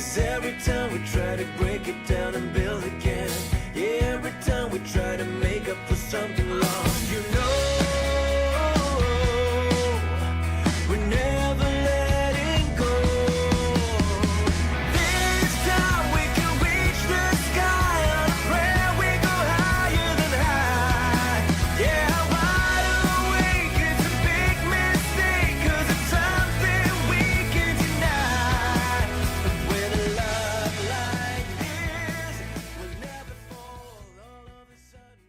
'Cause every time we try to break it down and build again, yeah, every time we try to make up for something lost, you know, we're never letting go. This time we can reach the sky on a prayer, we go higher than high. Yeah, wide awake, it's a big mistake, 'cause it's something we can deny. But with a love like this, we'll never fall. All of a sudden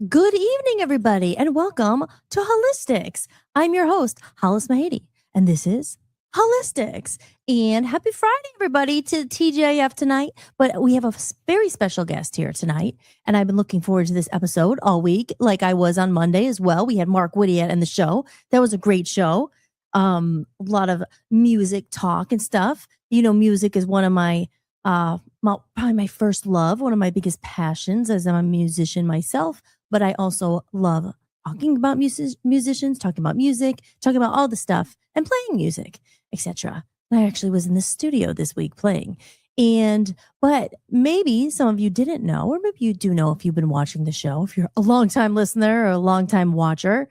Good evening, everybody, and welcome to Hollis-tics. I'm your host, Hollis-tics, and this is Hollis-tics. And happy Friday, everybody, to TJF tonight. But we have a very special guest here tonight, and I've been looking forward to this episode all week, like I was on Monday as well. We had Mark Whittier in the show. That was a great show. A lot of music talk and stuff. You know, music is one of my probably my first love, one of my biggest passions, as I'm a musician myself. But I also love talking about musicians, talking about music, talking about all the stuff, and playing music, etc. I actually was in the studio this week playing. But maybe some of you didn't know, or maybe you do know if you've been watching the show, if you're a longtime listener or a longtime watcher.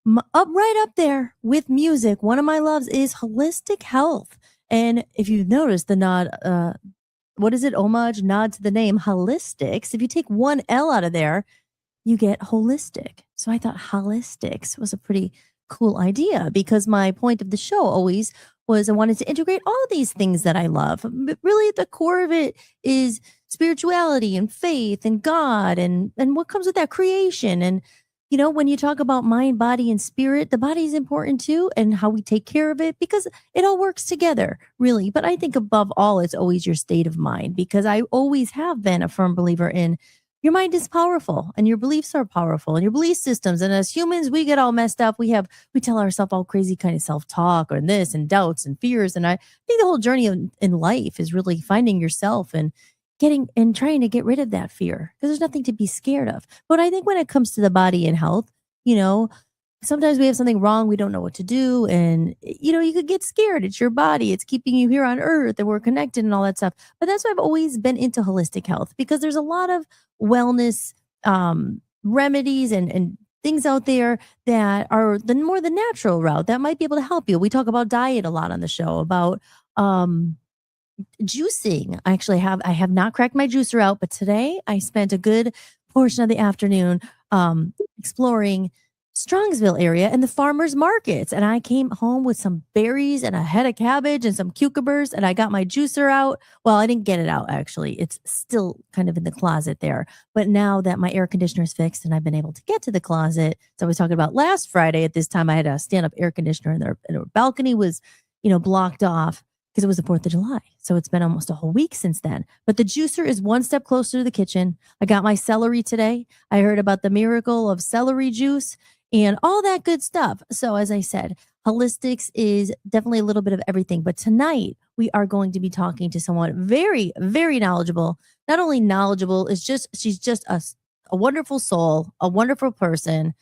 Right up there with music, one of my loves is holistic health. And if you've noticed the nod, what is it? Homage, nod to the name Hollis-tics. If you take one L out of there, you get holistic. So I thought Hollis-tics was a pretty cool idea, because my point of the show always was I wanted to integrate all these things that I love. But really, at the core of it is spirituality and faith and God and what comes with that, creation. And, you know, when you talk about mind, body, and spirit, the body is important too, and how we take care of it, because it all works together, really. But I think above all, it's always your state of mind, because I always have been a firm believer in your mind is powerful, and your beliefs are powerful, and your belief systems. And as humans, we get all messed up. We tell ourselves all crazy kind of self-talk or this and doubts and fears. And I think the whole journey in life is really finding yourself and trying to get rid of that fear, because there's nothing to be scared of. But I think when it comes to the body and health, you know, sometimes we have something wrong, we don't know what to do, and you know, you could get scared. It's your body, it's keeping you here on earth, and we're connected and all that stuff. But that's why I've always been into holistic health, because there's a lot of wellness remedies and things out there that are the more the natural route that might be able to help you. We talk about diet a lot on the show, about juicing. I have not cracked my juicer out, but today I spent a good portion of the afternoon exploring Strongsville area and the farmers markets. And I came home with some berries and a head of cabbage and some cucumbers, and I got my juicer out. Well, I didn't get it out, actually. It's still kind of in the closet there. But now that my air conditioner is fixed and I've been able to get to the closet, so I was talking about last Friday at this time, I had a stand-up air conditioner, and their balcony was, you know, blocked off because it was the 4th of July. So it's been almost a whole week since then. But the juicer is one step closer to the kitchen. I got my celery today. I heard about the miracle of celery juice and all that good stuff. So as I said, Hollis-tics is definitely a little bit of everything. But tonight we are going to be talking to someone very, very knowledgeable. Not only knowledgeable, she's just a wonderful soul, a wonderful person,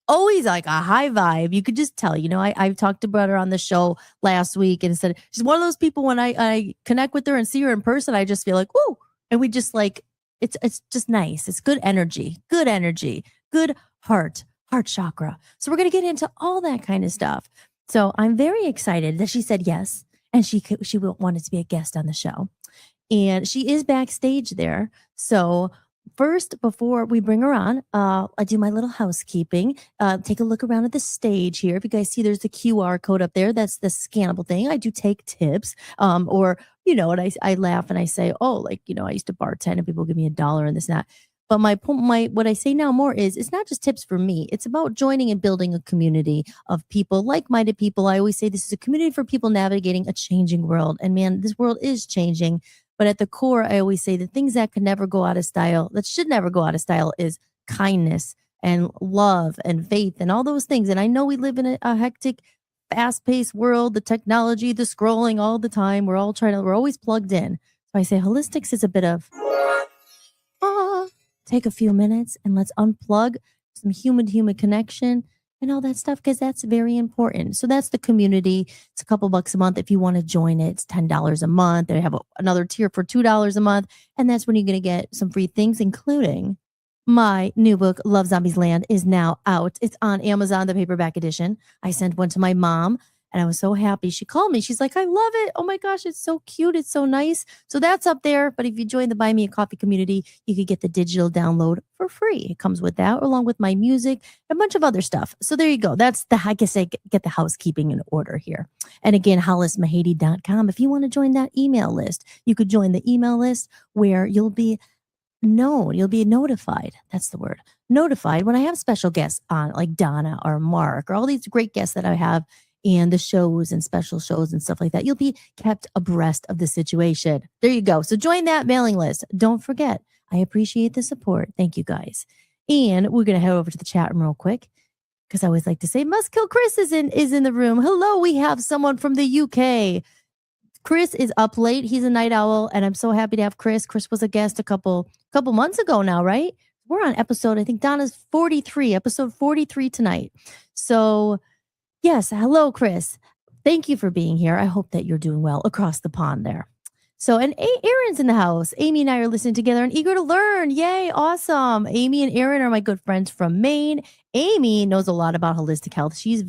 always like a high vibe. You could just tell, you know, I talked about her on the show last week and said, she's one of those people when I connect with her and see her in person, I just feel like, woo. And we just like, it's just nice. It's good energy, good heart chakra. So we're going to get into all that kind of stuff. So I'm very excited that she said yes, and she wanted to be a guest on the show. And she is backstage there. So first, before we bring her on, I do my little housekeeping. Take a look around at the stage here. If you guys see, there's the QR code up there. That's the scannable thing. I do take tips. Or, you know, and I laugh and I say, oh, like, you know, I used to bartend and people give me $1 and this and that. But what I say now more is, it's not just tips for me. It's about joining and building a community of people, like-minded people. I always say this is a community for people navigating a changing world. And man, this world is changing. But at the core, I always say the things that could never go out of style, that should never go out of style, is kindness and love and faith and all those things. And I know we live in a hectic, fast-paced world, the technology, the scrolling all the time. We're always plugged in. So I say Hollis-tics is a bit of take a few minutes and let's unplug some human-to-human connection and all that stuff because that's very important. So that's the community. It's a couple bucks a month if you want to join it. It's $10 a month. They have another tier for $2 a month, and that's when you're going to get some free things, including my new book, Love Zombies Land, is now out. It's on Amazon, the paperback edition. I sent one to my mom and I was so happy. She called me. She's like, I love it. Oh my gosh, it's so cute. It's so nice. So that's up there. But if you join the Buy Me a Coffee community, you could get the digital download for free. It comes with that, along with my music, a bunch of other stuff. So there you go. That's the, I guess I get the housekeeping in order here. And again, hollismahady.com. If you want to join that email list, you could join the email list where you'll be notified. That's the word. Notified when I have special guests on, like Donna or Mark or all these great guests that I have and the shows and special shows and stuff like that. You'll be kept abreast of the situation. There you go. So join that mailing list. Don't forget. I appreciate the support. Thank you guys. And we're going to head over to the chat room real quick because I always like to say Muskill Chris is in the room. Hello, we have someone from the UK. Chris is up late. He's a night owl, and I'm so happy to have Chris. Chris was a guest a couple months ago now, right? We're on episode, I think Donna's 43, episode 43 tonight. So, yes, hello, Chris. Thank you for being here. I hope that you're doing well across the pond there. So, and Aaron's in the house. Amy and I are listening together and eager to learn. Yay, awesome. Amy and Aaron are my good friends from Maine. Amy knows a lot about holistic health. She's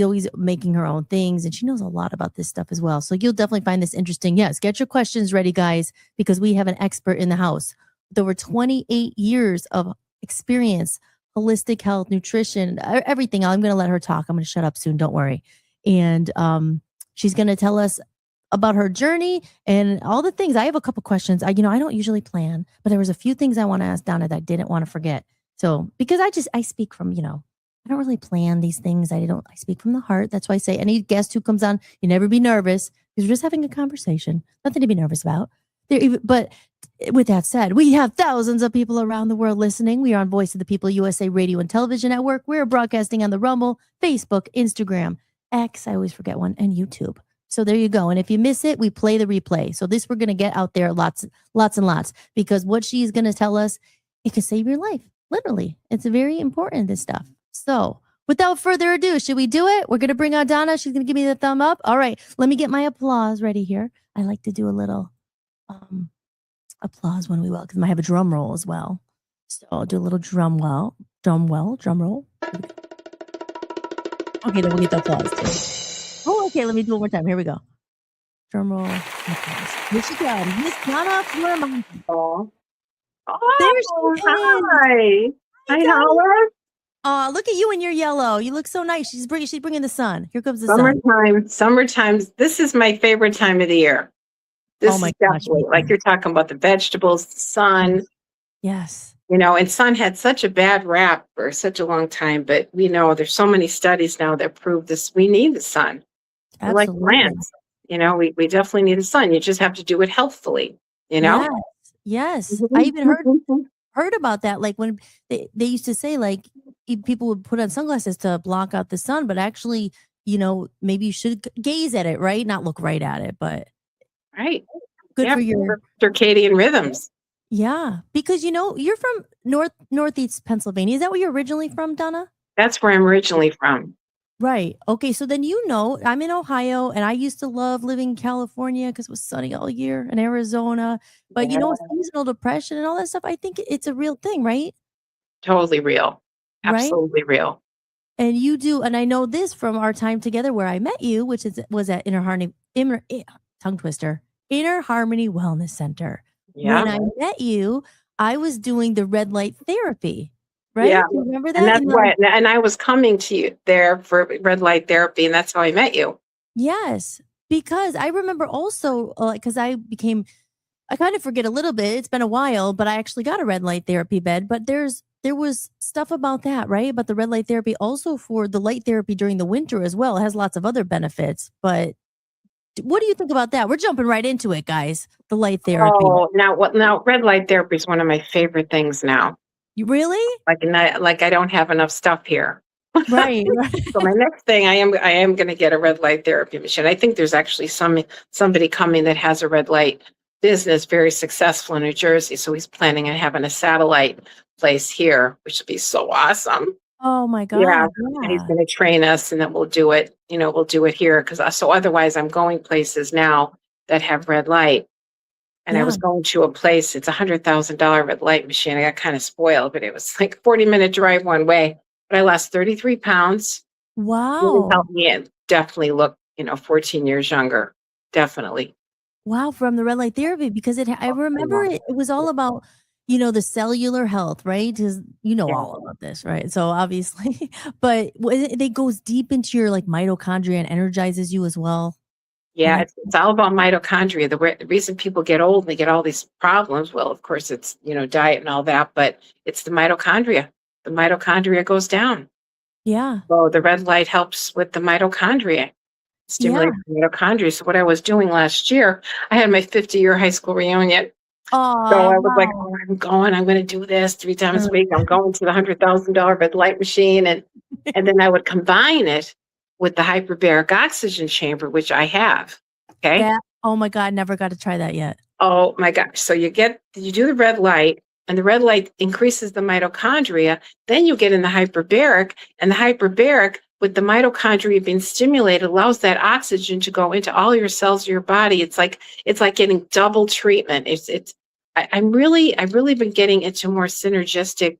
always making her own things and she knows a lot about this stuff as well. So you'll definitely find this interesting. Yes, get your questions ready, guys, because we have an expert in the house with over 28 years of experience, holistic health, nutrition, everything. I'm going to let her talk. I'm going to shut up soon. Don't worry. And she's going to tell us about her journey and all the things. I have a couple questions. I don't usually plan, but there was a few things I want to ask Donna that I didn't want to forget. So, because I speak from, I don't really plan these things. I speak from the heart. That's why I say any guest who comes on, you never be nervous because we're just having a conversation. Nothing to be nervous about. But with that said, we have thousands of people around the world listening. We are on Voice of the People, USA Radio and Television Network. We're broadcasting on the Rumble, Facebook, Instagram, X, I always forget one, and YouTube. So there you go. And if you miss it, we play the replay. So this we're going to get out there lots and lots because what she's going to tell us, it can save your life. Literally. It's very important, this stuff. So without further ado, should we do it? We're going to bring on Donna. She's going to give me the thumb up. All right. Let me get my applause ready here. I like to do a little applause when we will because I have a drum roll as well. So I'll do a little drum roll. Okay, then we'll get the applause too. Oh, okay. Let me do it one more time. Here we go. Drum roll. Here she comes. Miss Donna Florimonte. Oh, There she is. hi. Hi, Hollis. Oh, look at you in your yellow. You look so nice. She's bringing the sun. Here comes the sun. Summertime. This is my favorite time of the year. This Oh my is gosh, definitely me like too. you're talking about the vegetables, the sun, Yes. and sun had such a bad rap for such a long time, but we know there's so many studies now that prove this. We need the sun. We're like Absolutely. plants. We definitely need the sun. You just have to do it healthfully, Yes. I even heard about that. Like when they used to say like people would put on sunglasses to block out the sun, but actually, maybe you should gaze at it, right? Not look right at it, but Right. good for your circadian rhythms. Yeah, because you're from northeast Pennsylvania. Is that where you're originally from, Donna? That's where I'm originally from. Right. Okay. So then I'm in Ohio, and I used to love living in California because it was sunny all year, and Arizona. But seasonal depression and all that stuff. I think it's a real thing, right? Totally real. Right? Absolutely real. And you do, and I know this from our time together where I met you, which was at Inner Harmony Wellness Center. Yeah. When I met you, I was doing the red light therapy, right? Yeah. Do you remember that? And that's why, and I was coming to you there for red light therapy, and that's how I met you. Yes, because I remember also, because I kind of forget a little bit. It's been a while, but I actually got a red light therapy bed. But there was stuff about that, right? About the red light therapy, also for the light therapy during the winter as well. It has lots of other benefits, but what do you think about that? We're jumping right into it, guys. The light therapy. Oh, now red light therapy is one of my favorite things now. You really? Like I don't have enough stuff here. Right. So my next thing, I am going to get a red light therapy machine. I think there's actually somebody coming that has a red light business, very successful in New Jersey. So he's planning on having a satellite place here, which would be so awesome. Oh my Yeah, God. and he's Yeah. gonna train us and then we'll do it, we'll do it here because so otherwise I'm going places now that have red light. And I Yeah. was going to a place, it's $100,000 red light machine. I got kind of spoiled, but it was like 40-minute drive one way. But I lost 33 pounds. Really Wow. helped me and definitely look, 14 years younger. Definitely. Wow, from the red light therapy because I I remember know. it was all about, the cellular health, right? Because you know Yeah. all about this, right? So obviously, but it goes deep into your like mitochondria and energizes you as well. I Yeah, like it's all about mitochondria. The reason people get old and they get all these problems, well, of course, it's, diet and all that, but it's the mitochondria. The mitochondria goes down. yeah. So the red light helps with the mitochondria, Yeah. stimulates the mitochondria. So what I was doing last year, I had my 50-year high school reunion. So Oh, I was like, wow. "Oh, I'm going to do this 3 times Uh, a week. I'm going to the $100,000 red light machine." And then I would combine it with the hyperbaric oxygen chamber, which I have. Okay. that oh my God, never got to try that yet. Oh my gosh. So you do the red light and the red light increases the mitochondria. Then you get in the hyperbaric, and the hyperbaric with the mitochondria being stimulated allows that oxygen to go into all your cells of your body. It's like getting double treatment. I've really been getting into more synergistic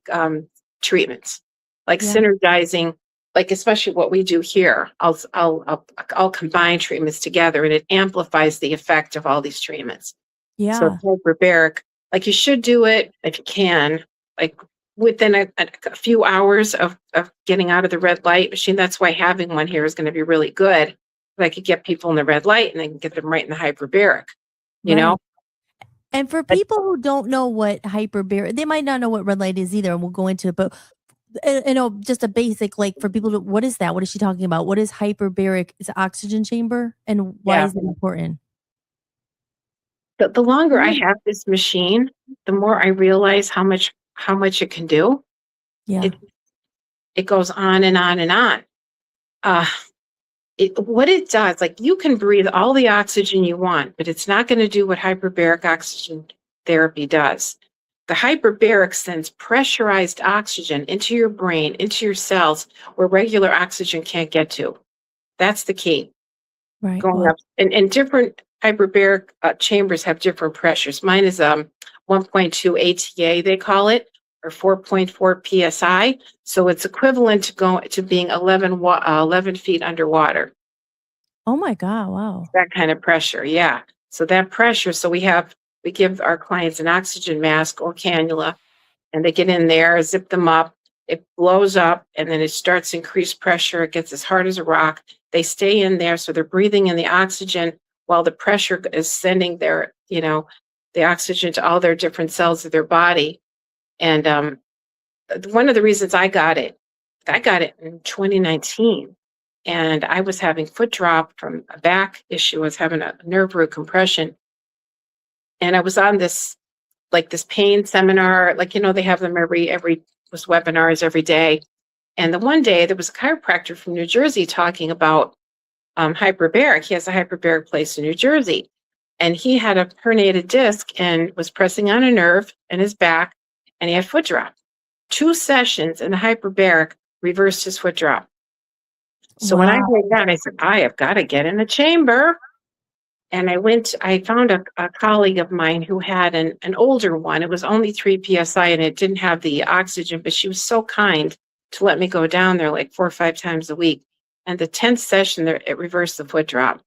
treatments, like Yeah. synergizing, like especially what we do here. I'll combine treatments together, and it amplifies the effect of all these treatments. So Yeah. hyperbaric, like you should do it if you can, like within a few hours of getting out of the red light machine. That's why having one here is going to be really good. I could get people in the red light and then get them right in the hyperbaric, you know? Right. And for But people who don't know what hyperbaric, they might not know what red light is either, and we'll go into it. But just a basic, like for people to, what is that? What is she talking about? What is hyperbaric? Is oxygen chamber, and why yeah, is it important? the longer I Mm. have this machine, the more I realize how much it can do. Yeah. It it goes on and on and on. Uh, what it does, like you can breathe all the oxygen you want, but it's not going to do what hyperbaric oxygen therapy does. The hyperbaric sends pressurized oxygen into your brain, into your cells, where regular oxygen can't get to. That's the key. Right. Going Well, up, and different hyperbaric chambers have different pressures. Mine is 1.2 ATA, they call it, or 4.4 psi. So it's equivalent to being 11 feet underwater. oh my God. Wow. That kind of pressure, yeah. So that pressure, so we give our clients an oxygen mask or cannula, and they get in there, zip them up, it blows up, and then it starts increased pressure. It gets as hard as a rock. They stay in there, so they're breathing in the oxygen while the pressure is sending the oxygen to all their different cells of their body. And one of the reasons I got it in 2019, and I was having foot drop from a back issue. I was having a nerve root compression, and I was on this pain seminar. Like they have them every was webinars every day. And the one day there was a chiropractor from New Jersey talking about hyperbaric. He has a hyperbaric place in New Jersey, and he had a herniated disc and was pressing on a nerve in his back, and he had foot drop. 2 sessions in the hyperbaric reversed his foot drop. So when I Wow. heard that, I said, I have got to get in the chamber. And I found a colleague of mine who had an older one. It was only 3 psi and it didn't have the oxygen, but she was so kind to let me go down there like 4 or 5 times a week. And the 10th session there, it reversed the foot drop.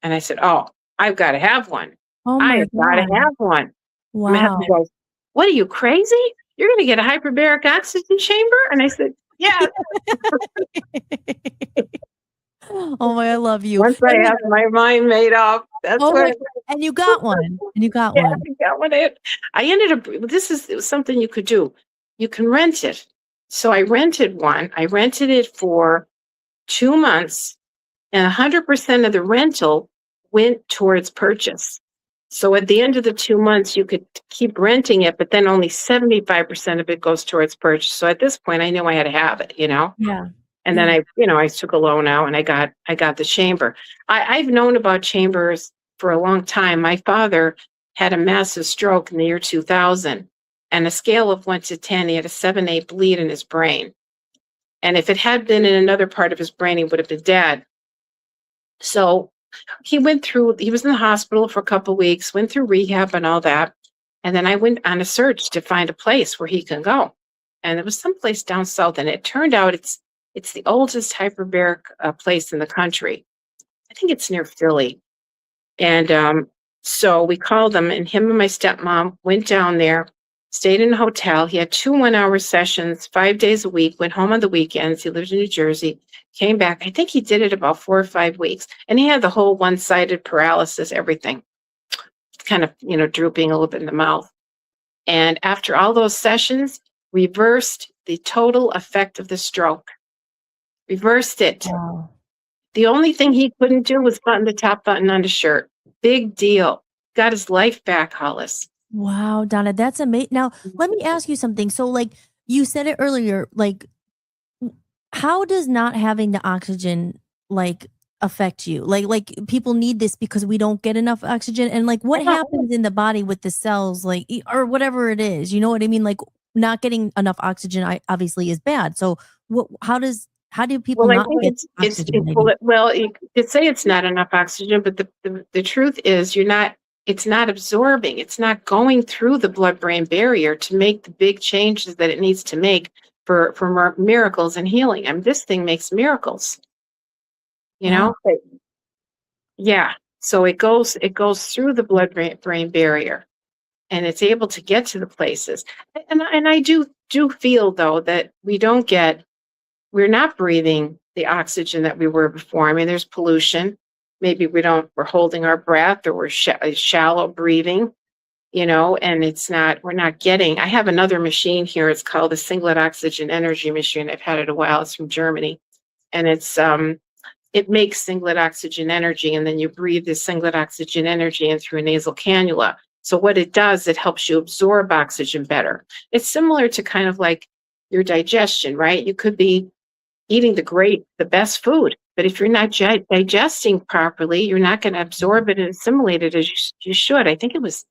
And I said, oh, I've got to have one. Oh I my have got to God. have one. My husband Wow. goes, what are you, crazy? You're going to get a hyperbaric oxygen chamber? And I said, yeah, Oh my, I love you. once I And have my mind made up, that's oh what. my, and you got one. And you got Yeah, one. I got one. I ended up, it was something you could do. You can rent it. So I rented one. I rented it for 2 months, and 100% of the rental went towards purchase. So at the end of the 2 months, you could keep renting it, but then only 75% of it goes towards purchase. So at this point, I knew I had to have it. Yeah. And then Yeah. I took a loan out and I got the chamber. I've known about chambers for a long time. My father had a massive stroke in the year 2000, and a scale of 1 to 10, he had a 7/8 bleed in his brain. And if it had been in another part of his brain, he would have been dead. So he was in the hospital for a couple of weeks, went through rehab and all that. And then I went on a search to find a place where he can go. And it was someplace down south. And it turned out it's the oldest hyperbaric place in the country. I think it's near Philly. And so we called him, and him and my stepmom went down there, stayed in a hotel. He had 2 1-hour sessions, 5 days a week, went home on the weekends. He lived in New Jersey, came back. I think he did it about 4 or 5 weeks. And he had the whole one-sided paralysis, everything, kind of, drooping a little bit in the mouth. And after all those sessions, reversed the total effect of the stroke. Reversed it. Wow. The only thing he couldn't do was button the top button on his shirt. Big deal. Got his life back, Hollis. Wow, Donna, that's amazing. Now, let me ask you something. So, like you said it earlier, like, how does not having the oxygen affect you? Like people need this because we don't get enough oxygen, and like what happens in the body with the cells, or whatever it is. You know what I mean? Like not getting enough oxygen, obviously, is bad. So, how do people Well, I not think get it's oxygen? well, you could say it's not enough oxygen, but the truth is it's not absorbing. It's not going through the blood-brain barrier to make the big changes that it needs to make for miracles and healing. I mean, this thing makes miracles, Wow. Yeah. So it goes through the blood-brain barrier, and it's able to get to the places. And I do feel though that we're not breathing the oxygen that we were before. I mean, there's pollution. Maybe we're holding our breath, or we're shallow breathing, and we're not getting. I have another machine here. It's called the Singlet Oxygen Energy Machine. I've had it a while. It's from Germany. And it makes singlet oxygen energy, and then you breathe the singlet oxygen energy in through a nasal cannula. So what it does, it helps you absorb oxygen better. It's similar to kind of like your digestion, right? You could be eating the best food, but if you're not digesting properly, you're not going to absorb it and assimilate it as you should. I think was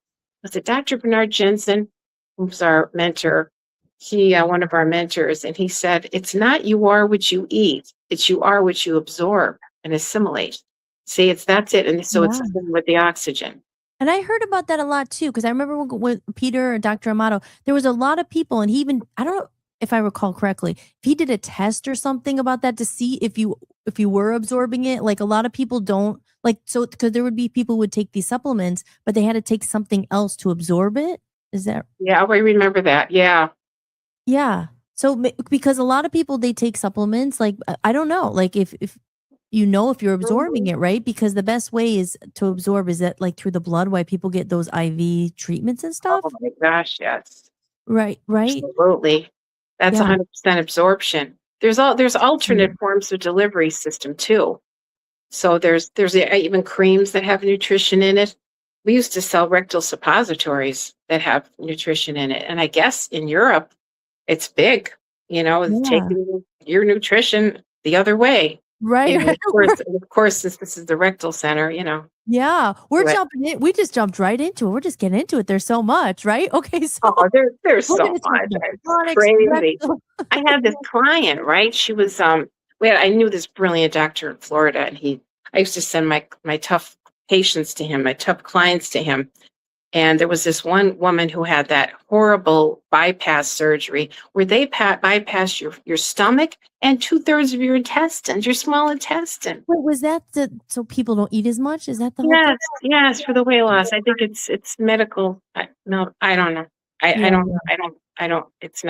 it Dr. Bernard Jensen, who's our mentor, one of our mentors, and he said, it's not you are what you eat, it's you are what you absorb and assimilate. See, that's it. And so it's Yeah. the same with the oxygen. And I heard about that a lot too, because I remember when Peter or Dr. Amato, there was a lot of people, and he even, I don't know if I recall correctly, if he did a test or something about that to see if you were absorbing it. Like a lot of people don't because there would be people who would take these supplements, but they had to take something else to absorb it. Is that? Yeah, I remember that. Yeah. Yeah. So because a lot of people, they take supplements, I don't know, like if if you're absorbing it, right? Because the best way is to absorb is that through the blood, why people get those IV treatments and stuff. Oh my gosh, yes. Right. Absolutely. That's Yeah. 100% absorption. There's alternate forms of delivery system too. So there's even creams that have nutrition in it. We used to sell rectal suppositories that have nutrition in it. And I guess in Europe, it's big, Yeah. taking your nutrition the other way. Right. Of course, since this is the rectal center, Yeah. We're Right. jumping in. We just jumped right into it. We're just getting into it. There's so much, right? Okay. So Oh, there's we're so gonna talk much. about It's chronic crazy. rectal- I had this client, right? She was I knew this brilliant doctor in Florida, and I used to send my tough patients to him, my tough clients to him. And there was this one woman who had that horrible bypass surgery where they bypass your stomach and 2/3 of your intestines, your small intestine. Wait, was that so people don't eat as much? Is that the whole Yes, thing? yes, for the weight loss. I think it's medical. No, I don't know. I Yeah. don't. It's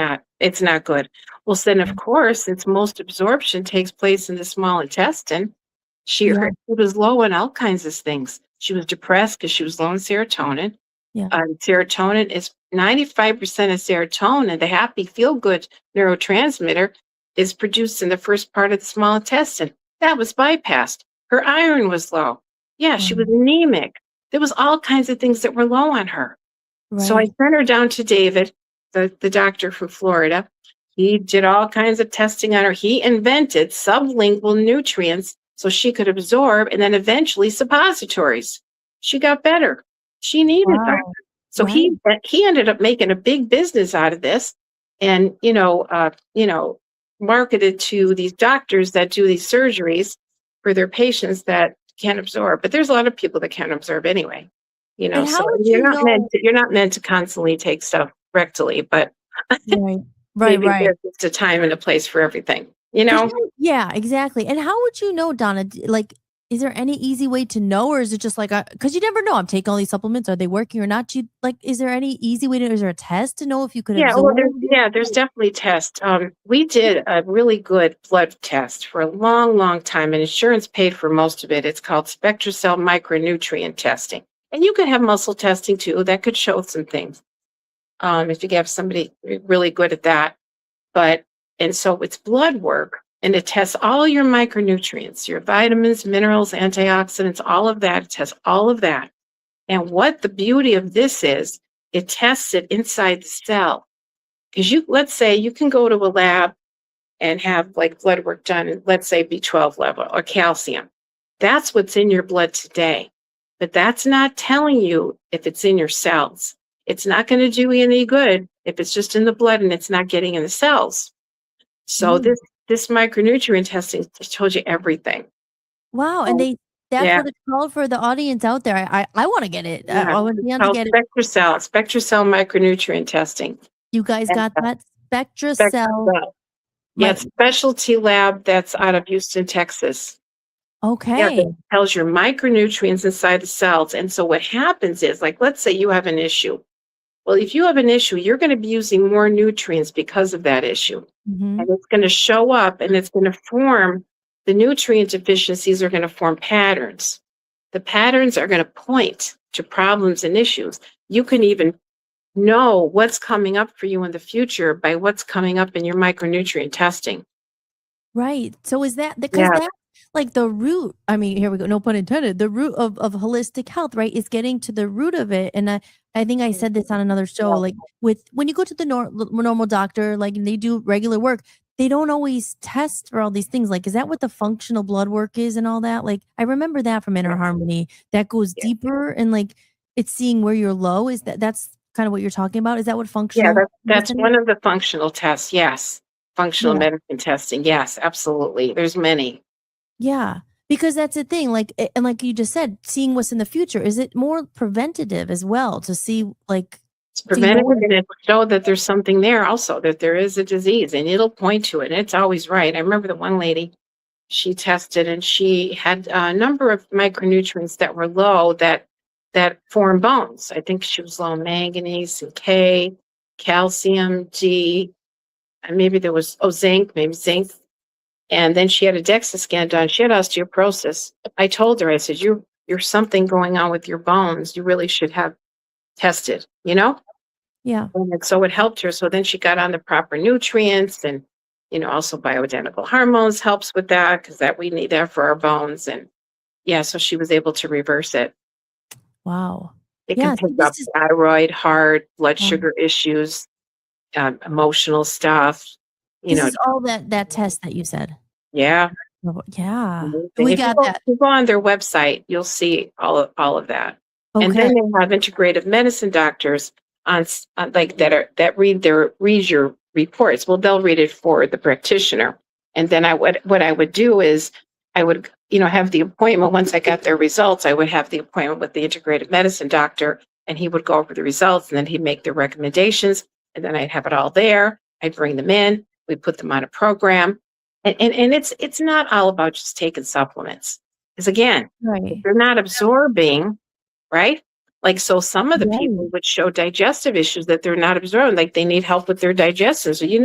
not good. Well, then of course, since most absorption takes place in the small intestine, she was low on all kinds of things. She was depressed because she was low in serotonin. Yeah. Serotonin is 95% of serotonin, the happy, feel-good neurotransmitter, is produced in the first part of the small intestine. That was bypassed. Her iron was low. Yeah, she was anemic. There was all kinds of things that were low on her. So I Right. sent her down to David, the doctor from Florida. He did all kinds of testing on her. He invented sublingual nutrients so she could absorb, and then eventually suppositories. She got better. She needed that. Wow. So Right. he ended up making a big business out of this. And, marketed to these doctors that do these surgeries for their patients that can't absorb. But there's a lot of people that can't absorb anyway. And So how would you know? you're not meant to constantly take stuff rectally, but Right, right, maybe right. there's just a time and a place for everything. Yeah, exactly. And how would you know, Donna? Like, is there any easy way to know, or is it just like, because you never know? I'm taking all these supplements. Are they working or not? Is there any easy way to? Is there a test to know if you could Yeah, well, absorb? there's definitely tests. We did a really good blood test for a long, long time, and insurance paid for most of it. It's called SpectraCell micronutrient testing, and you could have muscle testing too. That could show some things if you have somebody really good at that. But and so it's blood work, and it tests all your micronutrients, your vitamins, minerals, antioxidants, all of that. It tests all of that. And what the beauty of this is, it tests it inside the cell. Because let's say you can go to a lab and have like blood work done, and let's say B12 level or calcium. That's what's in your blood today. But that's not telling you if it's in your cells. It's not going to do you any good if it's just in the blood and it's not getting in the cells. So Mm. this micronutrient testing told you everything. Wow, and So, that's yeah, what it's called for the audience out there. I want to get it. yeah. I want It's Dion to called get it. spectracell micronutrient testing. You guys And got that Spectra Cell. spectracell. Yeah, My it's a specialty lab that's out of Houston, Texas. Yeah, okay. that tells your micronutrients inside the cells. And so what happens is, like, let's say you have an issue. Well, if you have an issue, you're going to be using more nutrients because of that issue. Hmm. And it's going to show up and it's going to form, the nutrient deficiencies are going to form patterns. The patterns are going to point to problems and issues. You can even know what's coming up for you in the future by what's coming up in your micronutrient testing. Right. So is that because Yeah. that like the root? I mean, here we go. No pun intended. The root of holistic health, right? Is getting to the root of it. And I think I said this on another show. Yeah. Like with when you go to the normal doctor, like and they do regular work, they don't always test for all these things. Like, is that what the functional blood work is and all that? Like, I remember that from Inner Harmony. That goes Yeah. deeper and like it's seeing where you're low. That's kind of what you're talking about? Is that what Yeah, functional that's medicine is? one of the functional tests. Yes. Functional Yeah. medicine testing. Yes, absolutely. There's many. Yeah, because that's the thing, like, and like you just said, seeing what's in the future, is it more preventative as well to see, like, It's see preventative more? and it'll show that there's something there also, that there is a disease and it'll point to it. And it's always right. I remember the one lady, she tested and she had a number of micronutrients that were low that form bones. I think she was low in manganese and K, calcium, D, and maybe there was zinc, maybe zinc. And then she had a DEXA scan done. She had osteoporosis. I told her, I said, you're something going on with your bones. You really should have tested. Yeah, And so it helped her. So then she got on the proper nutrients and, also bioidentical hormones helps with that because that we need that for our bones. And yeah, so she was able to reverse it. wow. It can Yeah, pick so up this is thyroid, heart, blood um, sugar issues, emotional stuff, you this know, is all that test that you said. yeah. Oh, yeah, Amazing. we If you got go, if that. you go on their website, you'll see all of that. And Okay. then they have integrative medicine doctors on like that read your reports. Well, they'll read it for the practitioner. And then what I would do is I would, have the appointment once I got their results, I would have the appointment with the integrative medicine doctor and he would go over the results and then he'd make the recommendations and then I'd have it all there. I'd bring them in, we put them on a program. And it's not all about just taking supplements. Because again, if Right. they're not absorbing, right? Like so some of the Right. people would show digestive issues that they're not absorbing, like they need help with their digestion. So you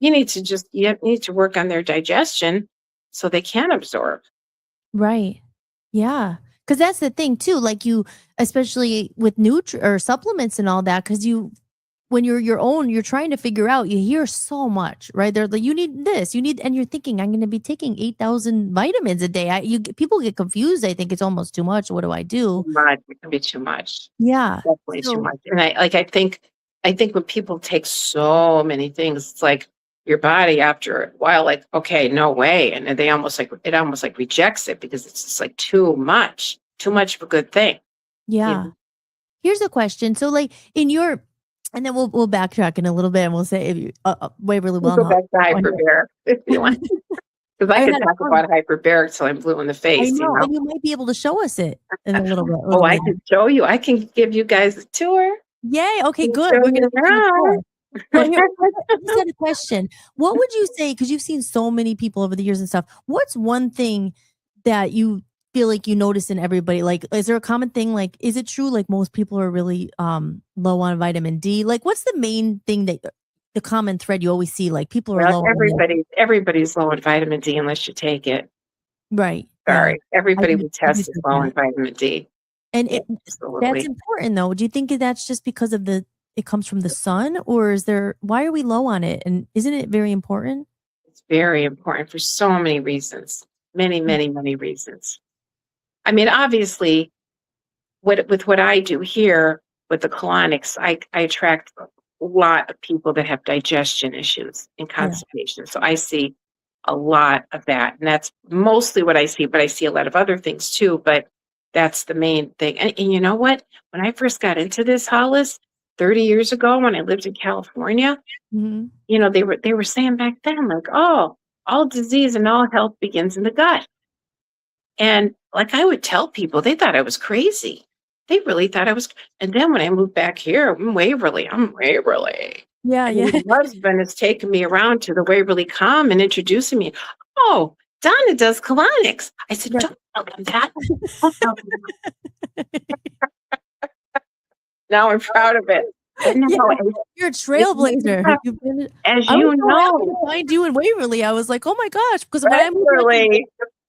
need to work on their digestion so they can absorb. Right. Yeah. Because that's the thing too. Like you, especially with nutri or supplements and all that, because when you're your own, you're trying to figure out, you hear so much, right? They're like, you need this, and you're thinking, I'm going to be taking 8,000 vitamins a day. People get confused. I think it's almost too much. What do I Too do? much. It can be too much. Yeah. Definitely too So, much. And I think when people take so many things, it's like your body after a while, like, okay, no way. And they almost like rejects it because it's just like too much of a good thing. You yeah. know? Here's a question. So, like, in your And then we'll backtrack in a little bit and we'll say if you Waverly We'll go Well. back to hyperbaric if you want. Because I I could had talk fun. about hyperbaric till I'm blue in the I face, you know, know? and you might be able to show us it in a little bit, a Oh, little I later. can show you. I can give you guys a tour. Yay! Okay, Can good. show We're you gonna give you a tour. around. Well, here, I just had a question. What would you say? Because you've seen so many people over the years and stuff. What's one thing that you feel like you notice in everybody? Like, is there a common thing? Like, is it true? Like, most people are really low on vitamin D. Like, what's the main thing that the common thread you always see? Like, people are Well, low on it. everybody's low in vitamin D unless you take it. Right? Yeah, Sorry. Everybody we I do test is think low that. in vitamin D. And Yeah, that's absolutely. important though. Do you think that's just because of it comes from the sun, or is there why are we low on it? And isn't it very important? It's very important for so many reasons. Many, Mm. many, many reasons. I mean, obviously, with what I do here with the colonics, I attract a lot of people that have digestion issues and Yeah. constipation. So I see a lot of that. And that's mostly what I see, but I see a lot of other things too. But that's the main thing. And you know what? When I first got into this, Hollis, 30 years ago when I lived in California, Mhm. they were saying back then, like, oh, all disease and all health begins in the gut. And like I would tell people, they thought I was crazy. They really thought I was. And then when I moved back here, I'm Waverly. Yeah, And yeah. my husband has taken me around to the Waverly Com and introducing me. Oh, Donna does colonics. I said, Right. don't tell them that. Don't tell them that. Now I'm proud of it. But no, Yeah, you're a as you trailblazer. know, You've been as I was you so happy to know, find you in Waverly. I was like, "Oh my gosh," because when I moved back to Waverly.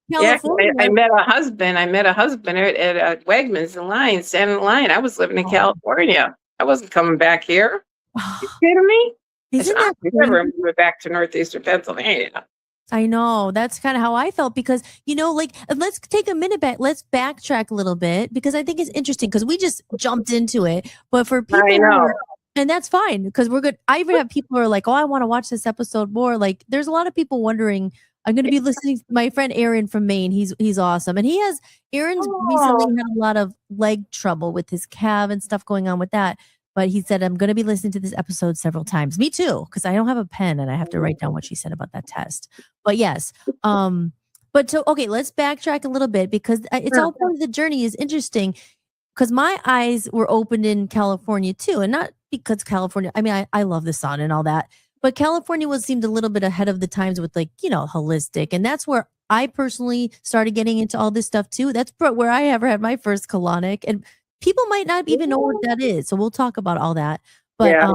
Yeah, 'cause I California. met a husband. I met a husband at Wegmans in line, standing in line. I was living in Oh, California. I wasn't coming back here. You kidding me? I said, isn't "I'm that never crazy? moving back to northeastern Pennsylvania." I know. That's kinda how I felt because, like and let's take a minute back. Let's backtrack a little bit because I think it's interesting because we just jumped into it. But for I people who know. are and that's fine because we're good. I even have people who are like, "Oh, I wanna watch this episode more." Like, there's a lot of people wondering I'm gonna be listening to my friend Aaron from Maine. He's awesome. And Aaron's recently Oh, had a lot of leg trouble with his calf and stuff going on with that. But he said, "I'm gonna be listening to this episode several times." Me too, because I don't have a pen and I have to write down what she said about that test. But yes, um, but so okay, let's backtrack a little bit because it's sure. all part of the journey is interesting because my eyes were opened in California too, and not because California. I mean, I love the sun and all that, but California was seemed a little bit ahead of the times with like holistic, and that's where I personally started getting into all this stuff too. That's where I ever had my first colonic, and people might not even know what that is. So we'll talk about all that, but Yeah.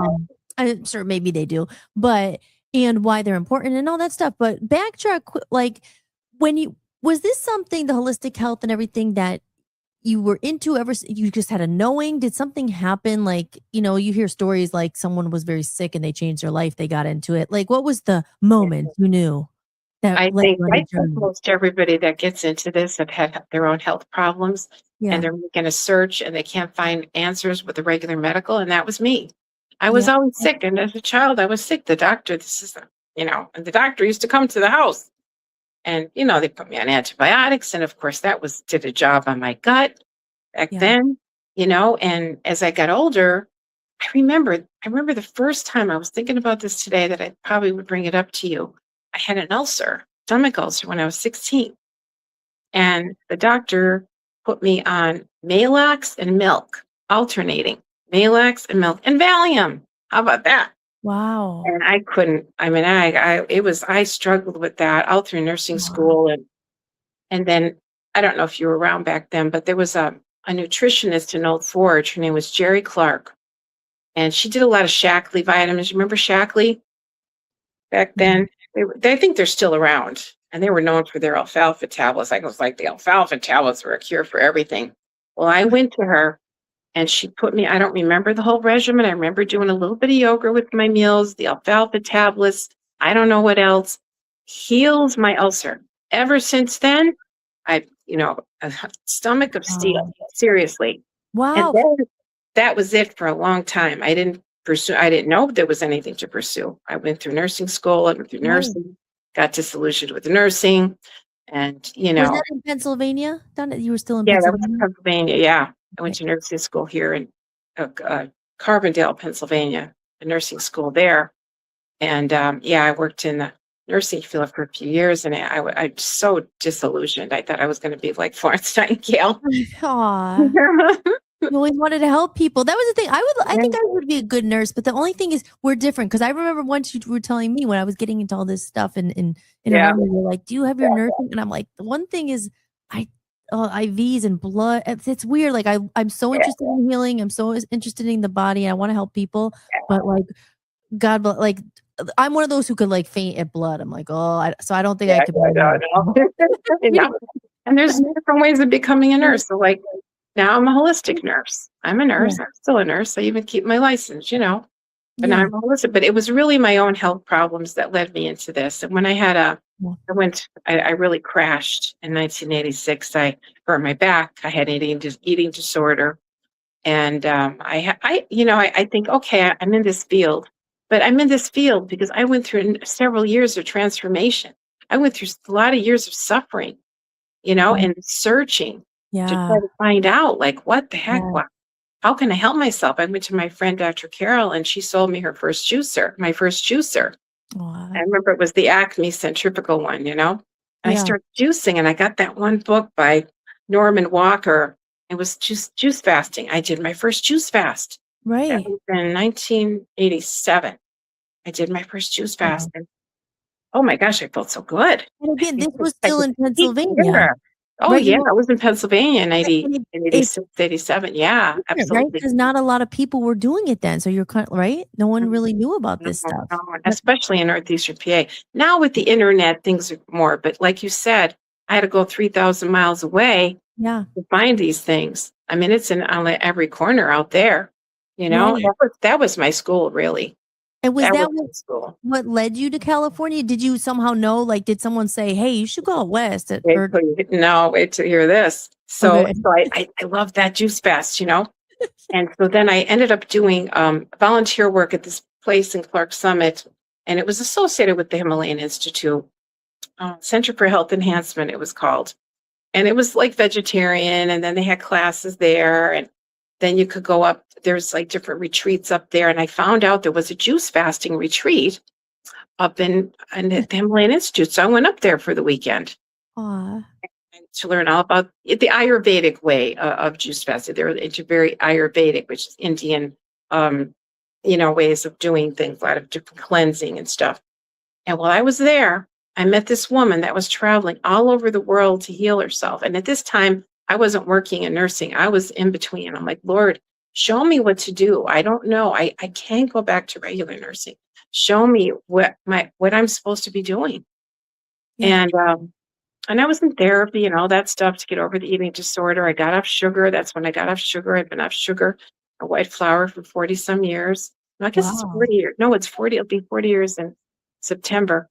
I'm sure maybe they do, but and why they're important and all that stuff. But backtrack, like when you was this something the holistic health and everything that you were into you just had a knowing? Did something happen? Like, you hear stories like someone was very sick and they changed their life, they got into it. Like, what was the moment you knew that led you on the I think journey? most everybody that gets into this have had their own health problems and Yeah. they're making a search and they can't find answers with the regular medical. And that was me. I was Yeah. always sick. And as a child, I was sick. The doctor, and the doctor used to come to the house and, they put me on antibiotics. And of course, did a job on my gut back Yeah. then, and as I got older, I remember the first time I was thinking about this today that I probably would bring it up to you. I had an stomach ulcer when I was 16. And the doctor put me on Maalox and milk, alternating Maalox and milk and Valium. How about that? Wow. And I couldn't, I struggled with that all through nursing Wow. school. And then I don't know if you were around back then, but there was a nutritionist in Old Forge. Her name was Jerry Clark. And she did a lot of Shackley vitamins. You remember Shackley back Mhm. then? I think they're still around. And they were known for their alfalfa tablets. Like it was like the alfalfa tablets were a cure for everything. Well, I went to her and she put me, I don't remember the whole regimen. I remember doing a little bit of yoga with my meals, the alfalfa tablets. I don't know what else. Heals my ulcer. Ever since then, a stomach of steel, Wow. seriously. And Wow. then that was it for a long time. I didn't know there was anything to pursue. I went through nursing school, I went through Right. nursing, got disillusioned with nursing. And, Was that in Pennsylvania? Donna, you were still in yeah, that was in Pennsylvania? Pennsylvania. Yeah. I went Okay. to nursing school here in Carbondale, Pennsylvania, a nursing school there. And I worked in the nursing field for a few years, and I'm so disillusioned. I thought I was going to be like Florence Nightingale. Aw. You always wanted to help people. That was the thing. I think I would be a good nurse, but the only thing is we're different. Because I remember once you were telling me when I was getting into all this stuff in Yeah. Army, you're like, "Do you have your nursing?" And I'm like, the one thing is IVs and blood. It's weird. Like I'm so interested in healing. I'm so interested in the body. And I want to help people, but like God, but like I'm one of those who could like faint at blood. I'm like, so I don't think I could. And there's different ways of becoming a nurse. So like now I'm a holistic nurse. I'm a nurse. I'm still a nurse. I even keep my license, but now I'm a holistic. But it was really my own health problems that led me into this. And when I had I really crashed in 1986. I hurt my back. I had an eating disorder. And I think, okay, I'm in this field, but I'm in this field because I went through several years of transformation. I went through a lot of years of suffering, and searching to try to find out, like, what the heck, how can I help myself? I went to my friend, Dr. Carol, and she sold me my first juicer. Wow. I remember it was the Acme centrifugal one, and I started juicing, and I got that one book by Norman Walker. It was juice fasting. I did my first juice fast. Right. That was in 1987. I did my first juice fast. And oh my gosh, I felt so good. And again, this was still in Pennsylvania. Oh, right? I was in Pennsylvania in 86, 87. Yeah, absolutely. Right? Because not a lot of people were doing it then. So you're kind of, right? No one really knew about this stuff. No, especially in Northeastern PA. Now with the internet, things are more. But like you said, I had to go 3,000 miles away to find these things. I mean, it's on every corner out there. That was my school, really. And was that what led you to California? Did you somehow know, like, did someone say, hey, you should go out west? No, wait to hear this. So I love that juice fast, And so then I ended up doing volunteer work at this place in Clark Summit, and it was associated with the Himalayan Institute, Center for Health Enhancement, it was called. And it was like vegetarian, and then they had classes there, and then you could go up. There's like different retreats up there. And I found out there was a juice fasting retreat up in the Himalayan Institute. So I went up there for the weekend to learn all about the Ayurvedic way of juice fasting. They're into very Ayurvedic, which is Indian, ways of doing things, a lot of different cleansing and stuff. And while I was there, I met this woman that was traveling all over the world to heal herself. And at this time, I wasn't working in nursing. I was in between. I'm like, Lord, show me what to do. I don't know. I can't go back to regular nursing. Show me what I'm supposed to be doing. And I was in therapy and all that stuff to get over the eating disorder. I got off sugar. That's when I got off sugar. I've been off sugar and white flour for 40 some years. I guess it's 40 years. No, it's 40. It'll be 40 years in September.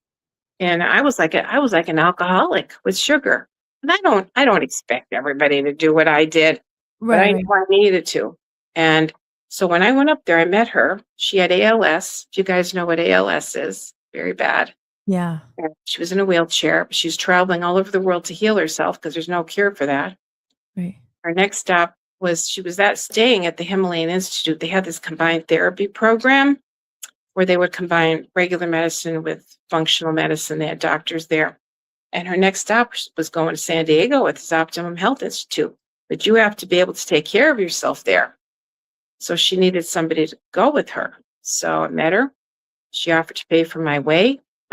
And I was like an alcoholic with sugar. And I don't expect everybody to do what I did, but I knew I needed to. And so when I went up there, I met her. She had ALS. If you guys know what ALS is, very bad. Yeah. And she was in a wheelchair. She's traveling all over the world to heal herself because there's no cure for that. Right. Our next stop was staying at the Himalayan Institute. They had this combined therapy program where they would combine regular medicine with functional medicine. They had doctors there. And her next stop was going to San Diego at this Optimum Health Institute. But you have to be able to take care of yourself there. So she needed somebody to go with her. So I met her. She offered to pay for my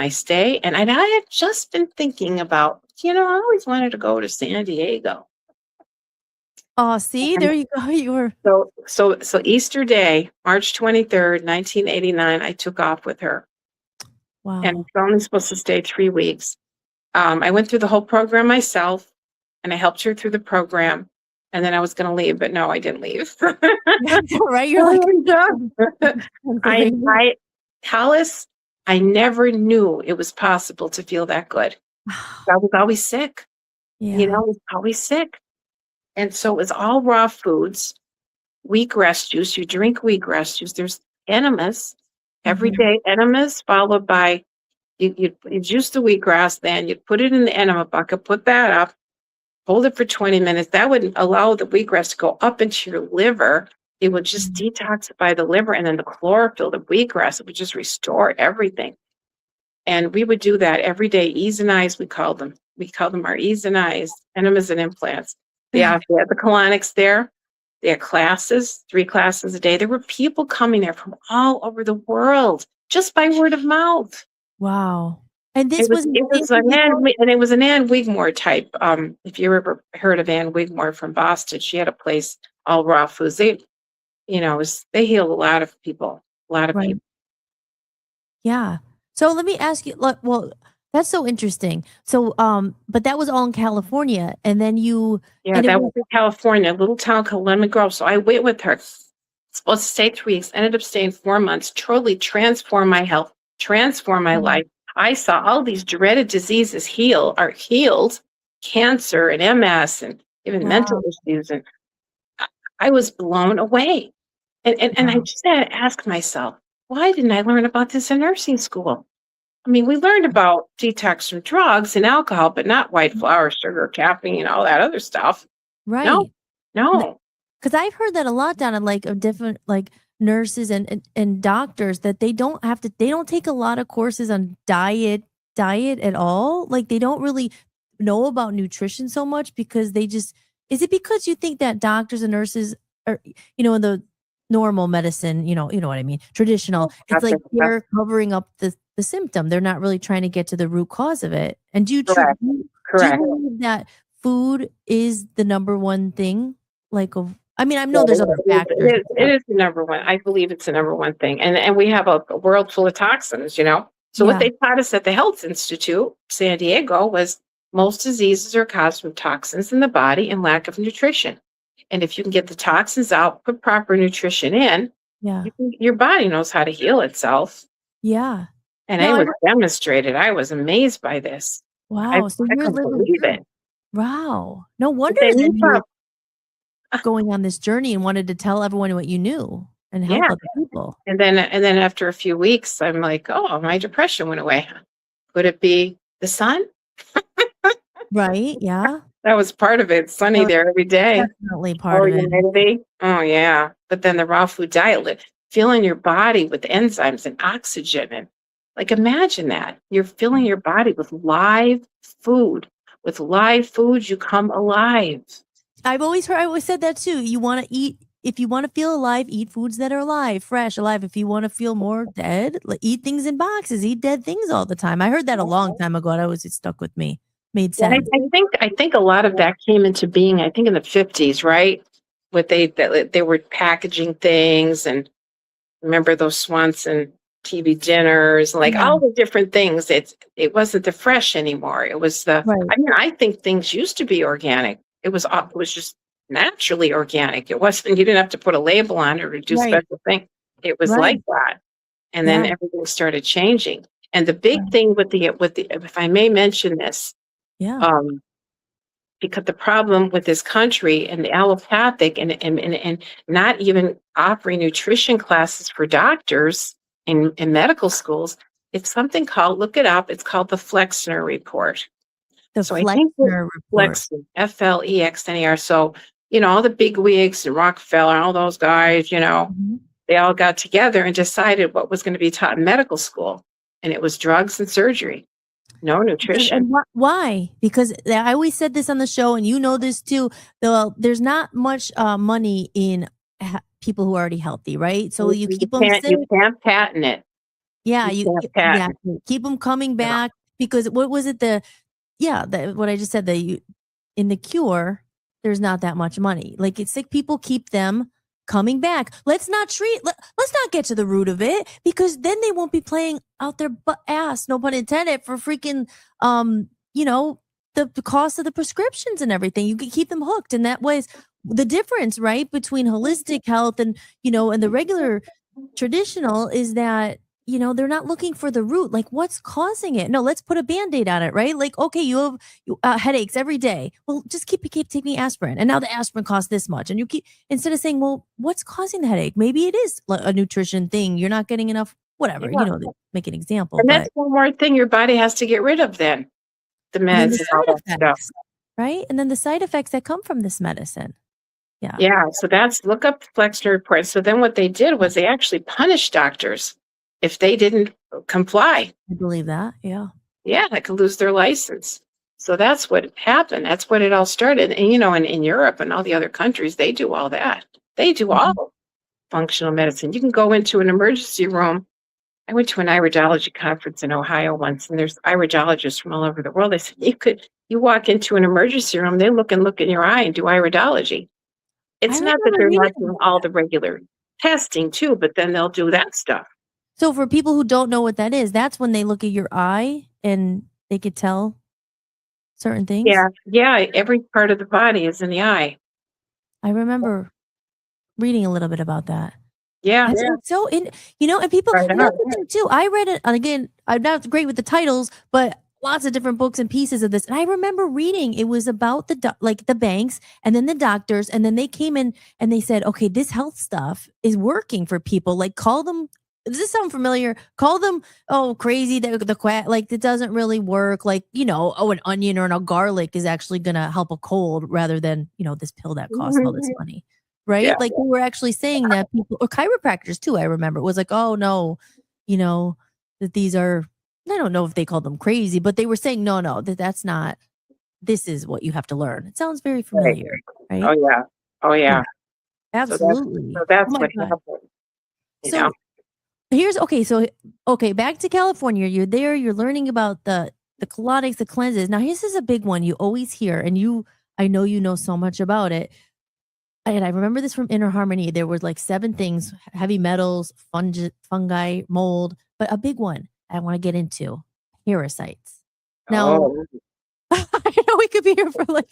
stay. And I had just been thinking about, I always wanted to go to San Diego. Oh, see, there you go. You were so Easter Day, March 23rd, 1989, I took off with her. Wow. And I was only supposed to stay 3 weeks. I went through the whole program myself, and I helped her through the program. And then I was going to leave, but no, I didn't leave. Right? You're like, Hollis, I never knew it was possible to feel that good. I was always sick. I was always sick. And so it was all raw foods, wheatgrass juice. You drink wheatgrass juice. There's enemas, every day enemas, followed by you juice the wheatgrass, then you put it in the enema bucket, put that up, hold it for 20 minutes. That would allow the wheatgrass to go up into your liver. It would just detoxify the liver, and then the chlorophyll, the wheatgrass, it would just restore everything. And we would do that every day. Ease and eyes, we called them. We called them our ease and eyes, enemas and implants. Yeah, we had the colonics there. They had classes, 3 classes a day. There were people coming there from all over the world just by word of mouth. Wow. And this It was an Ann Wigmore type. If you ever heard of Ann Wigmore from Boston, she had a place, all raw foods. They healed a lot of people, right. Yeah. So let me ask you, well, that's so interesting. So, but that was all in California, and then Yeah, that was in California, a little town called Lemon Grove. So I went with her. Supposed to stay 3 weeks, ended up staying 4 months, totally transformed my health, transformed my life. I saw all these dreaded diseases healed, cancer and MS and even mental issues. And I was blown away. And I just had to ask myself, why didn't I learn about this in nursing school? I mean, we learned about detox from drugs and alcohol, but not white flour, sugar, caffeine, all that other stuff. right. No. Because I've heard that a lot, Donna, like of different like nurses and doctors, that they don't take a lot of courses on diet at all. Like they don't really know about nutrition so much because is it because you think that doctors and nurses are, in the normal medicine, you know what I mean, traditional, it's like they're covering up the symptom. They're not really trying to get to the root cause of it. And do you Correct. believe that food is the number one thing? Like, I mean, I know there's other factors. It is the number one. I believe it's the number one thing. And we have a world full of toxins, So what they taught us at the Health Institute, San Diego, was most diseases are caused from toxins in the body and lack of nutrition. And if you can get the toxins out, put proper nutrition in, your body knows how to heal itself. Yeah. And it was demonstrated. I was amazed by this. Wow. I couldn't believe it. Wow. No wonder that you were going on this journey and wanted to tell everyone what you knew and help other people. And then after a few weeks, I'm like, oh, my depression went away. Could it be the sun? Right. Yeah. That was part of it. Sunny there every day. Definitely part of it. Humidity. Oh yeah. But then the raw food diet, filling your body with enzymes and oxygen, and like imagine that. You're filling your body with live food. With live food, you come alive. I always said that too. You want to eat, if you want to feel alive, eat foods that are alive, fresh, alive. If you want to feel more dead, eat things in boxes, eat dead things all the time. I heard that a long time ago. It stuck with me. Made sense. I think a lot of that came into being, I think in the 50s, right? What they were packaging things, and remember those Swanson TV dinners, like all the different things. It wasn't the fresh anymore. It was I mean, I think things used to be organic. It was just naturally organic. It wasn't, you didn't have to put a label on it or do special thing. It was like that. And then everything started changing. And the big thing with the, if I may mention this, because the problem with this country and the allopathic and not even offering nutrition classes for doctors in medical schools, it's something called, look it up, it's called the Flexner Report. Flexner Report. Flexner. So, all the big wigs and Rockefeller, all those guys, they all got together and decided what was going to be taught in medical school. And it was drugs and surgery. No nutrition. And why? Because I always said this on the show, and you know this too. There's not much money in people who are already healthy, right? So you keep them sick. You can't patent it. Yeah, keep them coming back because what was it? What I just said, in the cure, there's not that much money. Like it's sick people, keep them coming back. Let's not get to the root of it, because then they won't be playing out their ass, no pun intended, for freaking the cost of the prescriptions and everything. You can keep them hooked, and that way the difference, right, between holistic health and and the regular traditional is that they're not looking for the root, like what's causing it. No, let's put a Band-Aid on it, right? Like, okay, you have headaches every day. Well, just keep taking aspirin, and now the aspirin costs this much, and you keep, instead of saying, well, what's causing the headache? Maybe it is a nutrition thing. You're not getting enough, whatever. Make an example. And that's one more thing your body has to get rid of. Then the meds and all that stuff, right? And then the side effects that come from this medicine. Yeah. Yeah, so that's look up the Flexner report. So then what they did was they actually punished doctors if they didn't comply. I believe that. Yeah. Yeah, they could lose their license. So that's what happened. That's when it all started. And in Europe and all the other countries, they do all that. They do Mhm. all functional medicine. You can go into an emergency room. I went to an iridology conference in Ohio once, and there's iridologists from all over the world. They said you walk into an emergency room, they look in your eye and do iridology. I It's not that remember they're reading not doing about all that. the regular testing too, but then they'll do that stuff. So for people who don't know what that is, that's when they look at your eye and they could tell certain things. Yeah, yeah, every part of the body is in the eye. I remember reading a little bit about that. Yeah, I think so. And people, right that's on. the thing too. I read it, and again, I'm not great with the titles, but lots of different books and pieces of this. And I remember reading it was about like the banks and then the doctors, and then they came in and they said, okay, this health stuff is working for people. Like, call them. Does this sound familiar? Call them, oh, crazy. Like, it doesn't really work. Like, an onion or a garlic is actually going to help a cold rather than, this pill that costs all this money. Yeah. Right? Like, they were actually saying that people, or chiropractors too, I remember, it was like, oh no, that these are, I don't know if they called them crazy, but they were saying, no, that's not, this is what you have to learn. It sounds very Right. familiar, right? Oh yeah. Oh Yeah, yeah. So absolutely. Oh that's my what God. happened. So okay, back to California. You're there, you're learning about the colonics, the cleanses. Now, this is a big one you always hear, and I know you know so much about it. And I remember this from Inner Harmony. There was like 7 things: heavy metals, fungi, mold, but a big one I want to get into: parasites. Now, Oh. I know we could be here for like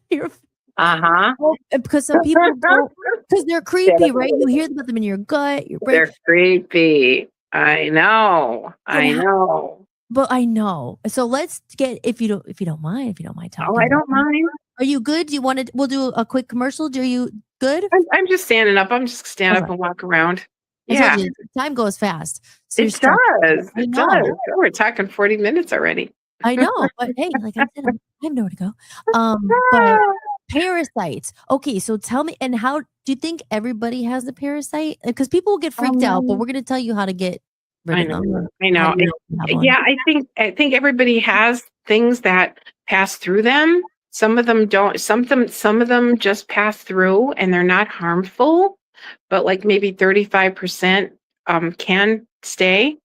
here, Uh-huh. because some people don't, because they're creepy, right? You hear about them in your gut, your brain. They're creepy. I know. And I know. but I know. So let's get, if you don't mind Oh, talking I about don't them. mind. Are you good? Do you want to? We'll do a quick commercial. Are you good? I'm just standing up. I'm just stand Okay. up and walk around. I told Yeah. you, time goes fast. So you're It stretching. does. I It know. does. Oh, we're talking 40 minutes already. I know, but hey, like I said, I have nowhere to go. But parasites. Okay, so tell me, and how do you think everybody has the parasite? Because people will get freaked out, but we're going to tell you how to get rid I of them. know. I How know. do you know if you have one? Yeah, I think everybody has things that pass through them. Some of them don't. Some of them just pass through and they're not harmful, but like maybe 35% can stay.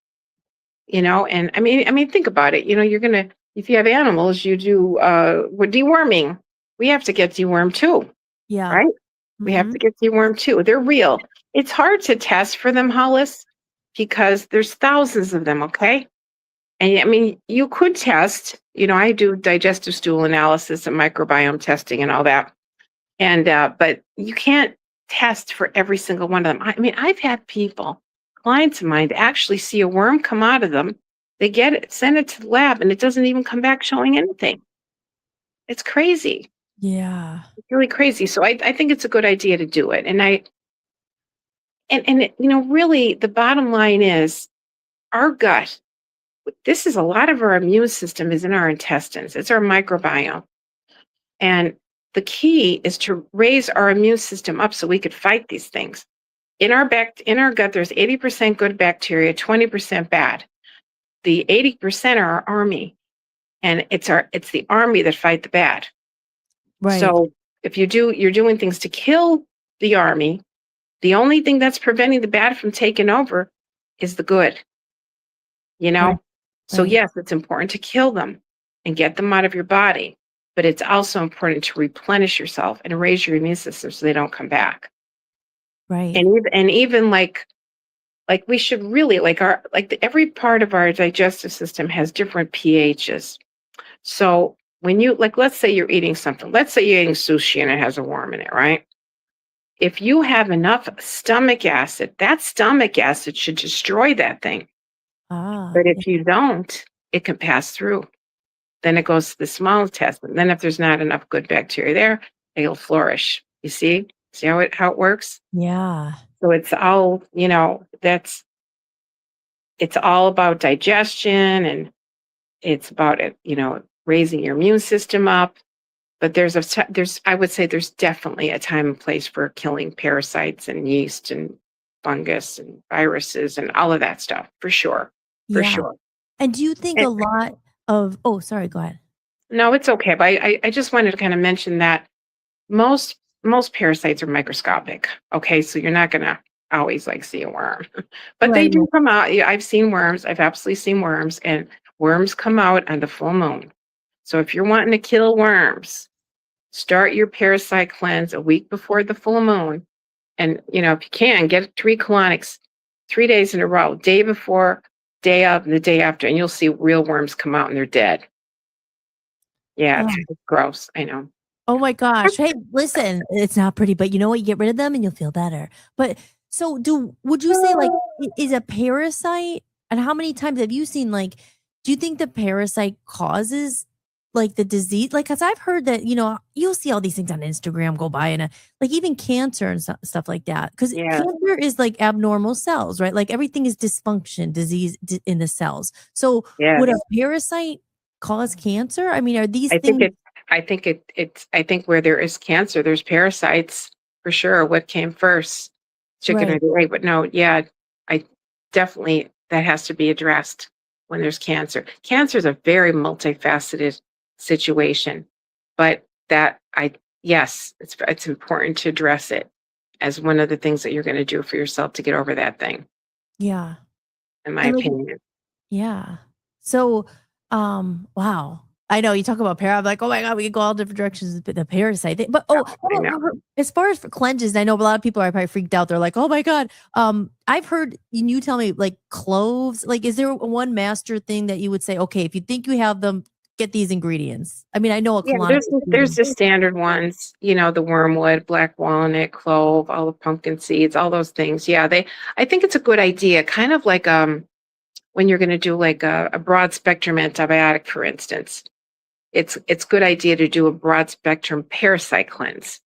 And I mean, think about it. You're gonna if you have animals, you do with deworming. We have to get dewormed too, Yeah. right? We have Mm-hmm. to get dewormed too. They're real. It's hard to test for them, Hollis, because there's thousands of them, okay? And I mean, you could test, I do digestive stool analysis and microbiome testing and all that. And but you can't test for every single one of them. I mean, I've had clients of mine, to actually see a worm come out of them. They get it, send it to the lab, and it doesn't even come back showing anything. It's crazy. Yeah. It's really crazy. So I think it's a good idea to do it. And really the bottom line is our gut. This is a lot of our immune system is in our intestines. It's our microbiome. And the key is to raise our immune system up so we could fight these things. In our gut, there's 80% good bacteria, 20% bad. The 80% are our army, and it's the army that fight the bad. Right. So if you're doing things to kill the army, the only thing that's preventing the bad from taking over is the good. Right. So Right. yes, it's important to kill them and get them out of your body, but it's also important to replenish yourself and raise your immune system so they don't come back. Right. And even like we should really every part of our digestive system has different pHs. So when you let's say you're eating something, let's say you're eating sushi and it has a worm in it, right? If you have enough stomach acid, that stomach acid should destroy that thing. Ah. But if you don't, it can pass through. Then it goes to the small intestine. Then if there's not enough good bacteria there, it'll flourish. You see? See how it works? Yeah. So it's all, it's all about digestion, and it's about it, raising your immune system up. But I would say there's definitely a time and place for killing parasites and yeast and fungus and viruses and all of that stuff, for sure. For Yeah. sure. And do you think And a lot of oh, sorry, go ahead. no, it's okay. But I just wanted to kind of mention that most most parasites are microscopic. Okay, so you're not gonna always like see a worm. But they Right, do come out. Yeah, I've seen worms. I've absolutely seen worms, and worms come out on the full moon. So if you're wanting to kill worms, start your parasite cleanse a week before the full moon. And if you can, get 3 colonics 3 days in a row, day before, day of, and the day after, and you'll see real worms come out and they're dead. Yeah, oh. it's gross. I know. Oh my gosh. Hey, listen, it's not pretty, but you know what? You get rid of them and you'll feel better. But so would you say like is a parasite, and how many times have you seen like, do you think the parasite causes like the disease? Like, cause I've heard that, you'll see all these things on Instagram go by and like even cancer and stuff like that. Cause Yeah, cancer is like abnormal cells, right? Like everything is dysfunction, disease in the cells. So would a yes. parasite cause cancer? I mean, are these I think things it. I think where there is cancer, there's parasites for sure. What came first, chicken or right? the egg? But no, yeah, I definitely that has to be addressed when there's cancer. Cancer is a very multifaceted situation, but yes, it's important to address it as one of the things that you're going to do for yourself to get over that thing, Yeah. in my And like opinion. yeah. So, wow. I know you talk about I'm like, oh my God, we could go all different directions with the parasite thing. But I know. as far as for cleanses, I know a lot of people are probably freaked out. They're like, oh my God. I've heard and you tell me like cloves. Like, is there one master thing that you would say, okay, if you think you have them, get these ingredients? I mean, I know a Yeah, colonic there's the standard ones, the wormwood, black walnut, clove, all the pumpkin seeds, all those things. Yeah, I think it's a good idea, kind of like when you're going to do like a broad spectrum antibiotic, for instance. It's good idea to do a broad spectrum parasite cleanse,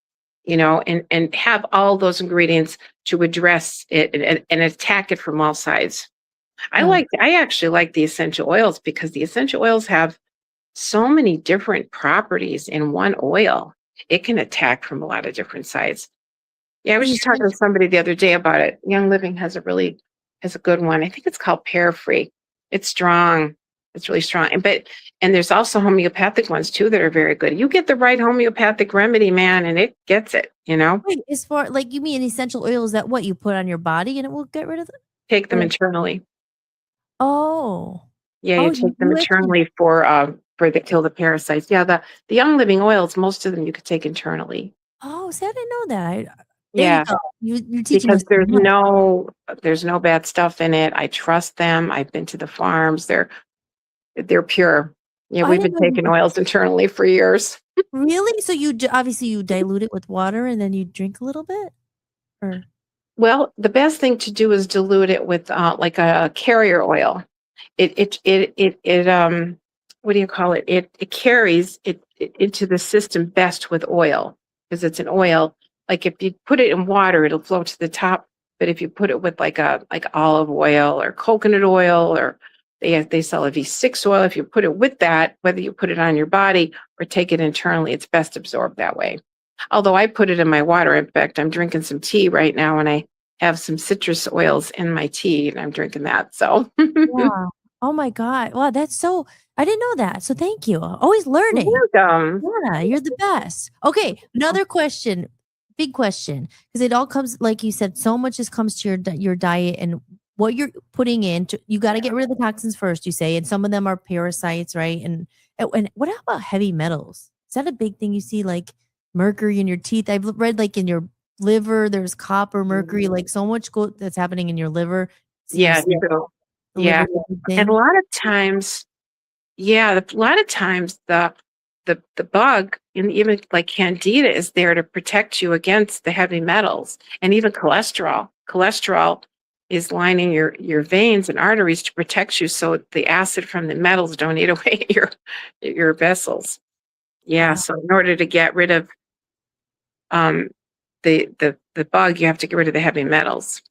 and have all those ingredients to address it and attack it from all sides. yeah. I actually like the essential oils because the essential oils have so many different properties in one oil. It can attack from a lot of different sides. Yeah, I was The just talking to essential somebody the other day about it. Young Living has a good one. I think it's called Pear Free. It's strong. It's really strong. And there's also homeopathic ones too that are very good. You get the right homeopathic remedy, man, and it gets it. wait, as far like you mean essential oils that what you put on your body and it will get rid of it? Take them Or internally. oh. Yeah, you Oh, you take them do actually internally for the kill the parasites. Yeah, the Young Living oils, most of them you could take internally. oh, see, I didn't know that. There you Yeah. go. You're teaching Because us so much. there's no bad stuff in it. I trust them. I've been to the farms. They're pure. Yeah, I we've didn't been know you taking could oils internally for years. really? So obviously you dilute it with water and then you drink a little bit? Or Well, the best thing to do is dilute it with like a carrier oil. It what do you call it? It carries it into the system best with oil because it's an oil. Like if you put it in water, it'll float to the top. But if you put it with like olive oil or coconut oil or they sell a V6 oil, if you put it with that, whether you put it on your body or take it internally, it's best absorbed that way. Although I put it in my water. In fact, I'm drinking some tea right now and I have some citrus oils in my tea and I'm drinking that. So yeah. Oh my God. Wow, that's so I didn't know that. So thank you. Always learning. welcome. Yeah, you're the best. Okay, another question. Big question, because it all comes like you said, so much just comes to your diet and what you're putting in. You got to get rid of the toxins first, you say, and some of them are parasites, right? And what about heavy metals? Is that a big thing you see, like mercury in your teeth? I've read like in your liver, there's copper, mercury, like so much that's happening in your liver. Yeah, Seems like true. the liver Yeah. is a big And a thing. lot of times, yeah, a lot of times the bug and even like candida is there to protect you against the heavy metals and even cholesterol. Cholesterol is lining your veins and arteries to protect you so the acid from the metals don't eat away your vessels. Yeah, Wow. so in order to get rid of um the bug, you have to get rid of the heavy metals.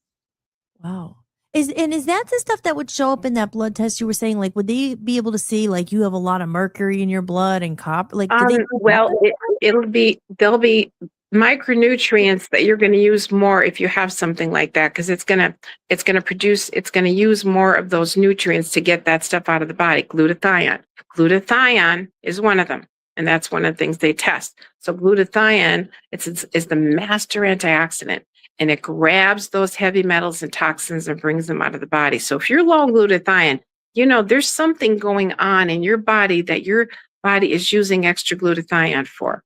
Wow. Is that the stuff that would show up in that blood test you were saying? Like, would they be able to see like you have a lot of mercury in your blood and copper? Like, do they do Well, that? there'll be micronutrients that you're going to use more if you have something like that, because it's going to use more of those nutrients to get that stuff out of the body. Glutathione is one of them, and that's one of the things they test. So glutathione is the master antioxidant, and it grabs those heavy metals and toxins and brings them out of the body. So if you're low on glutathione, there's something going on in your body that your body is using extra glutathione for.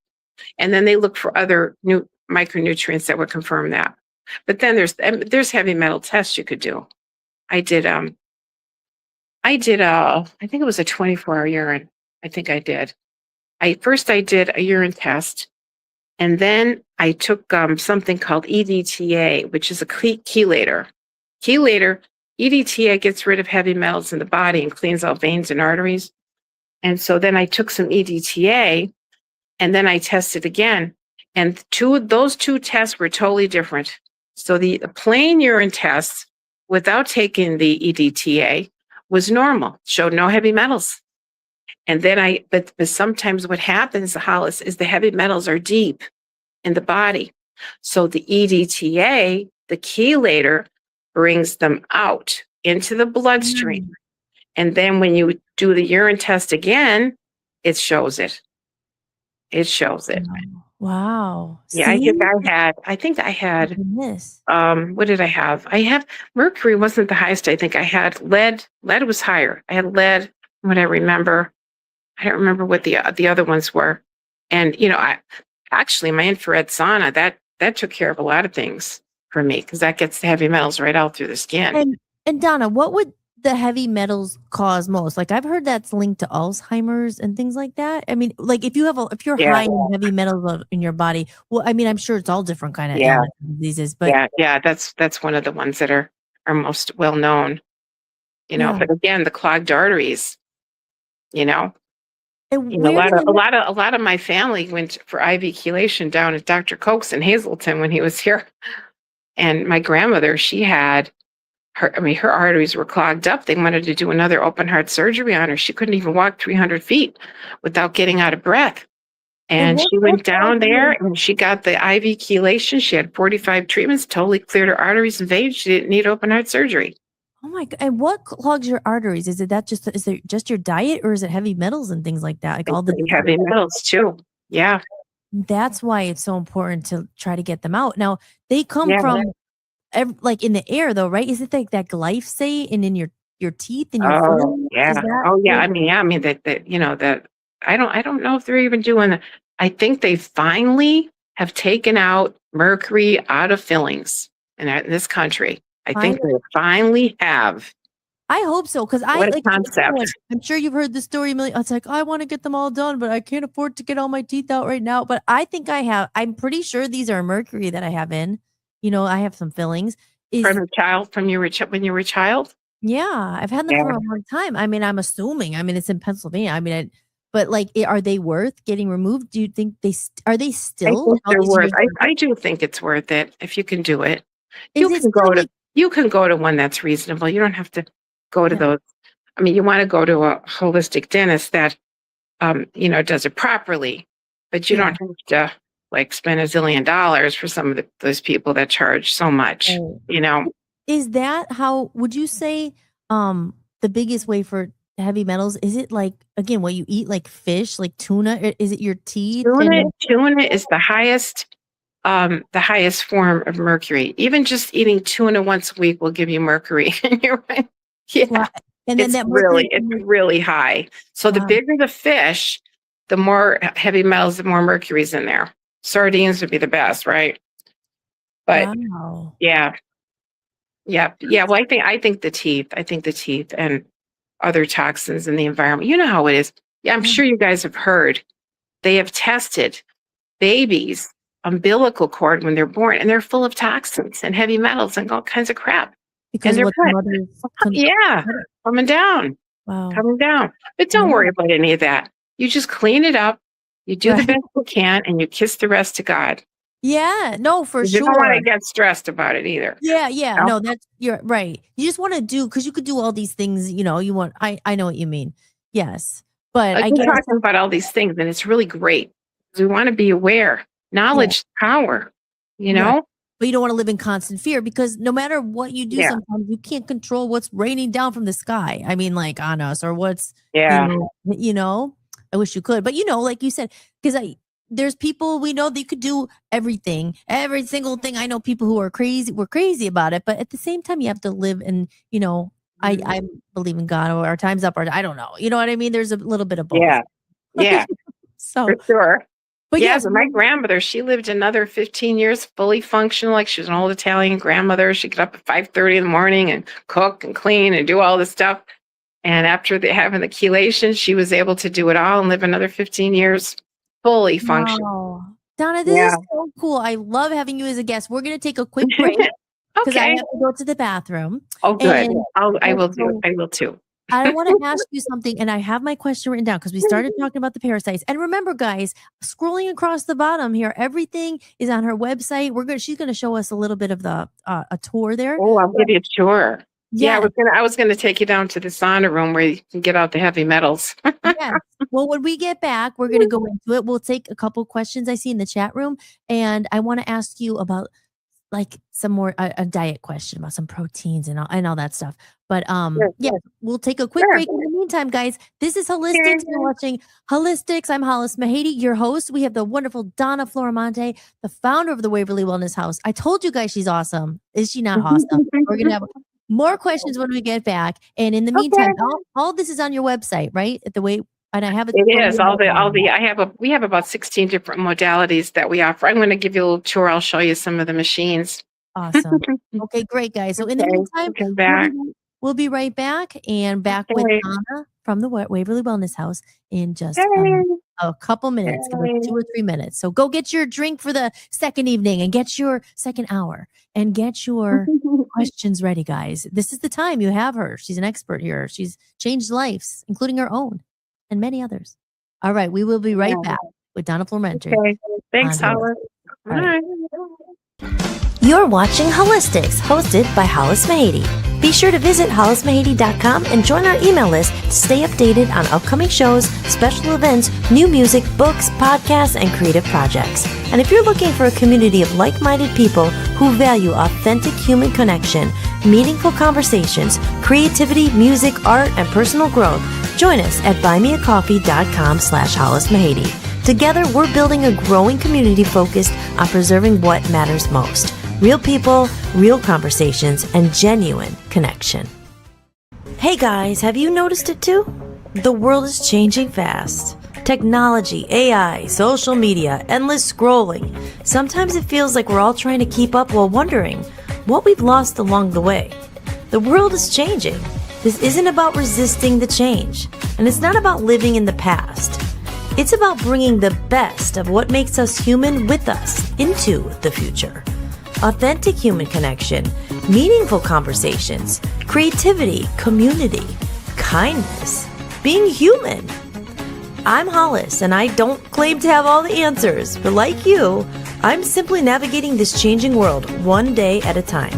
And then they look for other new micronutrients that would confirm that. But then there's heavy metal tests you could do. I did I think it was a 24-hour urine. I think I did. First I did a urine test, and then I took something called EDTA, which is a chelator. EDTA gets rid of heavy metals in the body and cleans out veins and arteries. And so then I took some EDTA, and then I tested again. And those two tests were totally different. So the plain urine test without taking the EDTA was normal, showed no heavy metals. And then but sometimes what happens, Hollis, is the heavy metals are deep in the body. So the EDTA, the chelator, brings them out into the bloodstream. And then when you do the urine test again, it shows it. It shows it. Wow. Yeah, See? I think I had, Goodness. what did I have? Mercury wasn't the highest. I think I had lead. Lead was higher. I had lead, what I remember. I don't remember what the other ones were. And, actually my infrared sauna, that took care of a lot of things for me, because that gets the heavy metals right out through the skin. And Donna, what would the heavy metals cause most? Like, I've heard that's linked to Alzheimer's and things like that. I mean, like if you're high in heavy metals in your body, well, I mean, I'm sure it's all different kind of illness and diseases, but that's one of the ones that are most well known. But again, the clogged arteries. And a lot of my family went for IV chelation down at Dr. Koch's in Hazleton when he was here, and my grandmother, she had her arteries were clogged up. They wanted to do another open heart surgery on her. She couldn't even walk 300 feet without getting out of breath. And she went down there and she got the IV chelation. She had 45 treatments, totally cleared her arteries and veins. She didn't need open heart surgery. Oh my God. And what clogs your arteries? Is it just your diet, or is it heavy metals and things like that? Like all the heavy metals too. Yeah. That's why it's so important to try to get them out. Now, they come from like in the air though, right? Is it like that glyphosate and in your teeth and your food? Yeah. I mean that I don't know if they're even doing that. I think they finally have taken out mercury out of fillings in this country. I think they finally have. I hope so, because what a concept. I'm sure you've heard the story a million. It's like, I want to get them all done, but I can't afford to get all my teeth out right now. But I think I'm pretty sure these are mercury that I have in. I have some fillings. From a child, when you were a child? Yeah, I've had them for a long time. I mean, I'm assuming. I mean, it's in Pennsylvania. I mean, but like, are they worth getting removed? Do you think are they still? I think they're worth. I do think it's worth it if you can do it. You can go to one that's reasonable. You don't have to go to those. I mean, you want to go to a holistic dentist that, does it properly, but you don't have to spend $1 zillion for some of those people that charge so much, Is that how, would you say, the biggest way for heavy metals, is it like, again, what you eat, like fish, like tuna? Is it your teeth? Tuna is the highest form of mercury. Even just eating tuna once a week will give you mercury. You're right. Yeah. Wow. And then it's really high. So the bigger the fish, the more heavy metals, the more mercury's in there. Sardines would be the best, right? But yeah. Well, I think the teeth and other toxins in the environment. You know how it is. Yeah, I'm sure you guys have heard. They have tested babies' umbilical cord when they're born, and they're full of toxins and heavy metals and all kinds of crap. Because and they're coming down. Wow. Coming down. But don't worry about any of that. You just clean it up. You do the best you can, and you kiss the rest to God. Yeah, no, for 'Cause you don't want sure. to get stressed about it either. Yeah, yeah. No? No, you're right. You just want to do because you could do all these things, you want I know what you mean. Yes. But Like I we're guess talking about all these things, and it's really great. 'Cause we want to be aware. yeah, Knowledge is power. You right. know? But you don't want to live in constant fear because no matter what you do, Yeah. sometimes you can't control what's raining down from the sky. I mean, like on us or what's, Yeah. you know, I wish you could, but like you said, because there's people we know that you could do everything, every single thing. I know people who are crazy, we're crazy about it, but at the same time, you have to live and, I believe in God or our time's up or I don't know. You know what I mean? There's a little bit of both. Yeah. Yeah. So, For sure. but Yeah, yes, but my grandmother, she lived another 15 years fully functional. Like she was an old Italian grandmother. She'd get up at 5:30 in the morning and cook and clean and do all this stuff. And after having the chelation, she was able to do it all and live another 15 years fully functional. wow. Donna, this Yeah. is so cool. I love having you as a guest. We're going to take a quick break because I Okay. have to go to the bathroom. Oh, good. And I will do it. so I will too. I want to ask you something, and I have my question written down because we started talking about the parasites. And remember, guys, scrolling across the bottom here, everything is on her website. She's going to show us a little bit of the a tour there. Oh, I'll give you a tour. Yeah, Yeah, I was gonna take you down to the sauna room where you can get out the heavy metals. yeah. Well, when we get back, we're going to go into it. We'll take a couple questions I see in the chat room, and I want to ask you about like some more a diet question about some proteins and all that stuff. But Sure. yeah, we'll take a quick Sure. break. In the meantime, guys, this is Holistics. You're watching Holistics. I'm Hollis Mahady, your host. We have the wonderful Donna Florimonte, the founder of the Waverly Wellness House. I told you guys she's awesome. Is she not awesome? We're gonna have more questions when we get back. And in the meantime, Okay. all this is on your website, right? At the way, and I have it. It is we have about 16 different modalities that we offer. I'm going to give you a little tour. I'll show you some of the machines. Awesome. Okay, great, guys. So in the Okay, meantime, come back. we'll be right back and back with Okay. Donna from the Waverly Wellness House in just Yay. a couple minutes, like Yay. 2 or 3 minutes. So go get your drink for the second evening and get your second hour and get your questions ready, guys. This is the time. You have her. She's an expert here. She's changed lives, including her own and many others. All right, we will be right back with Donna Florimonte. Okay. Thanks, on Hollis. All right. Bye. You're watching Holistics, hosted by Hollis Mahady. Be sure to visit hollismahady.com and join our email list to stay updated on upcoming shows, special events, new music, books, podcasts, and creative projects. And if you're looking for a community of like-minded people who value authentic human connection, meaningful conversations, creativity, music, art, and personal growth, join us at buymeacoffee.com/hollismahady. Together, we're building a growing community focused on preserving what matters most. Real people, real conversations, and genuine connection. Hey guys, have you noticed it too? The world is changing fast. Technology, AI, social media, endless scrolling. Sometimes it feels like we're all trying to keep up while wondering what we've lost along the way. The world is changing. This isn't about resisting the change, and it's not about living in the past. It's about bringing the best of what makes us human with us into the future. Authentic human connection, meaningful conversations, creativity, community, kindness, being human. I'm Hollis, and I don't claim to have all the answers, but like you, I'm simply navigating this changing world one day at a time.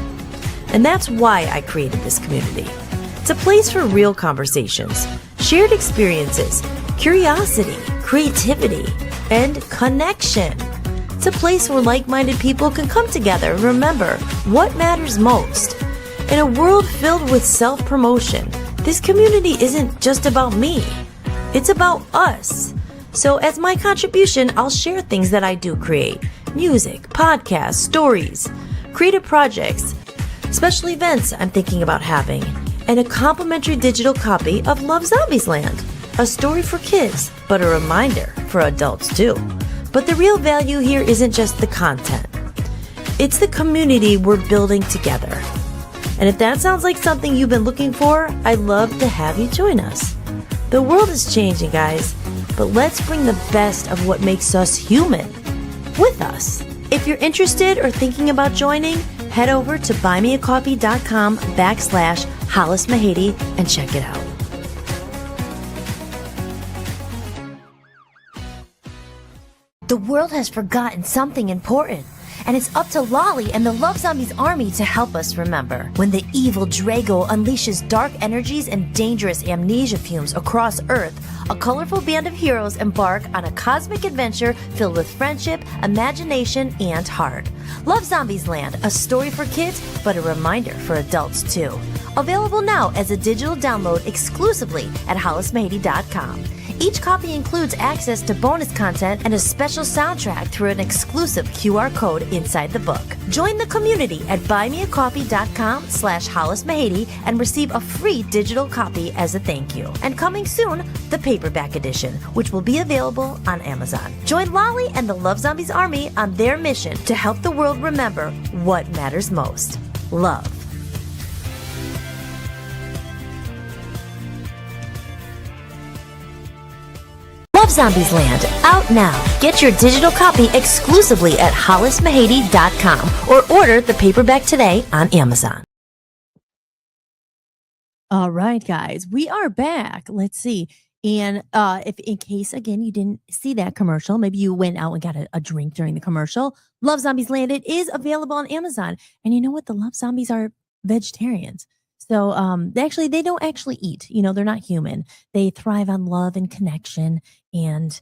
And that's why I created this community. It's a place for real conversations, shared experiences, curiosity, creativity, and connection. It's a place where like-minded people can come together and remember what matters most. In a world filled with self-promotion, this community isn't just about me. It's about us. So as my contribution, I'll share things that I do create. Music, podcasts, stories, creative projects, special events I'm thinking about having, and a complimentary digital copy of Love Zombies Land. A story for kids, but a reminder for adults too. But the real value here isn't just the content. It's the community we're building together. And if that sounds like something you've been looking for, I'd love to have you join us. The world is changing, guys, but let's bring the best of what makes us human with us. If you're interested or thinking about joining, head over to buymeacoffee.com/hollismahady and check it out. The world has forgotten something important. and it's up to Lolly and the Love Zombies army to help us remember. When the evil Drago unleashes dark energies and dangerous amnesia fumes across Earth, a colorful band of heroes embark on a cosmic adventure filled with friendship, imagination, and heart. Love Zombies Land, a story for kids, but a reminder for adults too. Available now as a digital download exclusively at hollismahady.com. Each copy includes access to bonus content and a special soundtrack through an exclusive QR code inside the book. Join the community at buymeacoffee.com/hollismahady and receive a free digital copy as a thank you. And coming soon, the paperback edition, which will be available on Amazon. Join Lolly and the Love Zombies Army on their mission to help the world remember what matters most: love. Love Zombies Land, out now. Get your digital copy exclusively at hollismahady.com or order the paperback today on Amazon. All right, guys, we are back. Let's see. And if in case, again, you didn't see that commercial, maybe you went out and got a drink during the commercial, Love Zombies Land, it is available on Amazon. And you know what? The Love Zombies are vegetarians. So they don't actually eat. You know, they're not human. They thrive on love and connection. And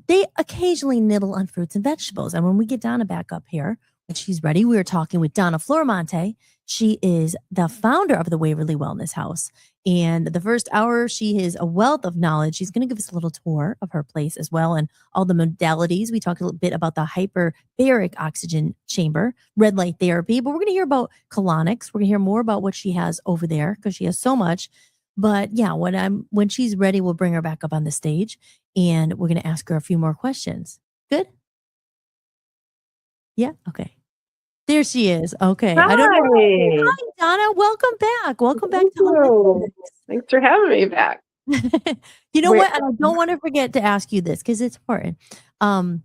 they occasionally nibble on fruits and vegetables. And when we get Donna back up here, when she's ready, we were talking with Donna Florimonte. She is the founder of the Waverly Wellness House. And the first hour, she is a wealth of knowledge. She's going to give us a little tour of her place as well and all the modalities. We talked a little bit about the hyperbaric oxygen chamber, red light therapy, but we're going to hear about colonics. We're going to hear more about what she has over there because she has so much. But yeah, when she's ready, we'll bring her back up on the stage and we're going to ask her a few more questions. Good? Yeah? Okay. There she is. Okay. Hi. I don't know. Hi, Donna. Welcome back. Welcome back to Hello. Thanks for having me back. You know what? I don't want to forget to ask you this because it's important. Are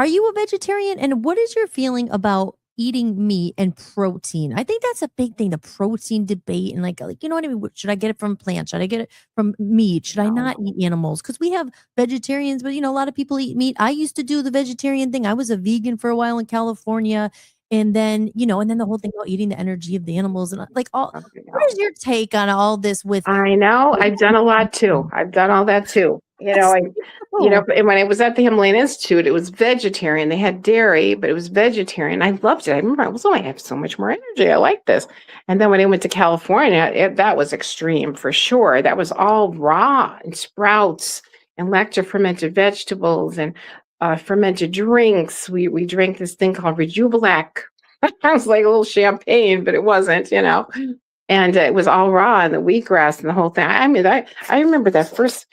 you a vegetarian? And what is your feeling about eating meat and protein? I think that's a big thing, the protein debate. And like you know what I mean? Should I get it from plants? Should I get it from meat? Should I not eat animals? Because we have vegetarians, but you know, a lot of people eat meat. I used to do the vegetarian thing. I was a vegan for a while in California. And then, you know, and then the whole thing about eating the energy of the animals and like all, what is your take on all this with? I know. I've done a lot too. I've done all that too. You know, and when I was at the Himalayan Institute, it was vegetarian. They had dairy, but it was vegetarian. I loved it. I remember I have so much more energy. I like this. And then when I went to California, that was extreme for sure. That was all raw and sprouts and lacto-fermented vegetables and fermented drinks. We drank this thing called Rejuvilac. It was like a little champagne, but it wasn't, you know. And it was all raw and the wheatgrass and the whole thing. I mean, I remember that first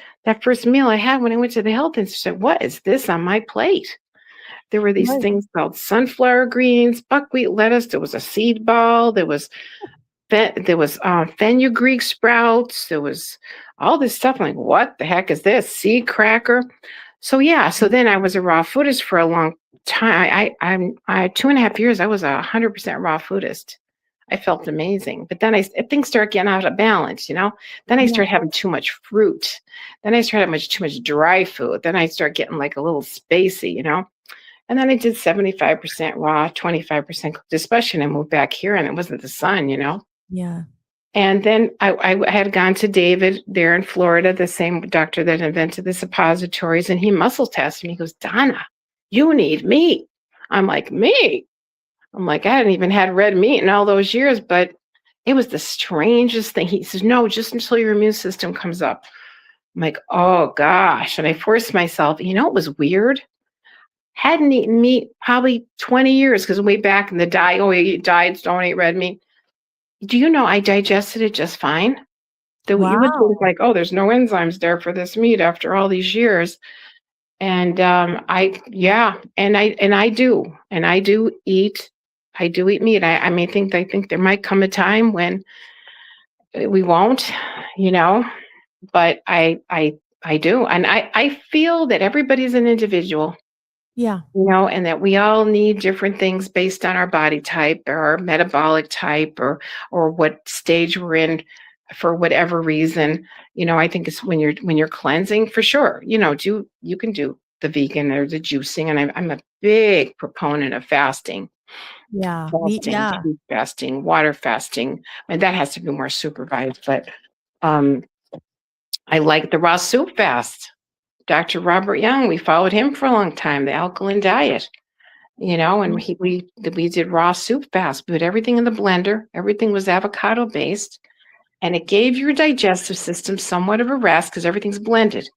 meal I had when I went to the health institute. What is this on my plate? There were these things called sunflower greens, buckwheat lettuce. There was a seed ball. There was fenugreek sprouts. There was all this stuff. I'm like, what the heck is this? Seed cracker. So yeah, so then I was a raw foodist for a long time. I 2.5 years, I was 100% raw foodist. I felt amazing. But then things start getting out of balance, you know? Then I start having too much fruit. Then I start having too much dry food. Then I start getting like a little spacey, you know? And then I did 75% raw, 25% cooked, especially when I moved back here and it wasn't the sun, you know? Yeah. And then I had gone to David there in Florida, the same doctor that invented the suppositories, and he muscle tested me. He goes, Donna, you need meat. I'm like, meat? I'm like, I hadn't even had red meat in all those years, but it was the strangest thing. He says, no, just until your immune system comes up. I'm like, oh gosh. And I forced myself. You know, it was weird. Hadn't eaten meat probably 20 years because way back in the diet, you diets, don't eat red meat. Do you know I digested it just fine? You would think like, oh, there's no enzymes there for this meat after all these years. And I do eat meat. I think there might come a time when we won't, you know, but I do. And I feel that everybody's an individual. Yeah. You know, and that we all need different things based on our body type or our metabolic type or what stage we're in for whatever reason. You know, I think it's when you're cleansing for sure, you know, you can do the vegan or the juicing. And I'm a big proponent of fasting. Yeah. Fasting, Yeah. food fasting, water fasting. And that has to be more supervised. But um, I like the raw soup fast. Dr. Robert Young, we followed him for a long time, the alkaline diet, and we did raw soup fast. We put everything in the blender. Everything was avocado based, and it gave your digestive system somewhat of a rest because everything's blended.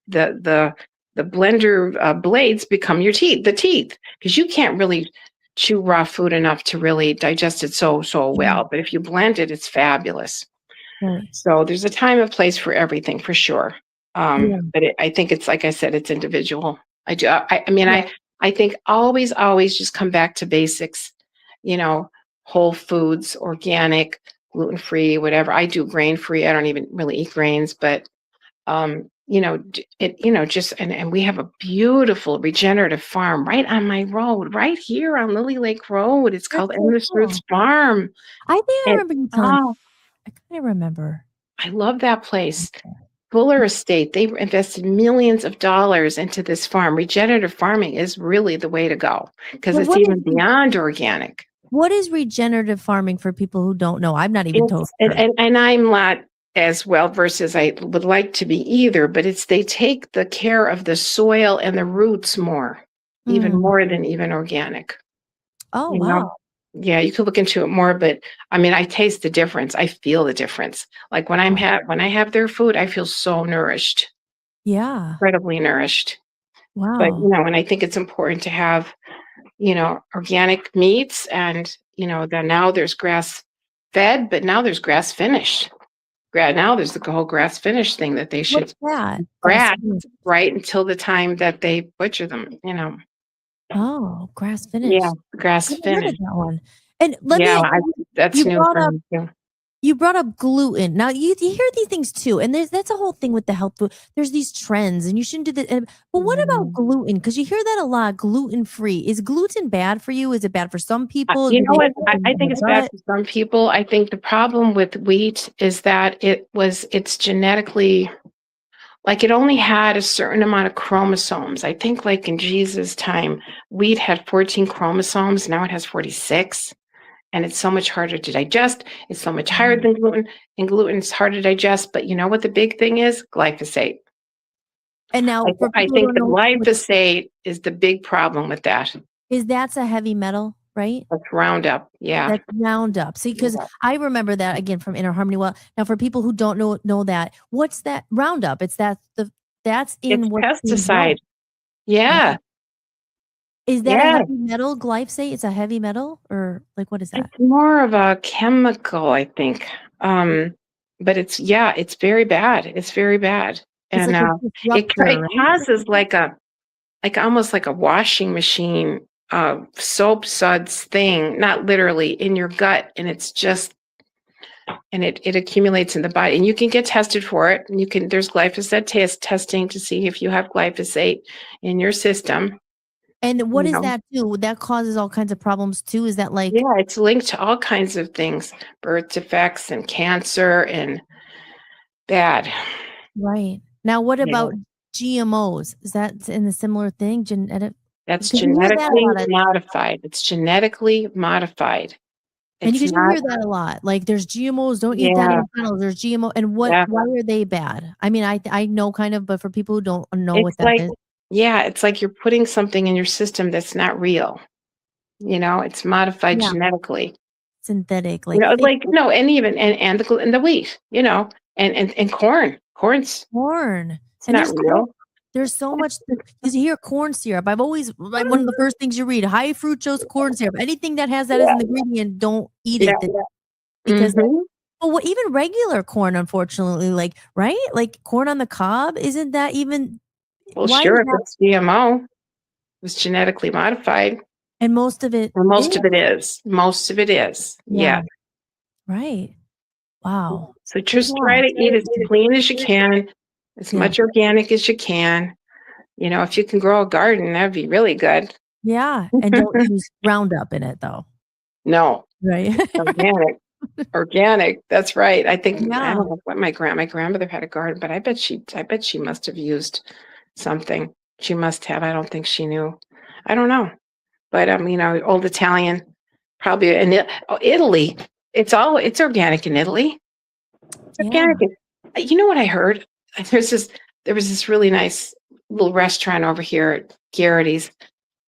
The blender blades become your teeth, because you can't really chew raw food enough to really digest it so well. But if you blend it, it's fabulous. Right. So there's a time and place for everything, for sure. Yeah. But I think it's, like I said, it's individual. I do. I mean, Yeah. I think always just come back to basics. Whole foods, organic, gluten free, whatever. I do grain free. I don't even really eat grains, but just and we have a beautiful regenerative farm right on my road, right here on Lily Lake Road. It's That's called so Endless cool. Roots Farm. I think I And remember you telling. I kind of remember. I love that place. Fuller Estate, they invested millions of dollars into this farm. Regenerative farming is really the way to go because But it's even beyond organic. what is regenerative farming for people who don't know? I'm not even totally sure. And I'm not as well versed as I would like to be either, but they take the care of the soil and the roots more, even more than even organic. Oh, wow. Yeah, you could look into it more, but I mean, I taste the difference. I feel the difference. Like when I have their food, I feel so nourished, Yeah. incredibly nourished. But Wow. and I think it's important to have, organic meats, and then now there's grass fed, but now there's grass finished. Now there's the whole grass finished thing that they should What's that? grass right until the time that they butcher them. Oh, grass finished. Yeah, grass I haven't heard of finished. that one. And Yeah, that's you new brought for up me too. you brought up gluten. Now you hear these things too, and that's a whole thing with the health food. There's these trends, and you shouldn't do that. But what about gluten? Because you hear that a lot. Gluten free. Is gluten bad for you? Is it bad for some people? You Do know they what? get it I in think the it's bad gut? for some people. I think the problem with wheat is that it's genetically, like, it only had a certain amount of chromosomes. I think, like, in Jesus' time, wheat had 14 chromosomes. Now it has 46. And it's so much harder to digest. It's so much higher than gluten, and gluten is hard to digest. But you know what the big thing is? Glyphosate. And now for I people who think don't the know, glyphosate is the big problem with that. that's a heavy metal, right? That's Roundup. Yeah. That's Roundup. See, because Yeah. I remember that again from Inner Harmony. Well, now for people who don't know that, what's that Roundup? It's that's in It's what's being pesticide. grown. Yeah. Is that a Yeah. heavy metal? Glyphosate? It's a heavy metal, or like what is that? It's more of a chemical, I think. But it's very bad. It's very bad. It's And like a it disruptor, right? causes like almost like a washing machine soap suds thing, not literally, in your gut, and it's just, and it accumulates in the body, and you can get tested for it, and there's glyphosate testing to see if you have glyphosate in your system. And what You does know. that do? That causes all kinds of problems too. Is that like Yeah, it's linked to all kinds of things, birth defects and cancer and bad. right? Now, what Yeah. about GMOs? Is that in a similar thing? Genetic? That's Because you hear that a genetically lot, modified. It's genetically modified. and It's because you not, hear that a lot, like there's GMOs. Don't eat that in yeah, McDonald's. There's GMO, and yeah. why are they bad? I mean, I know kind of, but for people who don't know what It's that like, is, it's like you're putting something in your system that's not real. It's modified yeah, genetically. synthetic, like fake Like, no, and even and the wheat, and corn. Corn's corn. it's And not real. there's so much because you hear corn syrup. I've always like one of the first things you read, high fructose corn syrup. Anything that has that as an ingredient, don't eat Yeah. it because Mhm. well, even regular corn, unfortunately, like right, like corn on the cob, isn't that even? Well, Why is sure, if that? it's GMO, it was genetically modified. And most of it Well, most is, of it is. Most of it is. yeah, Yeah. right. Wow. So just try to eat as clean as you can, as Yeah. much organic as you can. If you can grow a garden, that'd be really good. Yeah, and don't use Roundup in it though, No, right? organic. Organic. That's right. I think, I Yeah. don't know what my grandmother had a garden, but I bet she must have used something. She must have. I don't think she knew. I don't know. But old Italian, probably Italy. It's organic in Italy. It's Yeah. organic. You know what I heard? There's this there was this really nice little restaurant over here at Garrity's,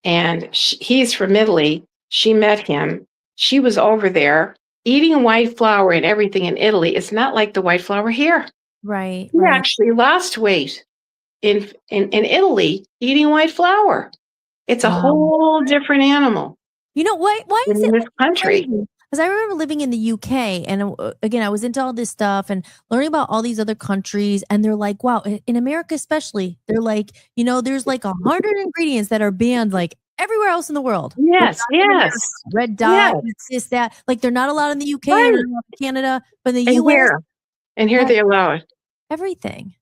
and he's from Italy. She met him. She was over there eating white flour and everything in Italy. It's not like the white flour here. Right. He Right. actually lost weight in Italy eating white flour. It's a Wow. whole different animal You know why is in it this country. Because I remember living in the UK, and again, I was into all this stuff and learning about all these other countries, and they're like, wow, in America especially, they're like, there's like 100 ingredients that are banned like everywhere else in the world. But Yes, not in America. yes, Red dye, yes. this, that. Like they're not allowed in the UK Right. and they're not allowed in Canada, but in the And US, here that- they allow it. everything.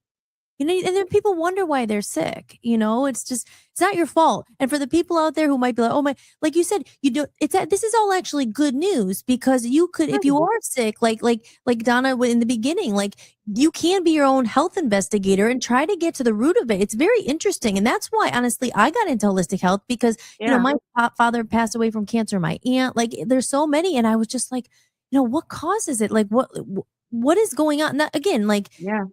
And then people wonder why they're sick. It's not your fault. And for the people out there who might be like, oh my, like you said, this is all actually good news, because you could, if you are sick, like Donna in the beginning, like you can be your own health investigator and try to get to the root of it. It's very interesting. And that's why, honestly, I got into holistic health because, my father passed away from cancer, my aunt, like there's so many. And I was just like, what causes it? Like what is going on? That, again, like, Yeah.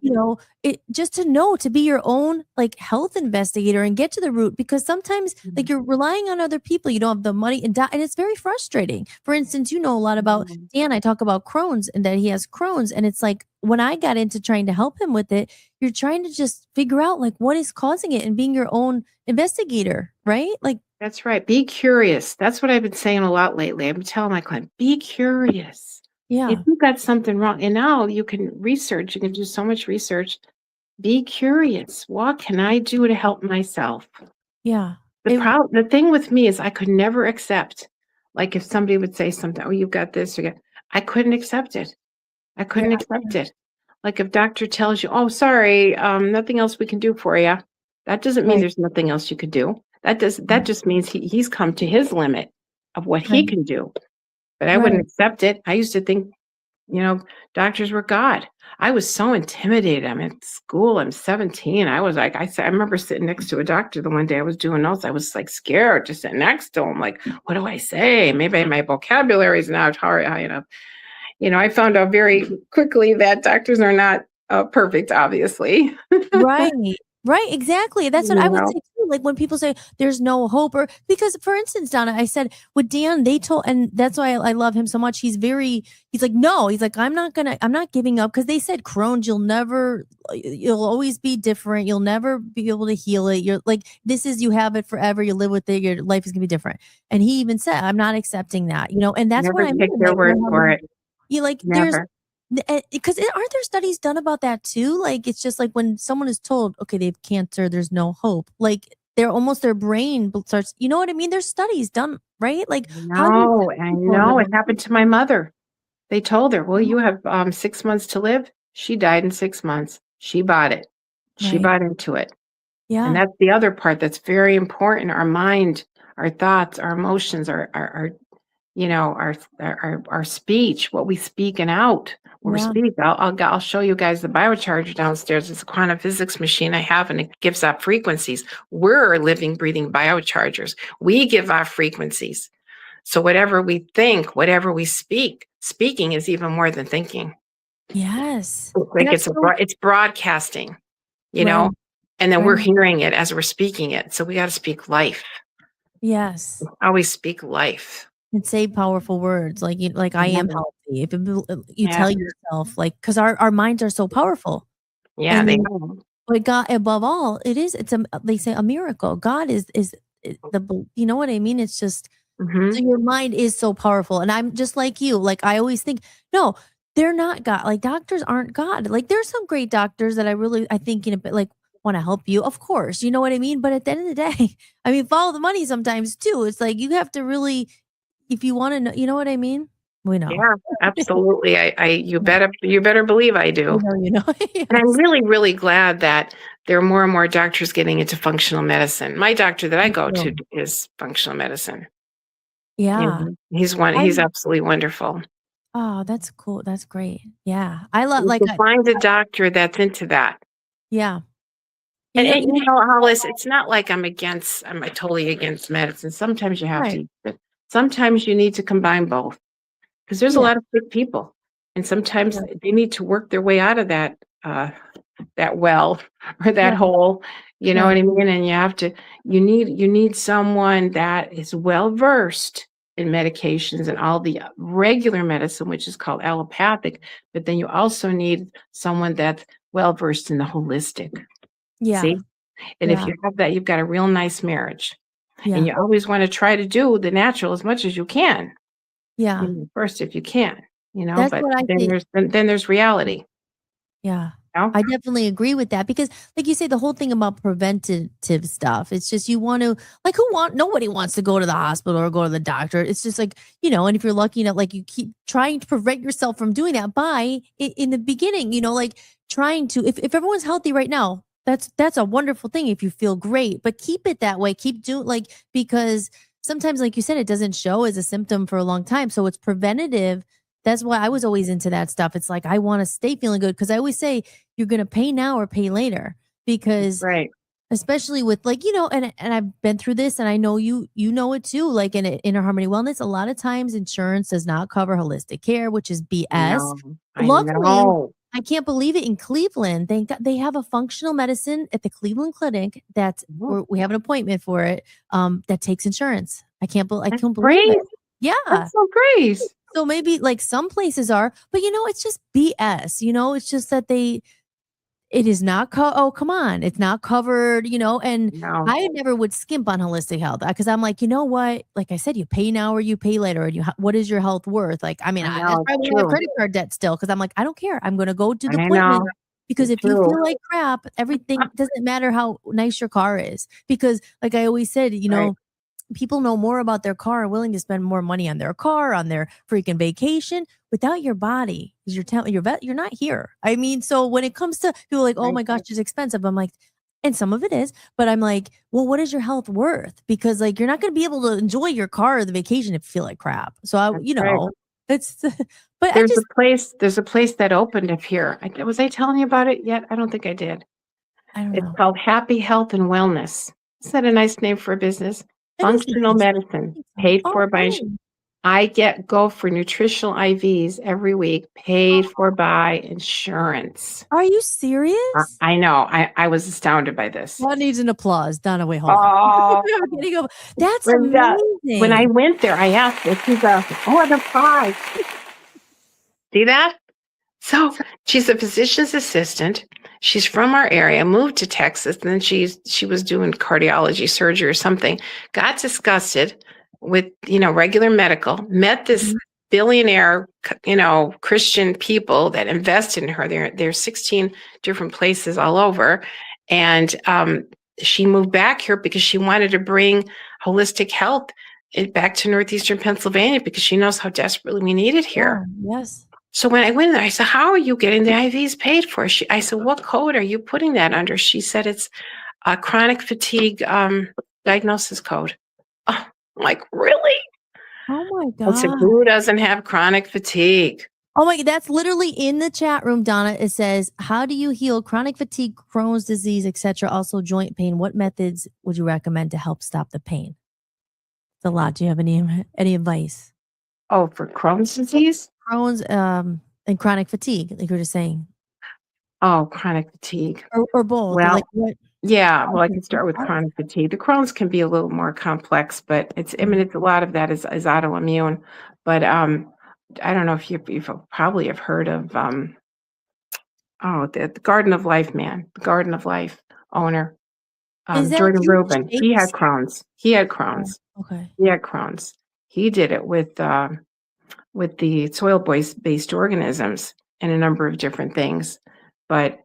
it just to be your own like health investigator and get to the root, because sometimes like you're relying on other people, you don't have the money, and it's very frustrating. For instance, a lot about Dan. I talk about Crohn's and that he has Crohn's, and it's like when I got into trying to help him with it, you're trying to just figure out like what is causing it and being your own investigator, right? Like That's right. Be curious. That's what I've been saying a lot lately. I've been telling my client, be curious. yeah, If you got something wrong, and now you can research, you can do so much research. Be curious. What can I do to help myself? yeah, The thing with me is I could never accept, like if somebody would say something, oh, you've got this, I couldn't accept it. I couldn't accept it. Like if doctor tells you, oh, sorry, nothing else we can do for you. That doesn't mean Right. there's nothing else you could do. That just means he's come to his limit of what he Right. can do. But I wouldn't accept it. I used to think, doctors were God. I was so intimidated. I'm in school. I'm 17. I was like, I remember sitting next to a doctor the one day I was doing notes. I was like scared to sit next to him. Like, what do I say? Maybe my vocabulary is not high enough. I found out very quickly that doctors are not perfect, obviously. Right, exactly. That's what I would say too. Like when people say there's no hope, or because, for instance, Donna, I said with Dan, and that's why I love him so much. He's like, no, he's like, I'm not giving up, because they said Crohn's, you'll always be different. You'll never be able to heal it. You're like, you have it forever. You live with it. Your life is gonna be different. And he even said, I'm not accepting that, and that's Never what I take mean. their Like, word for it. you like, Never. because aren't there studies done about that too? Like it's just like when someone is told, okay, they have cancer, there's no hope. Like their brain starts. You know what I mean? There's studies done, right? Like No, I know. It happened to my mother. They told her, well, you have 6 months to live. She died in 6 months. She bought it. She Right. bought into it. Yeah, And that's the other part that's very important. Our mind, our thoughts, our emotions, our speech, what we speak and out. We're Yeah. speak. I'll show you guys the biocharger downstairs. It's a quantum physics machine I have, and it gives off frequencies. We're living, breathing biochargers. We give off frequencies. So whatever we think, whatever we speak, speaking is even more than thinking. yes. Like That's it's broadcasting, Right. and then we're Right. hearing it as we're speaking it. So we got to speak life. Yes. Always speak life. And say powerful words like I am healthy. If you Yeah. tell yourself, like, because our minds are so powerful. Yeah, And they then, know. but God, above all, they say a miracle. God is you know what I mean? It's just, Mhm. so your mind is so powerful. And I'm just like you. Like I always think, no, they're not God. Like doctors aren't God. Like there's some great doctors that I think, like want to help you. Of course, you know what I mean? But at the end of the day, I mean, follow the money sometimes too. It's like you have to really, if you want to know, you know what I mean? We know. Yeah, absolutely. You better believe I do. You know. And I'm Yes. really, really glad that there are more and more doctors getting into functional medicine. My doctor that I go to is functional medicine. Yeah. He's absolutely wonderful. Oh, that's cool. That's great. Yeah. I love You can find a doctor that's into that. yeah. And you know, Hollis, it's not like I'm totally against medicine. Sometimes you have Right. to use it. Sometimes you need to combine both because there's a Yeah. lot of sick people, and sometimes they need to work their way out of that well or that Right. hole. You know Right. what I mean? And you need someone that is well versed in medications and all the regular medicine, which is called allopathic. But then you also need someone that's well versed in the holistic. Yeah. See? And if Yeah. you have that, you've got a real nice marriage. And Yeah. you always want to try to do the natural as much as you can. Yeah. First, if you can, That's but what I then think. there's reality. Yeah. You know? I definitely agree with that because like you say, the whole thing about preventative stuff, it's just you want to like nobody wants to go to the hospital or go to the doctor. It's just like, and if you're lucky enough, like you keep trying to prevent yourself from doing that by in the beginning, like trying to, if everyone's healthy right now, that's a wonderful thing if you feel great, but keep it that way. Keep doing like, because sometimes, like you said, it doesn't show as a symptom for a long time. So it's preventative. That's why I was always into that stuff. It's like, I want to stay feeling good because I always say you're going to pay now or pay later because Right. especially with like, and I've been through this and I know you know it too, like in Inner Harmony Wellness, a lot of times insurance does not cover holistic care, which is BS. I Luckily, know. I can't believe it, in Cleveland, they have a functional medicine at the Cleveland Clinic that we have an appointment for it that takes insurance. I can't believe Great. it. Yeah. That's so great. So maybe like some places are, but it's just BS. It's just that it is not, oh, come on, it's not covered, and No. I never would skimp on holistic health because I'm like, you know what? Like I said, you pay now or you pay later. And what is your health worth? Like, I mean, I that's know, probably it's my true. credit card debt still because I'm like, I don't care. I'm going to go to the I appointment know. because It's if you true. feel like crap, everything doesn't matter how nice your car is. Because, like I always said, Right. people know more about their car and willing to spend more money on their car, on their freaking vacation without your body. Because you're not here. I mean, so when it comes to people like, oh my gosh, it's expensive. I'm like, and some of it is, but I'm like, well, what is your health worth? Because like, you're not going to be able to enjoy your car or the vacation if you feel like crap. So right. it's, but There's a place that opened up here. Was I telling you about it yet? I don't think I did. I don't It's know. called Happy Health and Wellness. Is that a nice name for a business? It is Functional nice. medicine, paid for by. I go for nutritional IVs every week, paid for by insurance. Are you serious? I know. I was astounded by this. That needs an applause. Donna, wait, hold on. Oh, I'm kidding. That's when, amazing. when I went there, I asked her, she's the prize. See that? So she's a physician's assistant. She's from our area, moved to Texas, and then she was doing cardiology surgery or something. Got disgusted with regular medical. Met this billionaire, Christian people that invested in her. There's 16 different places all over, and she moved back here because she wanted to bring holistic health back to northeastern Pennsylvania because she knows how desperately we need it here. Yeah, yes. So when I went there, I said, how are you getting the IVs paid for? I said, what code are you putting that under? She said, it's a chronic fatigue diagnosis code. Oh, I'm like, really? Oh my I said, God. who doesn't have chronic fatigue? Oh my, that's literally in the chat room, Donna. It says, how do you heal chronic fatigue, Crohn's disease, etc., also joint pain? What methods would you recommend to help stop the pain? It's a lot. Do you have any advice? Oh, for Crohn's disease? Crohn's and chronic fatigue, like you were just saying. Oh, chronic fatigue. Or both. Well, like what? Yeah, well, I can start with chronic fatigue. The Crohn's can be a little more complex, but it's a lot of that is autoimmune. But I don't know if you've probably have heard of the Garden of Life man, the Garden of Life owner, Is that Jordan huge Rubin. He had shapes? Crohn's. He had Crohn's. Okay. He had Crohn's. He did it with the soil based organisms and a number of different things, but.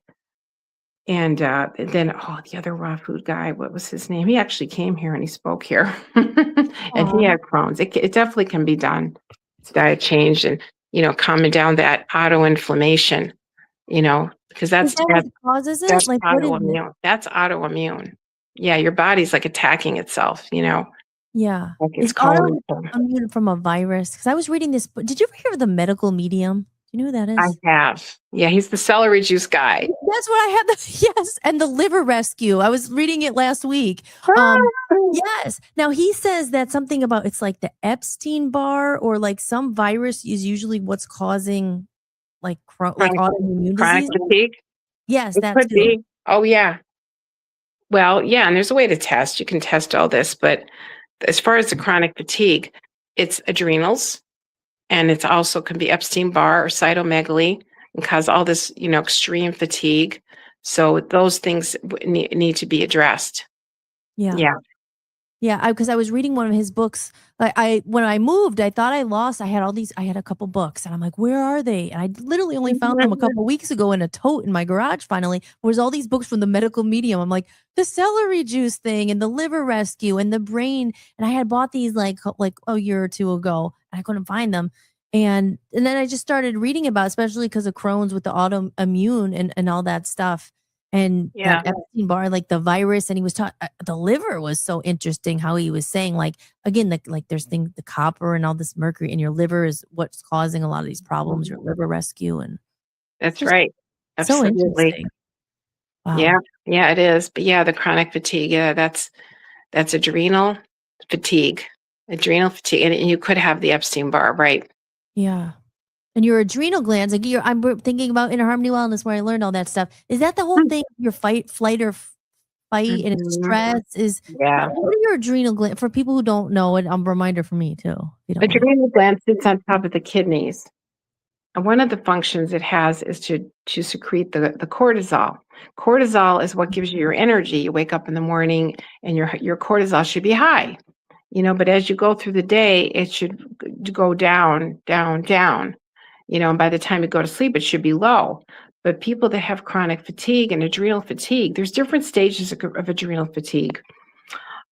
And then, the other raw food guy, what was his name? He actually came here and he spoke here, and he had Crohn's. It definitely can be done. It's diet change and calming down that autoinflammation. Because that's Is that what causes it? that's Like what is it? autoimmune. That's autoimmune. Yeah, your body's like attacking itself. Yeah. Like it's Is autoimmune from a virus? Because I was reading this. Did you ever hear of the medical medium? you know who that I is? have. Yeah, he's the celery juice guy. That's what I had. Yes, and the liver rescue. I was reading it last week. Yes. Now he says that something about it's like the Epstein bar or like some virus is usually what's causing like Chronic, autoimmune chronic disease. fatigue. Yes, It that could too. be. Oh, yeah. Well, yeah, and there's a way to test. You can test all this, but as far as the chronic fatigue, it's adrenals, and it's also can be Epstein-Barr or cytomegaly and cause all this, extreme fatigue. So those things need to be addressed. Yeah. Yeah. Yeah, because I was reading one of his books. I when I moved, I thought I had a couple books, and I'm like, where are they? And I literally only found them a couple weeks ago in a tote in my garage. Finally, was all these books from the medical medium. I'm like, the celery juice thing, and the liver rescue, and the brain. And I had bought these like a year or two ago, and I couldn't find them. And then I just started reading about, especially because of Crohn's with the autoimmune and all that stuff. And Yeah. that Epstein Barr, like the virus, and he was talking. The liver was so interesting. How he was saying, like again, there's things, the copper and all this mercury in your liver is what's causing a lot of these problems. Your liver rescue, and it's That's just right. so Absolutely. interesting. Yeah. Wow. Yeah, it is. But yeah, the chronic fatigue, that's adrenal fatigue. Adrenal fatigue. And you could have the Epstein-Barr, right? Yeah. And your adrenal glands, like I'm thinking about Inner Harmony Wellness, where I learned all that stuff. Is that the whole thing? Your flight, or fight, and it's Mhm. stress. Yeah. What are your adrenal glands? For people who don't know, and reminder for me too, if you don't mind. Adrenal gland sits on top of the kidneys. And one of the functions it has is to secrete the cortisol. Cortisol is what gives you your energy. You wake up in the morning and your cortisol should be high. But as you go through the day, it should go down, down, down. And by the time you go to sleep, it should be low. But people that have chronic fatigue and adrenal fatigue, there's different stages of adrenal fatigue.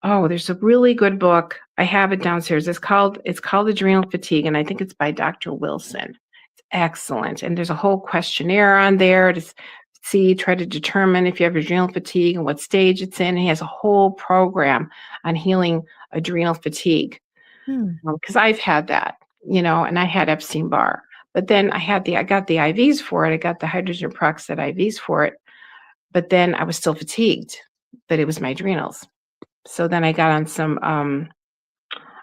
Oh, there's a really good book. I have it downstairs. It's called Adrenal Fatigue, and I think it's by Dr. Wilson. It's excellent. And there's a whole questionnaire on there to try to determine if you have adrenal fatigue and what stage it's in. And he has a whole program on healing adrenal fatigue. Because I've had that, and I had Epstein-Barr. But then I got the IVs for it. I got the hydrogen peroxide IVs for it. But then I was still fatigued, but it was my adrenals. So then I got on some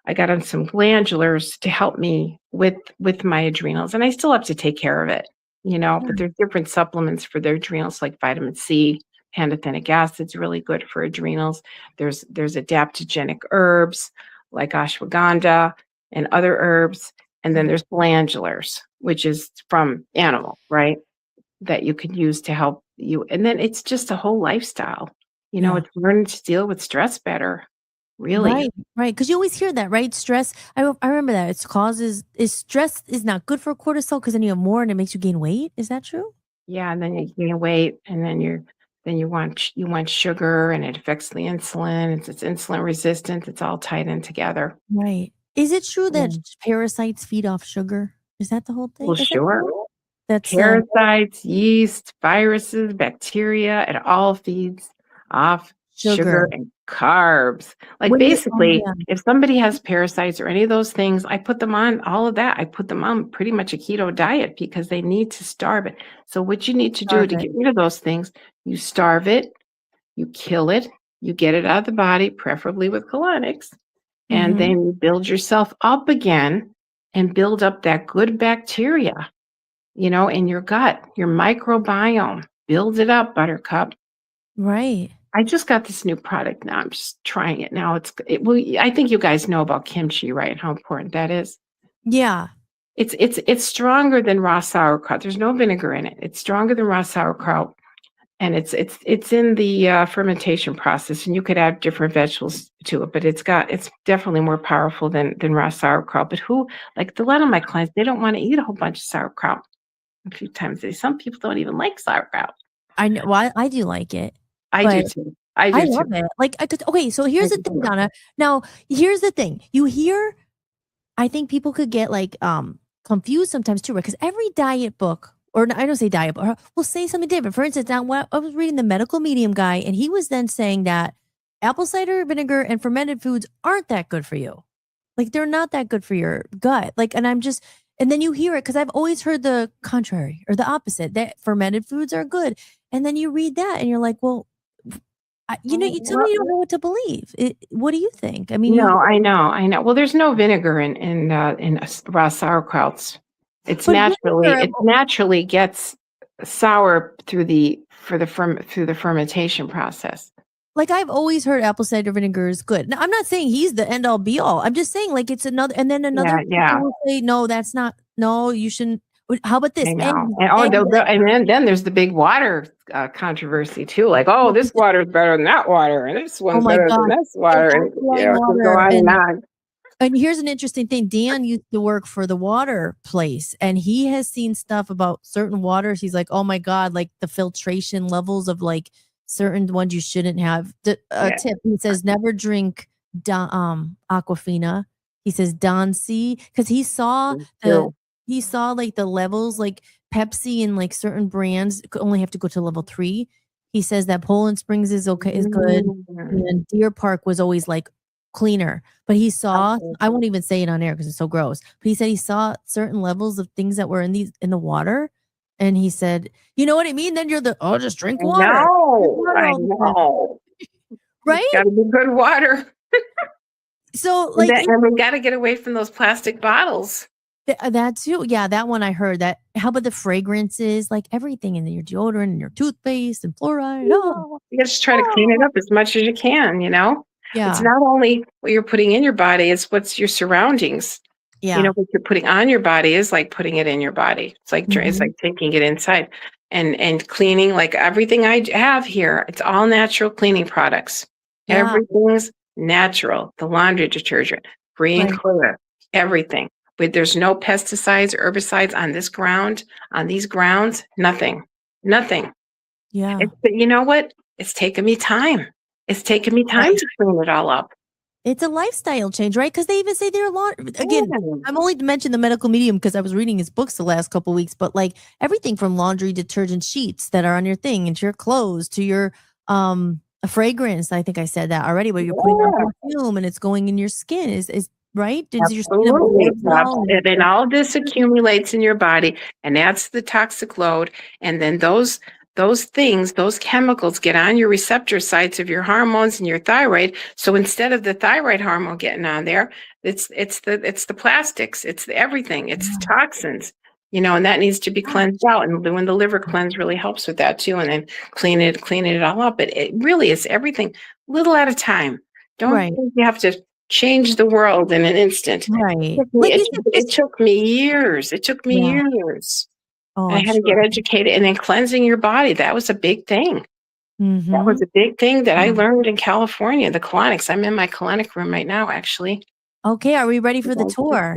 glandulars to help me with my adrenals, and I still have to take care of it, but there's different supplements for their adrenals, like vitamin C, pantothenic acid is really good for adrenals. There's adaptogenic herbs like ashwagandha and other herbs, and then there's glandulars, which is from animal, right? That you could use to help you. And then it's just a whole lifestyle. Yeah. It's learning to deal with stress better. Really. Right, right. Because you always hear that, right? Stress. I remember that stress is not good for cortisol because then you have more and it makes you gain weight. Is that true? Yeah, and then you gain weight, and then you want sugar, and it affects the insulin. It's insulin resistant. It's all tied in together. Right. Is it true that Yeah. parasites feed off sugar? Is that the whole thing? Well, Is that sure. true? That's Parasites, yeast, viruses, bacteria, it all feeds off sugar. sugar and carbs. Like When you, basically, yeah. if somebody has parasites or any of those things, I put them on all of that. I put them on pretty much a keto diet because they need to starve it. So what you need to do Starve to it. get rid of those things, you starve it, you kill it, you get it out of the body, preferably with colonics, and then you build yourself up again and build up that good bacteria, in your gut, your microbiome. Build it up, Buttercup. Right. I just got this new product now. I'm just trying it now. Well, I think you guys know about kimchi, right? And how important that is. Yeah. It's stronger than raw sauerkraut. There's no vinegar in it. It's stronger than raw sauerkraut, and it's in the fermentation process. And you could add different vegetables to it, but it's definitely more powerful than raw sauerkraut. But a lot of my clients, they don't want to eat a whole bunch of sauerkraut a few times a day. Some people don't even like sauerkraut. I know. Well, I do like it. I do But too. I love it. Like okay, so here's the thing, Donna. Now, here's the thing. I think people could get confused sometimes too, right? Because every diet book, or I don't say diet book, will say something different. For instance, now I was reading the medical medium guy, and he was then saying that apple cider vinegar and fermented foods aren't that good for you. Like they're not that good for your gut. And I'm just, And then you hear it, because I've always heard the contrary or the opposite, that fermented foods are good. And then you read that and you're like, well, you tell me you don't know what to believe. What do you think? I mean, No, I know. Well, there's no vinegar in raw sauerkrauts. It's but naturally vinegar, it naturally gets sour through the fermentation process. like I've always heard apple cider vinegar is good. Now, I'm not saying he's the end all be all. I'm just saying like it's another, and then another Yeah. people will say, no, that's not, no, you shouldn't. How about this? I know. And then there's the big water controversy too. Like, oh, this water is better than that water, and this oh one's my better God. than this And water, and alkaline it can go water, on and on. and here's an interesting thing. Dan used to work for the water place, and he has seen stuff about certain waters. He's like, oh my God, like the filtration levels of like certain ones you shouldn't have. Yeah. Tip, he says never drink Aquafina. He says Don C, because he saw like the levels, like Pepsi and like certain brands could only have to go to level 3. He says that Poland Springs is okay, is good, and Deer Park was always like cleaner. But he saw, I won't even say it on air because it's so gross, but he said he saw certain levels of things that were in the water, and he said, you know what I mean? Then you're just drink water. I know. Right? It's gotta be good water. So like, And we gotta get away from those plastic bottles. that too. Yeah, that one I heard that. How about the fragrances? Like everything in your deodorant and your toothpaste and fluoride. Oh, You just try to clean it up as much as you can, yeah. It's not only what you're putting in your body, it's what's your surroundings. Yeah. What you're putting on your body is like putting it in your body. It's like taking it inside and cleaning, like everything I have here. It's all natural cleaning products. Yeah. Everything's natural. The laundry detergent, free and clear, everything. But there's no pesticides or herbicides on this ground, on these grounds, nothing. Yeah. But you know what? It's taken me time. It's taken me time to clean it all up. It's a lifestyle change, right? Because they even say they're again, I'm only to mention the medical medium because I was reading his books the last couple of weeks, but like everything from laundry detergent sheets that are on your thing, and to your clothes, to your a fragrance. I think I said that already, where you're putting on perfume and it's going in your skin is right? Absolutely. And all this accumulates in your body, and that's the toxic load. And then those things, those chemicals get on your receptor sites of your hormones and your thyroid. So instead of the thyroid hormone getting on there, it's the plastics, it's everything, it's toxins, and that needs to be cleansed out. And when the liver cleanse really helps with that too, and then cleaning it all up. But it really is everything, little at a time. Don't think you have to change the world in an instant. Right. It took me years. Oh, I had to get educated, and then cleansing your body. That was a big thing. That was a big thing that I learned in California, the colonics. I'm in my colonic room right now, actually. Okay. Are we ready for the tour?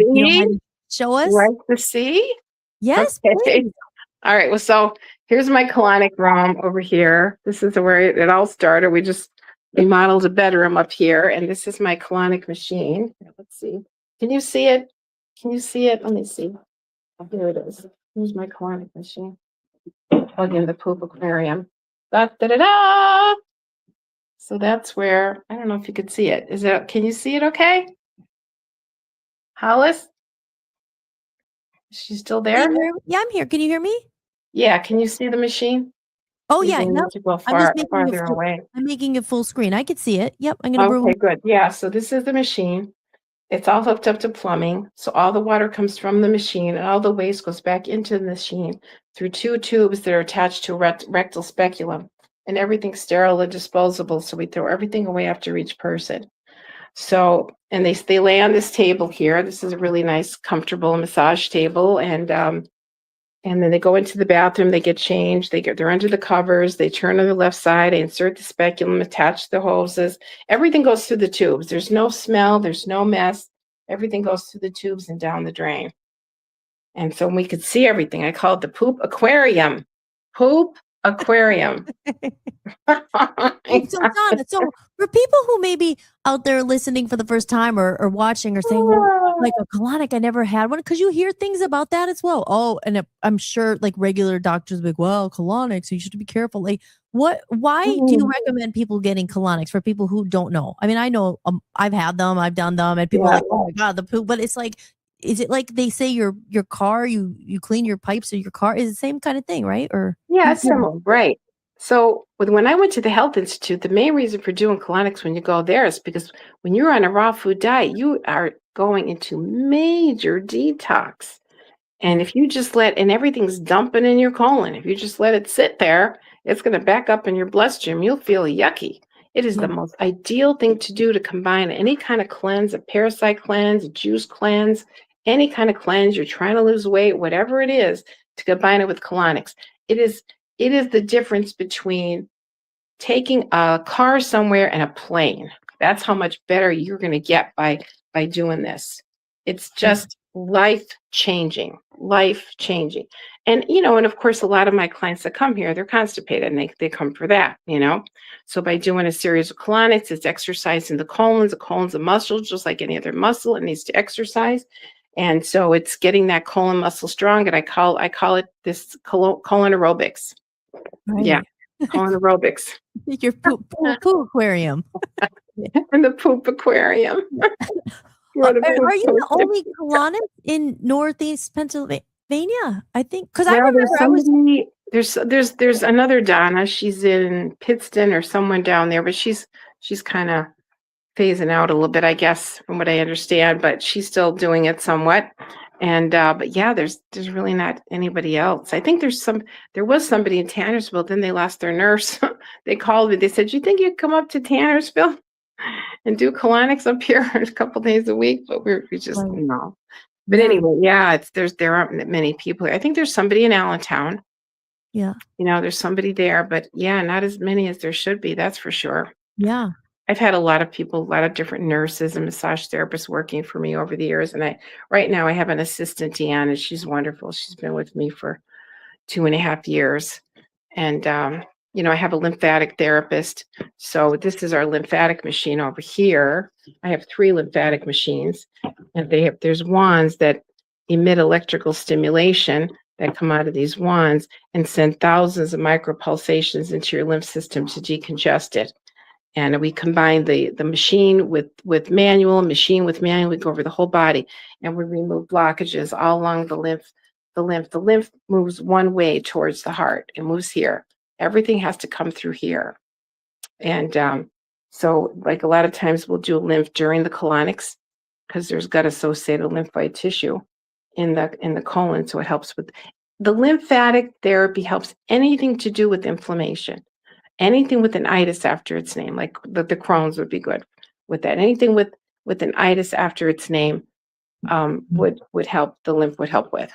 Show us? Like to see? Yes, okay. Please. All right. Well, so here's my colonic room over here. This is where it all started. We modeled a bedroom up here, and this is my colonic machine. Let's see. Can you see it? Let me see. Oh, here it is. Here's my colonic machine. Plug in the poop aquarium. Da-da-da-da! So that's where, I don't know if you could see it. Can you see it okay? Hollis? Is she still there? Yeah, I'm here. Can you hear me? Yeah, can you see the machine? Oh, yeah. You need to go farther away. I'm making it full screen. I could see it. Yep. I'm going to Okay, good. Yeah, so this is the machine. It's all hooked up to plumbing. So all the water comes from the machine, and all the waste goes back into the machine through 2 tubes that are attached to a rectal speculum. And everything's sterile and disposable. So we throw everything away after each person. So, and they lay on this table here. This is a really nice, comfortable massage table. And then they go into the bathroom, they get changed, they're under the covers, they turn on the left side, they insert the speculum, attach the hoses. Everything goes through the tubes. There's no smell, there's no mess. Everything goes through the tubes and down the drain. And so we could see everything. I call it the poop aquarium. Poop aquarium. So, Donna, so for people who may be out there listening for the first time or watching or saying, well, like a colonic, I never had one, because you hear things about that as well. Oh, and I'm sure like regular doctors be like, well, colonics, so you should be careful. Like, why do you recommend people getting colonics for people who don't know? I mean, I know I've had them, I've done them, and people are like, oh my God, the poop. But it's like, is it like they say your car, you clean your pipes of your car? Is it the same kind of thing, right? Or Yeah, it's similar, right. So when I went to the Health Institute, the main reason for doing colonics when you go there is because when you're on a raw food diet, you are going into major detox. And if you just and everything's dumping in your colon, if you just let it sit there, it's going to back up in your bloodstream. You'll feel yucky. It is the most ideal thing to do to combine any kind of cleanse, a parasite cleanse, a juice cleanse, any kind of cleanse. You're trying to lose weight, whatever it is, to combine it with colonics. It is the difference between taking a car somewhere and a plane. That's how much better you're going to get by doing this. It's just life changing. And and of course a lot of my clients that come here, they're constipated and they come for that, So by doing a series of colonics, it's exercising the colons. The colon's a muscle just like any other muscle. It needs to exercise. And so it's getting that colon muscle strong, and I call it this colon aerobics. Right. Yeah, colon aerobics. Your poop aquarium. And the poop aquarium. Are you the only colonic in Northeast Pennsylvania? I think because I remember there's another Donna. She's in Pittston or someone down there, but she's kind of phasing out a little bit, I guess, from what I understand. But she's still doing it somewhat. And but yeah, there's really not anybody else. I think there was somebody in Tannersville. Then they lost their nurse. They called me. They said, "You think you'd come up to Tannersville and do colonics up here a couple days a week?" But we just no. But anyway, yeah, there aren't many people. I think there's somebody in Allentown. Yeah. There's somebody there, but yeah, not as many as there should be. That's for sure. Yeah. I've had a lot of people, a lot of different nurses and massage therapists working for me over the years. And right now I have an assistant, Deanna. She's wonderful. She's been with me for 2.5 years. And, I have a lymphatic therapist. So this is our lymphatic machine over here. I have 3 lymphatic machines, and there's wands that emit electrical stimulation that come out of these wands and send thousands of micropulsations into your lymph system to decongest it. And we combine the machine with manual. We go over the whole body, and we remove blockages all along the lymph. The lymph moves one way towards the heart. It moves here. Everything has to come through here. And so like a lot of times we'll do a lymph during the colonics because there's gut-associated lymphoid tissue in the colon. So it helps with the lymphatic therapy, helps anything to do with inflammation. Anything with an itis after its name, like the Crohn's would be good with that. Anything with an itis after its name would help. The lymph would help with.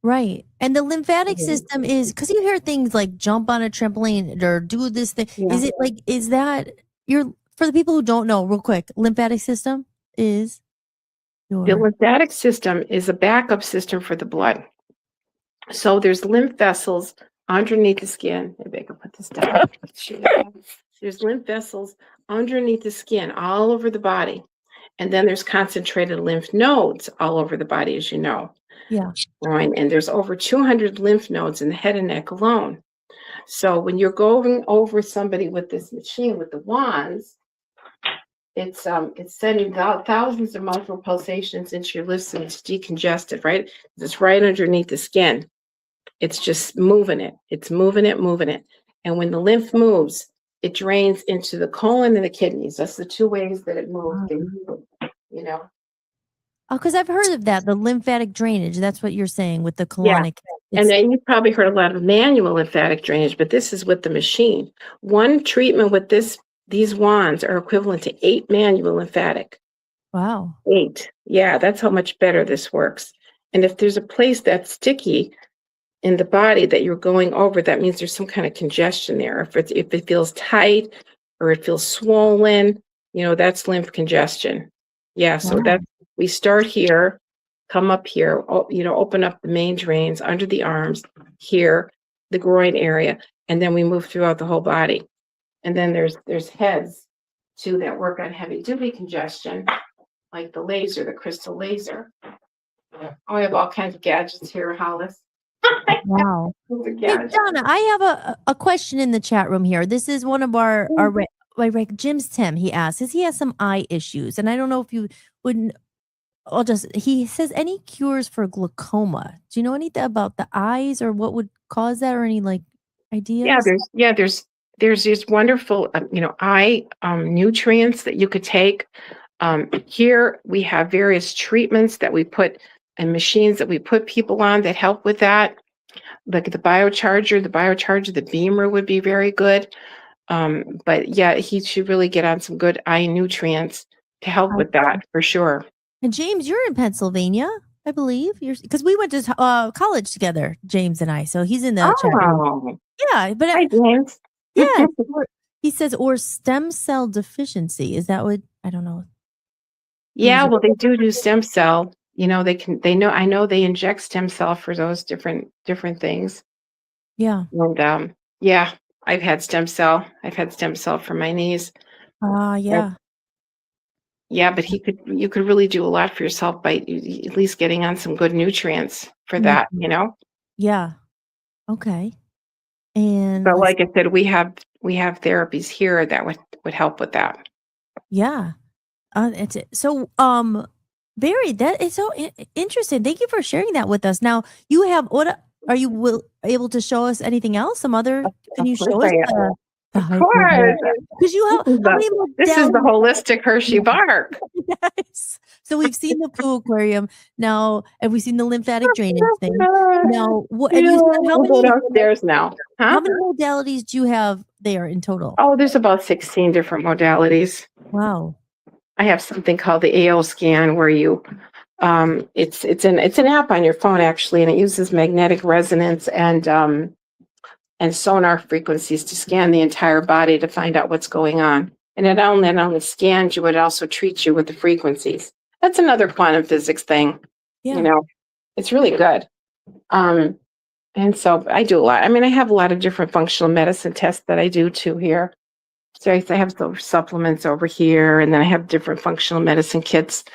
Right. And the lymphatic system is, because you hear things like jump on a trampoline or do this thing. Yeah. Is that for the people who don't know, real quick, lymphatic system is? The lymphatic system is a backup system for the blood. So there's lymph vessels underneath the skin. Maybe I can put this down. There's lymph vessels underneath the skin all over the body. And then there's concentrated lymph nodes all over the body, as you know. Yeah. Right. And there's over 200 lymph nodes in the head and neck alone. So when you're going over somebody with this machine with the wands, it's sending thousands of micropulsations into your lymph system to decongest it, right? It's right underneath the skin. It's just moving it. It's moving it. And when the lymph moves, it drains into the colon and the kidneys. That's the 2 ways that it moves. Oh, because I've heard of that, the lymphatic drainage. That's what you're saying with the colonic. Yeah. And then you probably heard a lot of manual lymphatic drainage, but this is with the machine. One treatment with these wands are equivalent to 8 manual lymphatic. Wow. 8. Yeah, that's how much better this works. And if there's a place that's sticky in the body that you're going over, that means there's some kind of congestion there. If it feels tight or it feels swollen, that's lymph congestion. Yeah, so we start here, come up here, open up the main drains under the arms, here, the groin area, and then we move throughout the whole body. And then there's heads too that work on heavy duty congestion, like the crystal laser. I have all kinds of gadgets here, Hollis. Wow. Hey, Donna, I have a question in the chat room here. This is one of our Jim's Tim. He asks, he has some eye issues, and I don't know if you wouldn't he says any cures for glaucoma. Do you know anything about the eyes or what would cause that or any like Yeah, ideas? there's these wonderful eye nutrients that you could take. Here we have various treatments that we put and machines that we put people on that help with that. Like the biocharger, the beamer would be very good. But yeah, he should really get on some good eye nutrients to help with that for sure. And James, you're in Pennsylvania, I believe. You're because we went to college together, James and I. So he's in the chat room. Oh, Yeah, but hi, James. yeah, he says or stem cell deficiency. Is that what I don't know? Yeah, well, they do stem cell. I know they inject stem cell for those different things. Yeah. And yeah, I've had stem cell. I've had stem cell for my knees. Yeah. Yeah, but you could really do a lot for yourself by at least getting on some good nutrients for that, Yeah. Okay. And So like I said, we have therapies here that would help with that. yeah. It's so Barry, that is so interesting. Thank you for sharing that with us. Now, you have what are you able to show us anything else? Some other can you show us Of course. because you have how many This is the modalities? holistic Hershey bark. Yes. So we've seen the pool aquarium now, and we've seen the lymphatic drainage thing. Now, and you said how We'll go many downstairs now. how many modalities do you have there in total? Oh, there's about 16 different modalities. Wow. I have something called the AO scan where you it's an app on your phone actually, and it uses magnetic resonance and sonar frequencies to scan the entire body to find out what's going on. And it not only scans you, it also treats you with the frequencies. That's another quantum physics thing. Yeah. It's really good. And so I do a lot. I mean, I have a lot of different functional medicine tests that I do too here. So I have those supplements over here, and then I have different functional medicine kits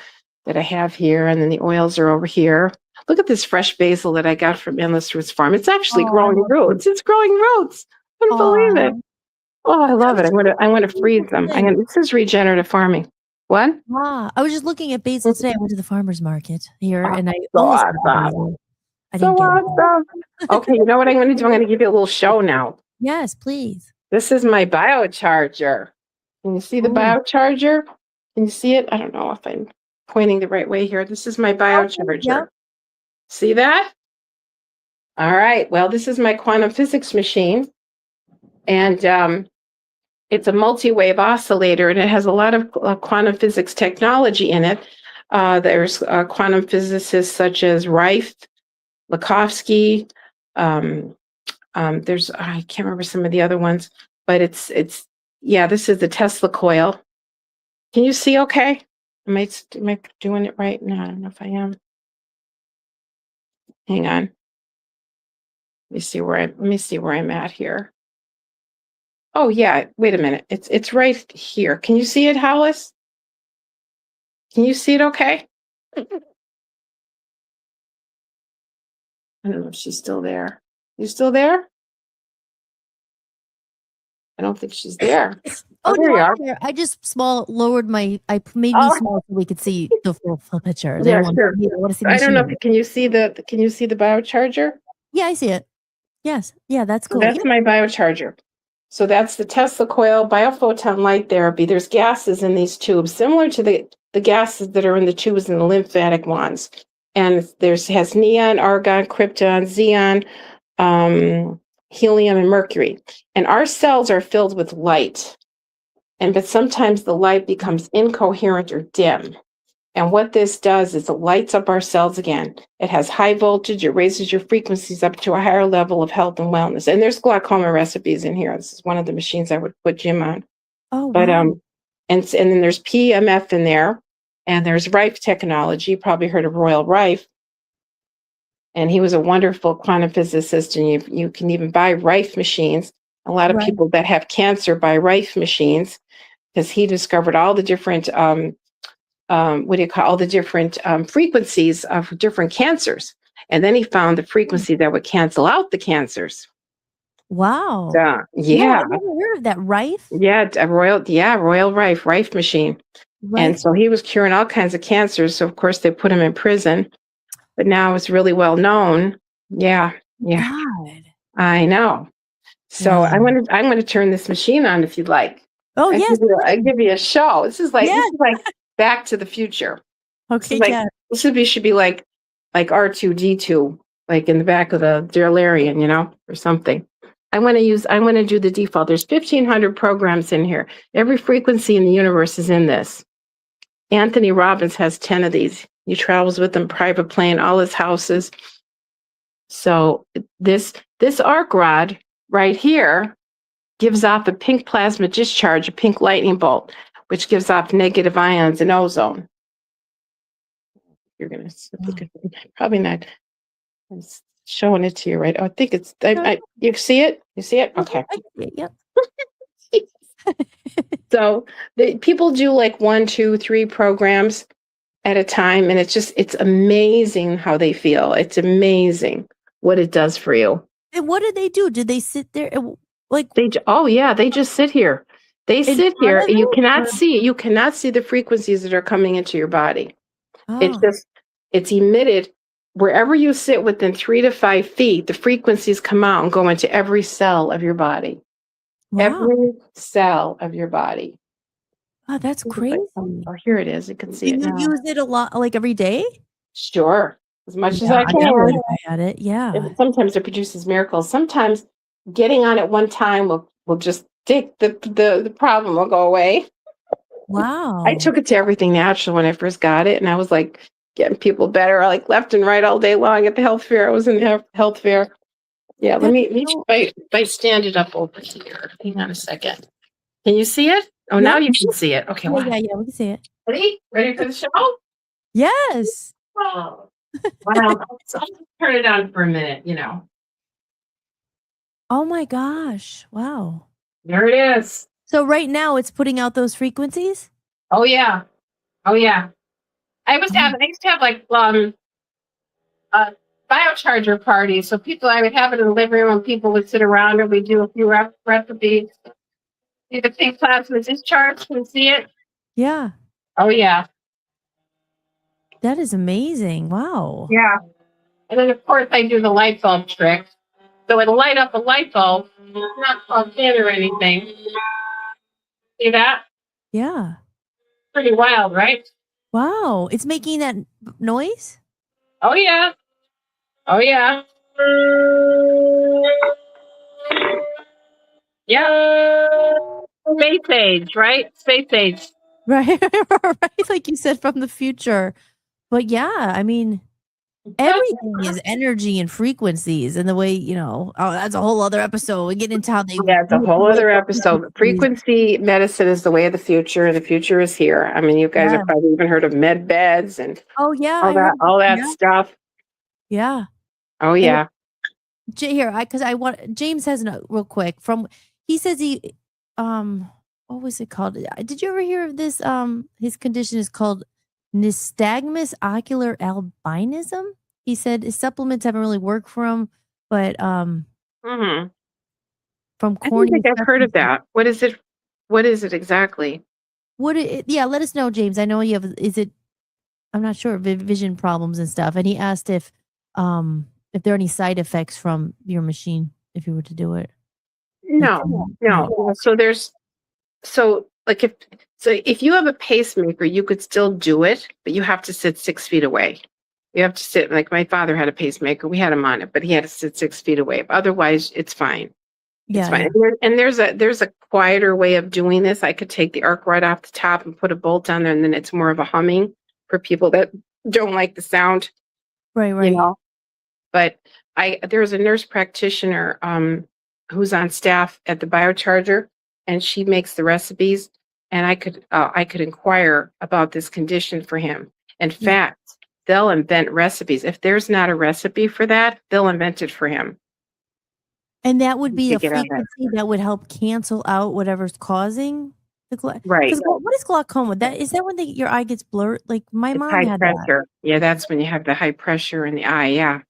that I have here, and then the oils are over here. Look at this fresh basil that I got from Endless Roots Farm. It's actually growing roots. It's growing roots. I couldn't believe it. Oh, I love it. I'm going to freeze them. This is regenerative farming. What? I was just looking at basil today. I went to the farmer's market here, and I So almost awesome. I didn't get it. Awesome. Okay, you know what I'm going to do? I'm going to give you a little show now. Yes, please. This is my biocharger. Can you see the biocharger? Can you see it? I don't know if I'm pointing the right way here. This is my biocharger. Yeah. See that? All right. Well, this is my quantum physics machine. And it's a multi-wave oscillator, and it has a lot of quantum physics technology in it. There's quantum physicists such as Rife, Lakhovsky. There's I can't remember some of the other ones, but it's this is the Tesla coil. Can you see okay? Am I doing it right? No, I don't know if I am. Hang on. Let me see where I'm at here. Oh yeah, wait a minute. It's right here. Can you see it, Hollis? Can you see it okay? I don't know if she's still there. You still there? I don't think she's there. Oh, there no, you are. there. I just lowered my. I made me small so we could see the full picture. Yeah, sure. I don't know. Machine. Can you see the biocharger? Yeah, I see it. Yes. Yeah, that's cool. That's my biocharger. So that's the Tesla coil biophoton light therapy. There's gases in these tubes, similar to the gases that are in the tubes in the lymphatic wands. And has neon, argon, krypton, xenon, helium, and mercury. And our cells are filled with light. But sometimes the light becomes incoherent or dim. And what this does is it lights up our cells again. It has high voltage. It raises your frequencies up to a higher level of health and wellness. And there's glaucoma recipes in here. This is one of the machines I would put Jim on. Oh, but wow. And then there's PMF in there, and there's Rife technology. You probably heard of Royal Rife. And he was a wonderful quantum physicist, and you can even buy Rife machines. A lot of people that have cancer buy Rife machines because he discovered all the different all the different frequencies of different cancers. And then he found the frequency that would cancel out the cancers. Wow. Yeah. I've never heard of that. Rife? Yeah, Royal Rife machine. Right. And so he was curing all kinds of cancers. So of course they put him in prison, but now it's really well known. Yeah. Yeah. God. I know. So Wow. I'm gonna turn this machine on if you'd like. Oh, yes. I give you a show. This is Yes. like Back to the Future. This Okay, is like yeah. should be like R2D2, like in the back of the DeLorean, or something. I want to do the default. There's 1,500 programs in here. Every frequency in the universe is in this. Anthony Robbins has 10 of these. He travels with them, private plane, all his houses. So this arc rod right here gives off a pink plasma discharge, a pink lightning bolt, which gives off negative ions and ozone. You're going to probably not. I'm showing it to you, right? Oh, I think it's, you see it? You see it? Okay. Yep. So people do like 1, 2, 3 programs at a time. And it's amazing how they feel. It's amazing what it does for you. And what did they do? Did they sit there like they just sit here. They sit here and you cannot see the frequencies that are coming into your body. It's emitted wherever you sit within 3 to 5 feet. The frequencies come out and go into every cell of your body. Wow. Every cell of your body. Oh, that's crazy. Oh, here it is. You can see it now. You use it a lot, like every day? Sure. As much as Yeah, I can. know if I had it. Yeah. Sometimes it produces miracles. Sometimes getting on it one time will just take the problem will go away. Wow. I took it to Everything Natural when I first got it, and I was like getting people better, like left and right all day long at the health fair. I was in the health fair. Yeah, let me if I stand it up over here. Hang on a second. Can you see it? Oh, Yeah. now you can see it. Okay, Yeah, we can see it. Ready for the show? Yes. Oh, wow. So I'll turn it on for a minute, Oh my gosh. Wow. There it is. So right now it's putting out those frequencies? Oh yeah. Oh yeah. I used to have like biocharger parties. So I would have it in the living room and people would sit around and we'd do a few recipes. See the pink plasma discharge? Can you see it? Yeah. Oh yeah. That is amazing. Wow. Yeah. And then of course I do the light bulb trick. So it'll light up a light bulb. It's not plugged in or anything. See that? Yeah. Pretty wild, right? Wow. It's making that noise? Oh yeah. Oh yeah. Yeah. Space age, right? Space age. Right. Right. Like you said, from the future. But yeah, I mean, everything is energy and frequencies, and the way, that's a whole other episode. We get into how they. Yeah, it's a whole other episode. Frequency medicine is the way of the future, and the future is here. I mean, you guys have probably even heard of med beds and oh yeah, all that stuff. Yeah. Oh yeah. Here, James has a note real quick he says what was it called? Did you ever hear of this? His condition is called nystagmus ocular albinism. He said his supplements haven't really worked for him, but from I corny. don't think I've heard of that. What is it? What is it exactly? Yeah, let us know, James. I know you have. I'm not sure, vision problems and stuff. And he asked if there are any side effects from your machine if you were to do it. No. So if you have a pacemaker, you could still do it, but you have to sit 6 feet away. You have to sit, like my father had a pacemaker. We had him on it, but he had to sit 6 feet away. Otherwise, it's fine. It's fine. And there's a quieter way of doing this. I could take the arc right off the top and put a bolt on there, and then it's more of a humming for people that don't like the sound. Right. But there's a nurse practitioner who's on staff at the biocharger, and she makes the recipes. And I could inquire about this condition for him. In fact, they'll invent recipes. If there's not a recipe for that, they'll invent it for him. And that would be a frequency that would help cancel out whatever's causing the glaucoma. Right. What is glaucoma? Is that when your eye gets blurred? Like my mom high had pressure. that. Yeah, that's when you have the high pressure in the eye. Yeah.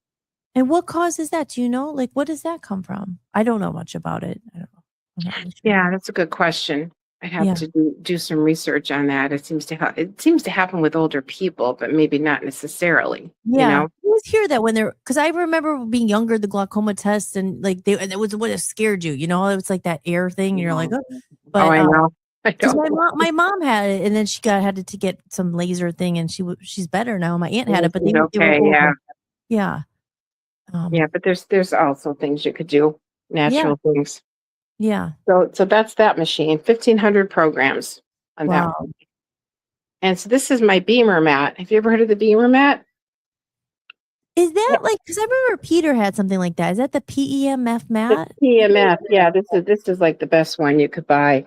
And what causes that? Do you know? Like, what does that come from? I don't know much about it. I don't know. I'm not really sure. Yeah, that's a good question. I have Yeah. to do some research on that. It seems to happen with older people, but maybe not necessarily, you Yeah. know? I always hear that when they're, because I remember being younger, the glaucoma test, and like and it was what scared you, it was like that air thing, and you're like, oh. Oh, But I know. I because know. my mom had it, and then she had to get some laser thing, and she's better now. My aunt had it, but She's they were okay, older. yeah. Yeah. Yeah, but there's also things you could do, Yeah. natural things. Yeah. So that's that machine, 1,500 programs on that Wow. one. And so this is my Beamer mat. Have you ever heard of the Beamer mat? Is that Yeah. like, because I remember Peter had something like that. Is that the PEMF The mat? PMF, yeah, this is like the best one you could buy.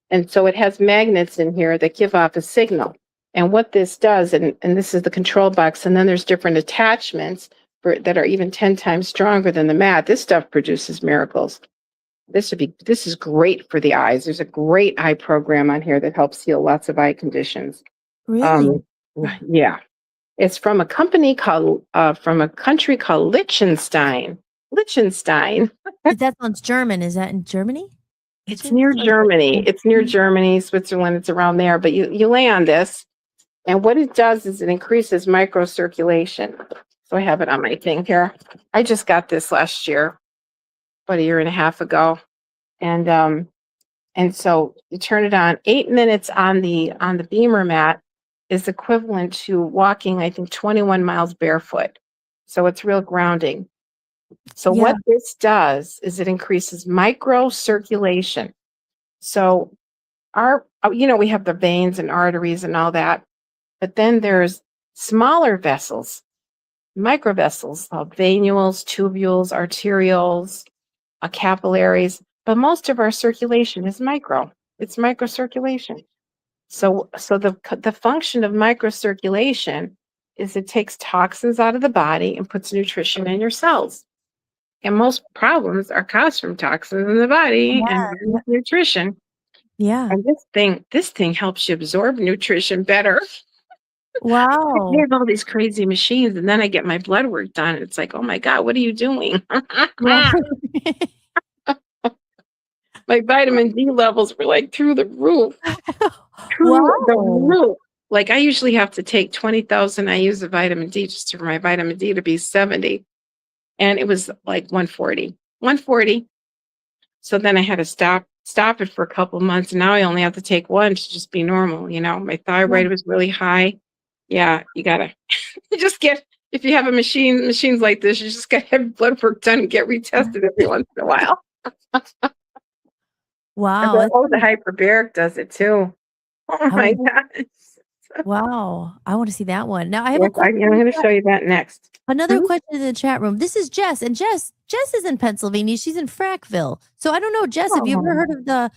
And so it has magnets in here that give off a signal. And what this does, and this is the control box, and then there's different attachments that are even 10 times stronger than the mat. This stuff produces miracles. This is great for the eyes. There's a great eye program on here that helps heal lots of eye conditions. Really? Yeah. It's from a country called Liechtenstein. Liechtenstein. That sounds German. Is that in Germany? It's near Germany. It's near Germany, Switzerland. It's around there. But you lay on this, and what it does is it increases microcirculation. So I have it on my thing here. I just got this last year, about a year and a half ago, and so you turn it on. 8 minutes on the Beamer mat is equivalent to walking, I think, 21 miles barefoot. So it's real grounding. So Yeah. what this does is it increases microcirculation. So we have the veins and arteries and all that, but then there's smaller vessels, microvessels, venules, tubules, arterioles, capillaries, but most of our circulation is micro. It's microcirculation. So the function of microcirculation is it takes toxins out of the body and puts nutrition in your cells. And most problems are caused from toxins in the body and nutrition. Yeah. And this thing helps you absorb nutrition better. They Wow. have all these crazy machines, and then I get my blood work done. It's like, oh my God, what are you doing? Yeah. My vitamin D levels were like through the roof. Through the Wow. roof. Like I usually have to take 20,000 IUs of vitamin D just for my vitamin D to be 70. And it was like 140. 140. So then I had to stop it for a couple of months. And now I only have to take one to just be normal. My thyroid was really high. Yeah, you gotta you just get, if you have machines like this, you just gotta have blood work done and get retested every once in a while. Wow. The hyperbaric does it too. Oh my gosh. Wow. I want to see that one. Now I have Yes, a question. I'm going to show you that next. Another question in the chat room. This is Jess, and Jess is in Pennsylvania. She's in Frackville. So I don't know, Jess, have you ever heard of the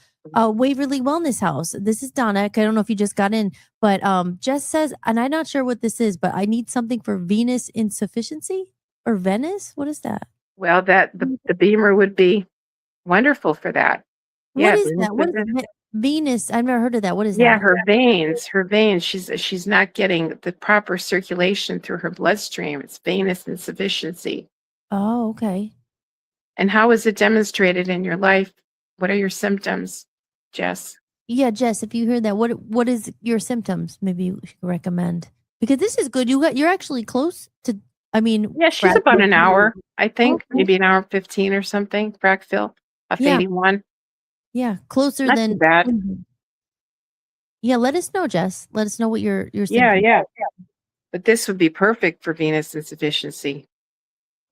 Waverly Wellness House? This is Donna. I don't know if you just got in, but Jess says, and I'm not sure what this is, but I need something for venous insufficiency or Venice. What is that? Well, the Beamer would be wonderful for that. What is that? What is Venus? I've never heard of that. What is that? Yeah, her veins. She's not getting the proper circulation through her bloodstream. It's venous insufficiency. Oh, okay. And how is it demonstrated in your life? What are your symptoms, Jess? Yeah, Jess, if you hear that, what is your symptoms? Maybe you should recommend, because this is good. You're actually close to. I mean, yeah, she's about an hour, I think, Okay. maybe an hour 15 or something. Frackville, off 81. Yeah, closer Not than too bad. Yeah, let us know, Jess. Let us know what your Yeah. But this would be perfect for venous insufficiency.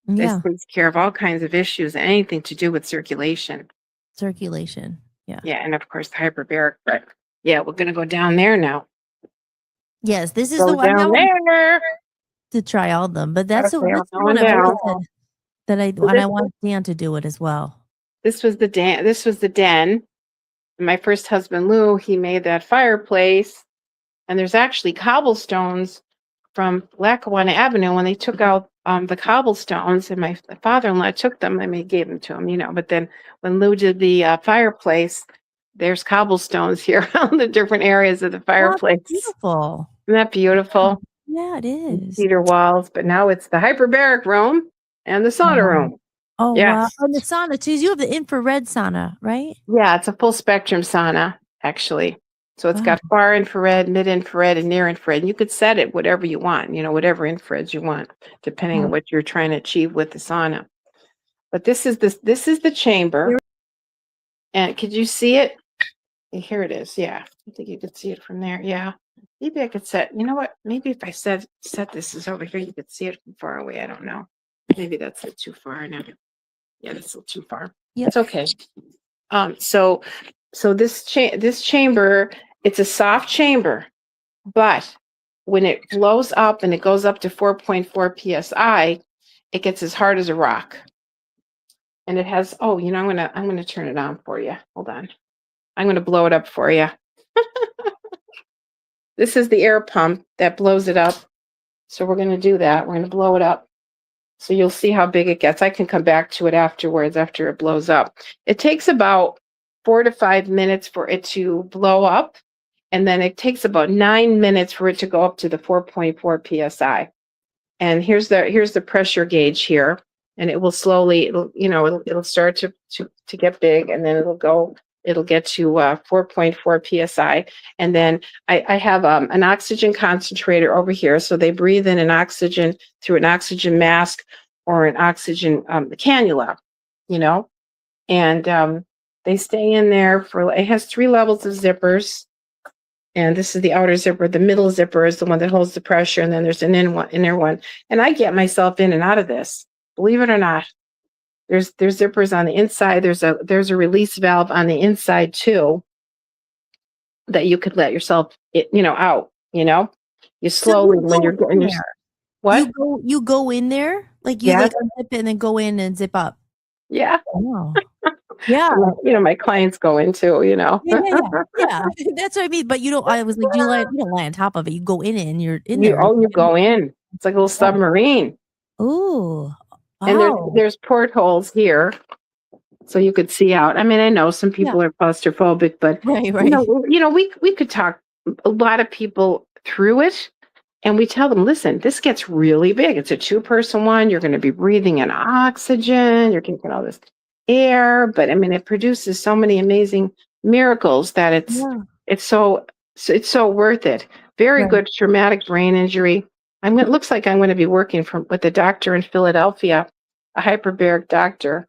This takes care of all kinds of issues, anything to do with circulation. Circulation. Yeah. Yeah, and of course the hyperbaric. But yeah, we're gonna go down there now. Yes, this is Go the one down there to try all of them, but that's the Okay, one I've always down. said that I want Dan to do it as well. This was the den. My first husband Lou, he made that fireplace, and there's actually cobblestones from Lackawanna Avenue. When they took out the cobblestones, and my father-in-law took them, I gave them to him, But then when Lou did the fireplace, there's cobblestones here on the different areas of the fireplace. Oh, beautiful. Isn't that beautiful? Yeah, it is. Cedar walls, but now it's the hyperbaric room and the sauna room. Oh, Yes. wow. And the sauna too. You have the infrared sauna, right? Yeah, it's a full spectrum sauna. actually. So it's Wow. got far infrared, mid infrared, and near infrared. And you could set it whatever you want, whatever infrareds you want, depending on Wow. what you're trying to achieve with the sauna. But this is the chamber. And could you see it? Here it is. Yeah. I think you could see it from there. Yeah. Maybe I could set, you know what? Maybe if I set this is over here, you could see it from far away. I don't know. Maybe that's too far now. Yeah, that's a little too far. Yep. It's okay. So this chamber, it's a soft chamber, but when it blows up and it goes up to 4.4 psi, it gets as hard as a rock. And it has, I'm gonna turn it on for you. Hold on. I'm gonna blow it up for you. This is the air pump that blows it up. So we're gonna do that. We're gonna blow it up. So you'll see how big it gets. I can come back to it afterwards after it blows up. It takes about 4 to 5 minutes for it to blow up. And then it takes about 9 minutes for it to go up to the 4.4 psi. And here's the pressure gauge here. And it will slowly, it'll start to get big, and then it'll get to 4.4 psi. And then I have an oxygen concentrator over here. So they breathe in an oxygen through an oxygen mask or an oxygen cannula, and they stay in there it has 3 levels of zippers. And this is the outer zipper. The middle zipper is the one that holds the pressure. And then there's an inner one. And I get myself in and out of this, believe it or not. There's zippers on the inside. There's a release valve on the inside too, that you could let yourself, out. You slowly when you're getting your what? You go in there, like you like unzip it and then go in and zip up. Yeah. Oh. Yeah. My clients go into, Yeah. That's what I mean. But I was like, you don't lie on top of it. You go in it and you're in there. You go in. It's like a little submarine. Ooh. Wow. And there's portholes here, so you could see out. I mean, I know some people are claustrophobic, but right. We could talk a lot of people through it, and we tell them, listen, this gets really big. It's a 2-person one. You're going to be breathing in oxygen. You're getting all this air, but I mean, it produces so many amazing miracles that it's so worth it. Very good traumatic brain injury. It looks like I'm going to be working with a doctor in Philadelphia, a hyperbaric doctor.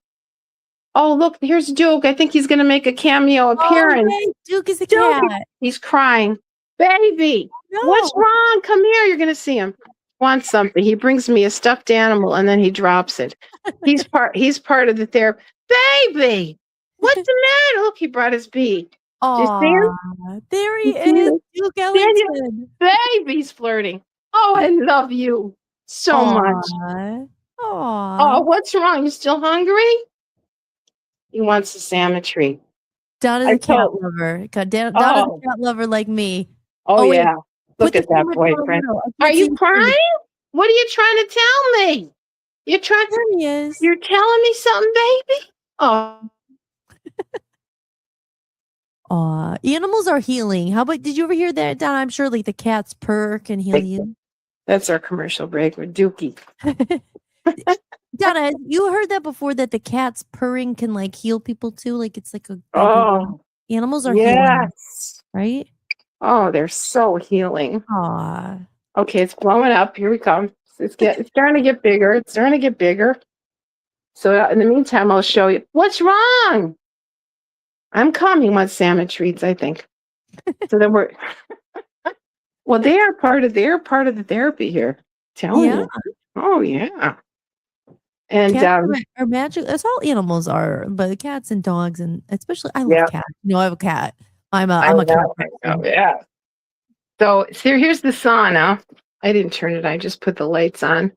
Oh, look, here's Duke. I think he's going to make a cameo appearance. Oh, Duke is the cat. He's crying. Baby, what's wrong? Come here. You're going to see him. Wants something. He brings me a stuffed animal and then he drops it. He's part of the therapy. Baby, what's the matter? Look, he brought his bee. Oh, there he is. Duke Ellington. Baby's flirting. Oh, I love you so much. Oh, what's wrong? You still hungry? He wants a salmon treat. Donna's a cat lover. Donna's a cat lover like me. Oh yeah. Look at that boyfriend. Are you crying? What are you trying to tell me? You're telling me something, baby? Oh. Animals are healing. How about, did you ever hear that, Donna? I'm sure like the cats purr can heal you. That's our commercial break with Dookie. Donna, you heard that before, that the cat's purring can like heal people too? Like it's like animals are healing. Right? Oh, they're so healing. Aw. Okay, it's blowing up. Here we come. It's starting to get bigger. It's starting to get bigger. So in the meantime, I'll show you. What's wrong? I'm coming. Want salmon treats, I think. So then we're well, they are part of the therapy here. Telling you. Oh yeah. And cats are magic. That's all animals are, but cats and dogs, and especially I love cats. I have a cat. I'm a cat person. Yeah. So here's the sauna. I didn't turn it. I just put the lights on.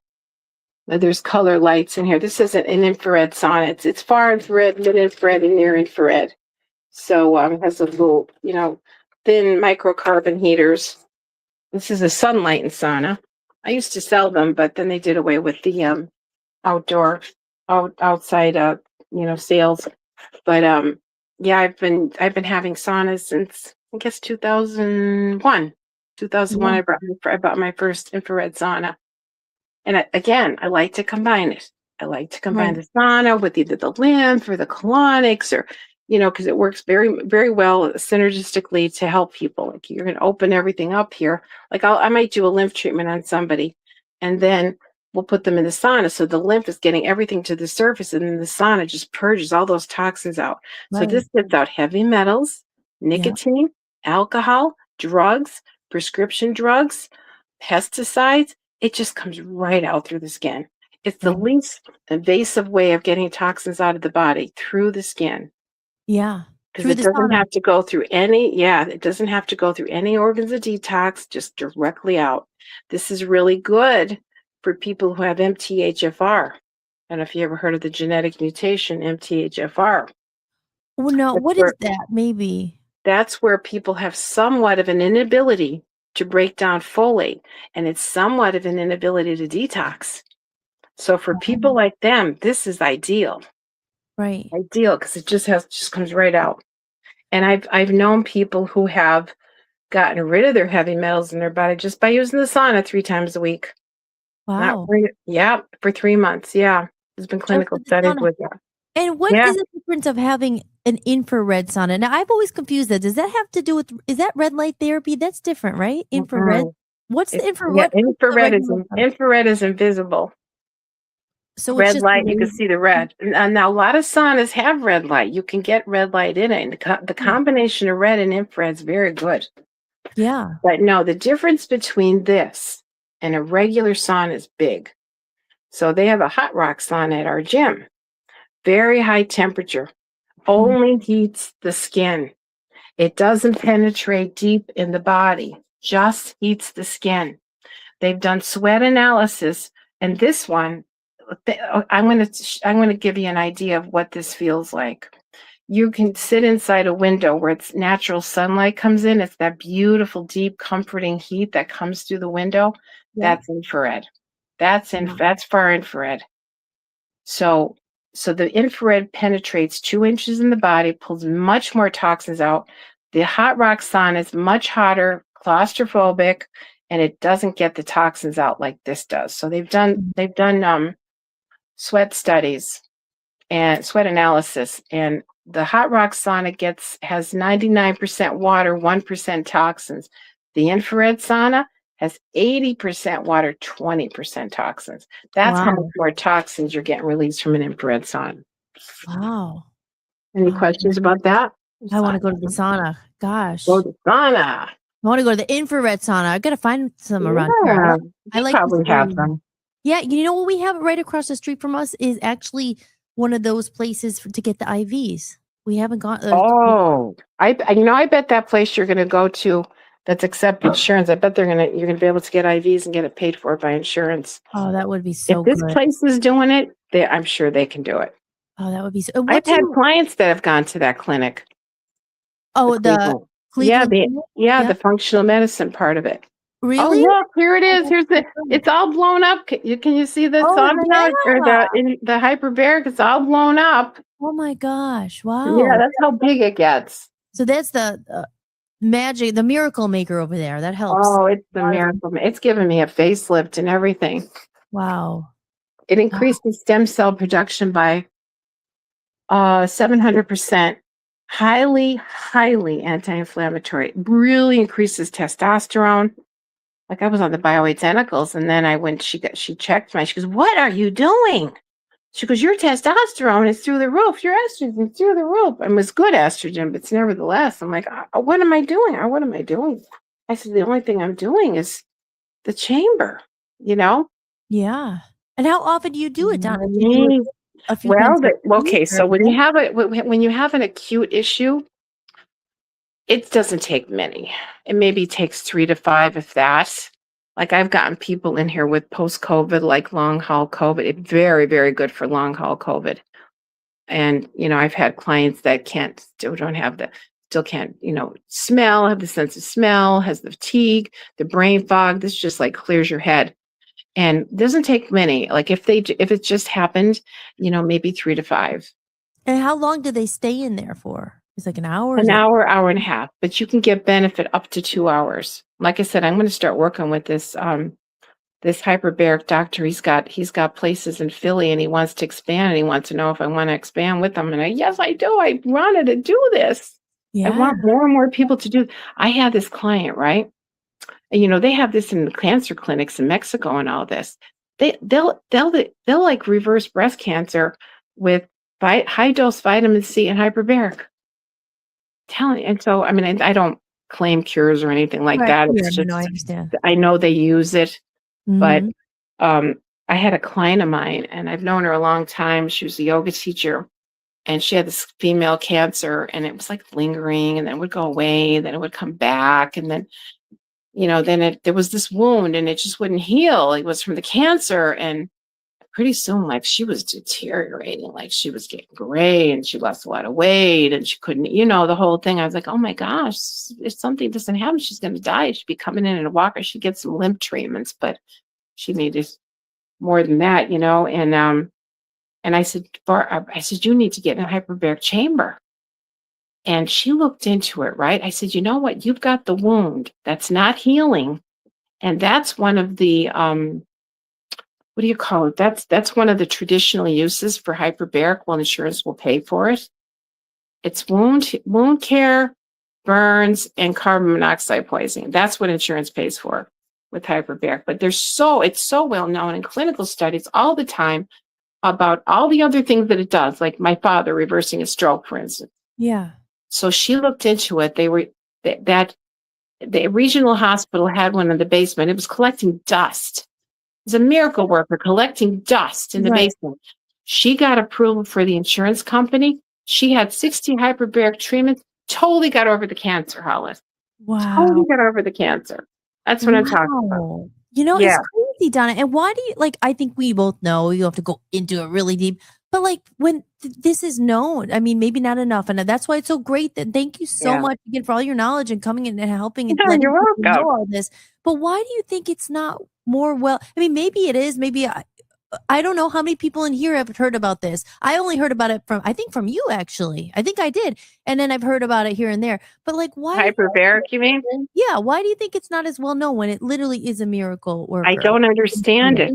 There's color lights in here. This isn't an infrared sauna. It's far infrared, mid infrared, and near infrared. So it has a little, thin microcarbon heaters. This is a sunlight sauna. I used to sell them, but then they did away with the outside sales. But I've been having saunas since I guess 2001. 2001 I bought my first infrared sauna. And I like to combine it. I like to combine the sauna with either the lymph or the colonics or because it works very, very well synergistically to help people. Like you're going to open everything up here. Like I might do a lymph treatment on somebody, and then we'll put them in the sauna. So the lymph is getting everything to the surface, and then the sauna just purges all those toxins out. So this Right. gets out heavy metals, Yeah. nicotine, alcohol, drugs, prescription drugs, pesticides. It just comes right out through the skin. It's the Right. least invasive way of getting toxins out of the body, through the skin. Yeah. Because Through it the doesn't sauna. have to go through it doesn't have to go through any organs of detox, just directly out. This is really good for people who have MTHFR. I don't know if you ever heard of the genetic mutation, MTHFR. Well, no, That's what is where, that? Maybe. that's where people have somewhat of an inability to break down folate, and it's somewhat of an inability to detox. So for people like them, this is ideal. Right. Ideal because it just comes right out. And I've known people who have gotten rid of their heavy metals in their body just by using the sauna 3 times a week. Not Wow. yeah, for 3 months. Yeah. There's been Just clinical with the studies sauna. with that. And what Yeah. is the difference of having an infrared sauna? Now, I've always confused that. Does that have to do with, is that red light therapy? That's different, right? Infrared. Mm-mm. What's the Yeah, infrared? What's the regular sauna? infrared is invisible. So it's Red just the light, you can laser. see the red. And now a lot of saunas have red light. You can get red light in it. And the combination of red and infrared is very good. Yeah. But no, the difference between this and a regular sauna is big. So they have a hot rock sauna at our gym. Very high temperature. Mhm. Only heats the skin. It doesn't penetrate deep in the body, just heats the skin. They've done sweat analysis, and this one, I'm going to give you an idea of what this feels like. You can sit inside a window where it's natural sunlight comes in. It's that beautiful, deep, comforting heat that comes through the window. Yeah. That's infrared. Wow. That's far infrared. So the infrared penetrates 2 inches in the body, pulls much more toxins out. The hot rock sauna is much hotter, claustrophobic, and it doesn't get the toxins out like this does. So they've done sweat studies and sweat analysis, and the hot rock sauna has 99% water, 1% toxins. The infrared sauna has 80% water, 20% toxins. That's how much Wow. more toxins you're getting released from an infrared sauna. Wow. Any Oh, questions about that? I want to Sauna. go to the sauna. Go Gosh. to sauna. I want to go to the infrared sauna. I got to find some around here. Yeah, I you like this probably have area. them. Yeah, you know what we have right across the street from us is actually one of those places to get the IVs. We haven't gone. Oh, I bet that place you're going to go to that's accept insurance. I bet you're gonna be able to get IVs and get it paid for by insurance. Oh, that would be If so this good. place is doing it, I'm sure they can do it. Oh, that would be so. I've What do had you? clients that have gone to that clinic, the Oh, the Cleveland. Yeah, Cleveland Clinic? Yeah. the functional medicine part of it. Oh, Really? look, here it Oh, is. that's so good. It's all blown up. Can you see the Oh sauna now, or yeah. the hyperbaric? It's all blown up. Oh my gosh. Yeah, Wow. that's how big it gets. So that's the magic, the miracle maker over there. That helps. Oh, it's A the lot of them. miracle. It's given me a facelift and everything. Wow. It Ah, increased the stem cell production by 700%. Highly anti-inflammatory. Really increases testosterone. Like I was on the bioidenticals, and then she checked me. She goes, "What are you doing?" She goes, "Your testosterone is through the roof. Your estrogen's through the roof." And it was good estrogen, but it's nevertheless. I'm like, what am I doing? What am I doing? I said, the only thing I'm doing is the chamber, you know? yeah. And how often do you do it, Donna? Do you do it Me. a few Well, times a week okay, or so every day? when you have an acute issue, it doesn't take many. It maybe takes 3 to 5, if that. Like I've gotten people in here with post-COVID, like long haul COVID. It's very, very good for long haul COVID. And, I've had clients that still can't, smell, have the sense of smell, has the fatigue, the brain fog. This just like clears your head. And doesn't take many. Like if it just happened, maybe 3 to 5. And how long do they stay in there for? It's like an hour? Is An it? hour and a half, but you can get benefit up to 2 hours. Like I said, I'm going to start working with this this hyperbaric doctor, he's got places in Philly and he wants to expand and he wants to know if I want to expand with him. And yes, I do. I wanted to do this. I Yeah. want more and more people to do. I had this client, right? And they have this in the cancer clinics in Mexico and all this. They'll like reverse breast cancer with high dose vitamin C and hyperbaric. And so, I mean, I don't claim cures or anything like Right. that. Yeah, It's no, just, no, I understand. I know they use it, but Mhm. I had a client of mine and I've known her a long time. She was a yoga teacher and she had this female cancer and it was like lingering and then it would go away and then it would come back. And then, there was this wound and it just wouldn't heal. It was from the cancer. And pretty soon, like she was deteriorating, like she was getting gray and she lost a lot of weight and she couldn't, the whole thing. I was like, oh my gosh, if something doesn't happen, she's going to die. She'd be coming in a walker. She'd get some lymph treatments, but she needed more than that, and I said, you need to get in a hyperbaric chamber. And she looked into it, right? I said, you know what? You've got the wound that's not healing. And that's one of the, what do you call it? That's one of the traditional uses for hyperbaric. Well, insurance will pay for it. It's wound care, burns, and carbon monoxide poisoning. That's what insurance pays for with hyperbaric. But it's so well known in clinical studies all the time about all the other things that it does, like my father reversing a stroke, for instance. Yeah. So she looked into it. The regional hospital had one in the basement. It was collecting dust. It was a miracle worker collecting dust in the Right. basement. She got approval for the insurance company. She had 60 hyperbaric treatments, totally got over the cancer, Hollis. Wow. Totally got over the cancer. That's what I'm talking about. Wow. Yeah. It's crazy, Donna. And why do you I think we both know you have to go into it really deep. But when this is known, I mean, maybe not enough. And that's why it's so great that thank you so Yeah. much again for all your knowledge and coming in and helping and No, letting you're people welcome. know all this. But why do you think it's not more I mean, maybe it is. Maybe I don't know how many people in here have heard about this. I only heard about it from you, actually. I think I did. And then I've heard about it here and there. But why? Hyperbaric, you mean? Yeah. Why do you think it's not as well known when it literally is a miracle worker? I don't understand it.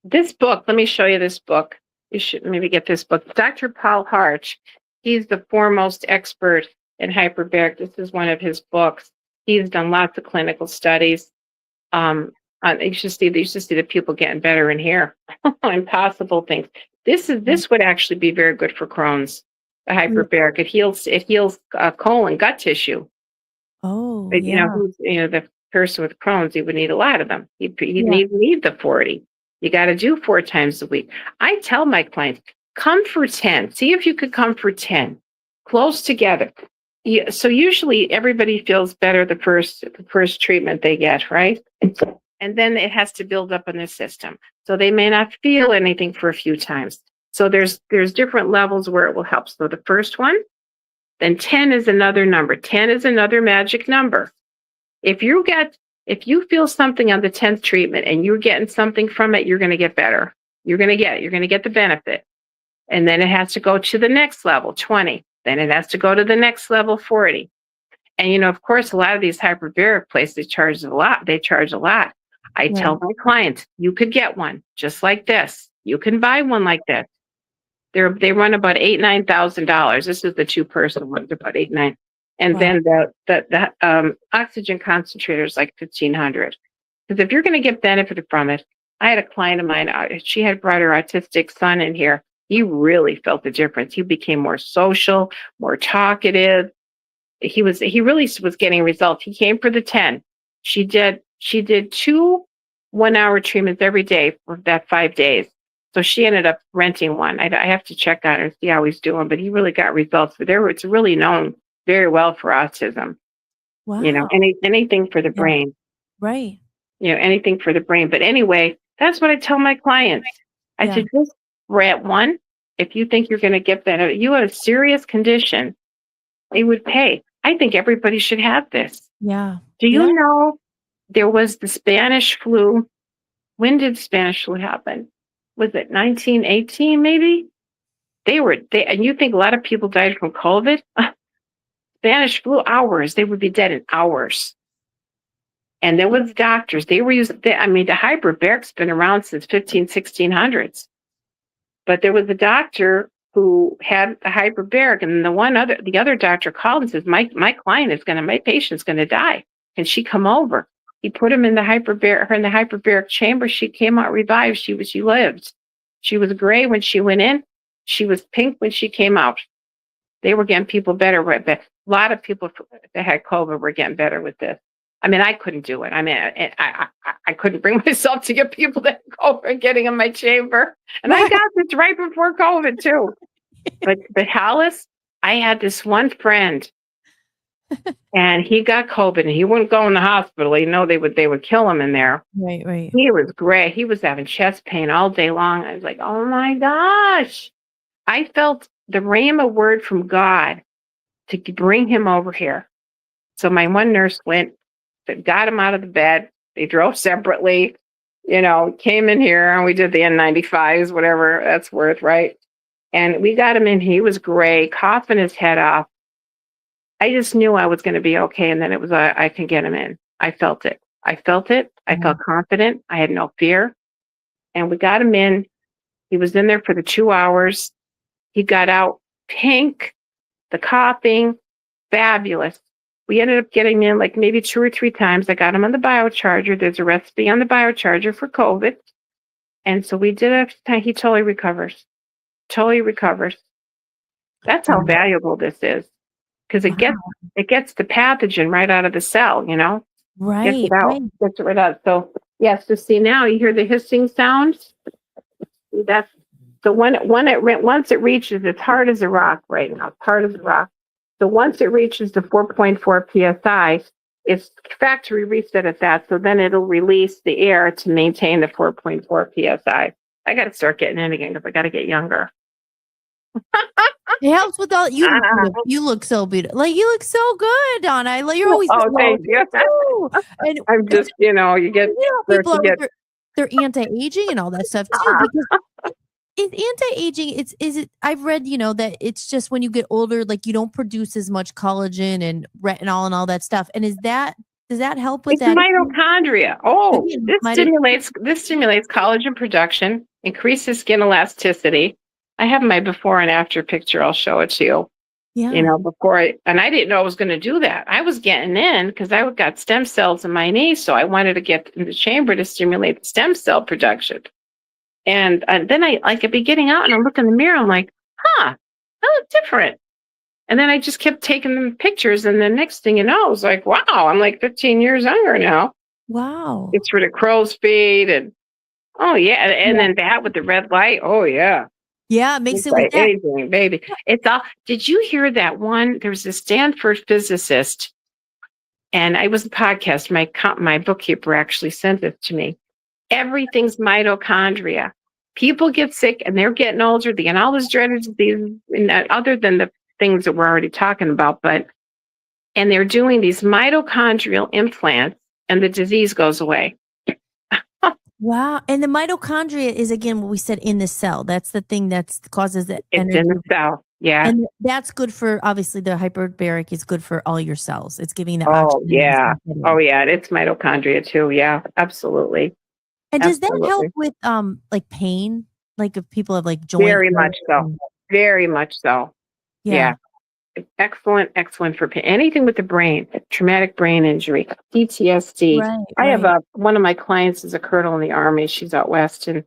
This book, let me show you this book. You should maybe get this book. Dr. Paul Harch, he's the foremost expert in hyperbaric. This is one of his books. He's done lots of clinical studies. You should see the people getting better in here. Impossible things. This would actually be very good for Crohn's. The hyperbaric. It heals colon, gut tissue. Oh, But yeah. the person with Crohn's, he would need a lot of them. He'd Yeah. need the 40. You got to do 4 times a week. I tell my clients, come for 10. See if you could come for 10, close together. So usually everybody feels better the first treatment they get, right? And then it has to build up in their system. So they may not feel anything for a few times. So there's different levels where it will help. So the first one, then 10 is another number. 10 is another magic number. If you feel something on the 10th treatment and you're getting something from it, you're going to get better. You're going to get the benefit. And then it has to go to the next level, 20. Then it has to go to the next level, 40. And, of course, a lot of these hyperbaric places charge a lot. They charge a lot. I tell my clients, you could get one just like this. You can buy one like this. They run about $8,000-$9,000. This is the 2-person one, about $8,000-$9,000. And then the oxygen concentrator is like $1,500. Because if you're going to get benefit from it, I had a client of mine. She had brought her autistic son in here. He really felt the difference. He became more social, more talkative. He really was getting results. He came for the 10. She did 2 1-hour treatments every day for that 5 days. So she ended up renting one. I have to check on her and see how he's doing, but he really got results. But it's really known very well for autism. Wow. Anything for the brain. Right. Anything for the brain. But anyway, that's what I tell my clients. I said, just rat one. If you think you're going to get better, you have a serious condition, they would pay. I think everybody should have this. Yeah. Do you know there was the Spanish flu? When did Spanish flu happen? Was it 1918 maybe? And you think a lot of people died from COVID? Spanish flu, hours. They would be dead in hours. And there was doctors, they were using, the hyperbaric's been around since 1600s. But there was a doctor who had the hyperbaric, and the other doctor called and says, my patient's gonna die. Can she come over? He put her in the hyperbaric chamber. She came out revived. She lived. She was gray when she went in. She was pink when she came out. They were getting people better with it. A lot of people that had COVID were getting better with this. I couldn't do it. I couldn't bring myself to get people that COVID and getting in my chamber. And I got this right before COVID too. But Hollis, I had this one friend, and he got COVID, and he wouldn't go in the hospital. They would kill him in there. Right. He was gray. He was having chest pain all day long. I was like, oh my gosh. I felt the rhema word from God to bring him over here. So my one nurse went, got him out of the bed. They drove separately, came in here, and we did the N95s, whatever that's worth, right? And we got him in. He was gray, coughing his head off. I just knew I was going to be okay. And then it was, I can get him in. I felt it. I felt confident. I had no fear. And we got him in. He was in there for the 2 hours. He got out pink, the coughing, fabulous. We ended up getting in like maybe 2 or 3 times. I got him on the biocharger. There's a recipe on the biocharger for COVID. And so we did it. He totally recovers. That's how valuable this is. Because it gets the pathogen right out of the cell, Right. Gets it out. Gets it right out. So yes, so see now you hear the hissing sounds. That's so once it reaches, it's hard as a rock right now. It's hard as a rock. So once it reaches the 4.4 psi, it's factory reset at that. So then it'll release the air to maintain the 4.4 psi. I got to start getting in again because I got to get younger. It helps with all you. You look so beautiful. Like you look so good, Donna. You're always. Oh, thank you. And I'm just, you get people are they're anti-aging and all that stuff too. Because it's anti-aging. Is it? I've read, that it's just when you get older, like you don't produce as much collagen and retinol and all that stuff. And does that help with it's that? Mitochondria. Oh, this stimulates collagen production, increases skin elasticity. I have my before and after picture. I'll show it to you. Yeah. And I didn't know I was going to do that. I was getting in because I got stem cells in my knee. So I wanted to get in the chamber to stimulate the stem cell production. And then I could be getting out and I look in the mirror. I'm like, I look different. And then I just kept taking them pictures. And the next thing you know, I was like, wow, I'm like 15 years younger now. Wow. It's rid of crow's feet. And then that with the red light. Oh, yeah. Yeah, it makes it like with anything, baby. It's all. Did you hear that one? There was a Stanford physicist, and I was a podcast. My bookkeeper actually sent it to me. Everything's mitochondria. People get sick, and they're getting older. They get all this dreaded disease, other than the things that we're already talking about. And they're doing these mitochondrial implants, and the disease goes away. Wow. And the mitochondria is, again, what we said, in the cell. That's the thing that causes it. It's in the cell. Yeah. And that's good for, obviously, the hyperbaric is good for all your cells. It's giving the oxygen. Oh, yeah. It's mitochondria too. Yeah, absolutely. And does that help with like pain? Like if people have like joint? Very much so. Very much so. Yeah. Excellent for pain. Anything with the brain, traumatic brain injury, PTSD. Right, I have one of my clients is a colonel in the Army. She's out west, and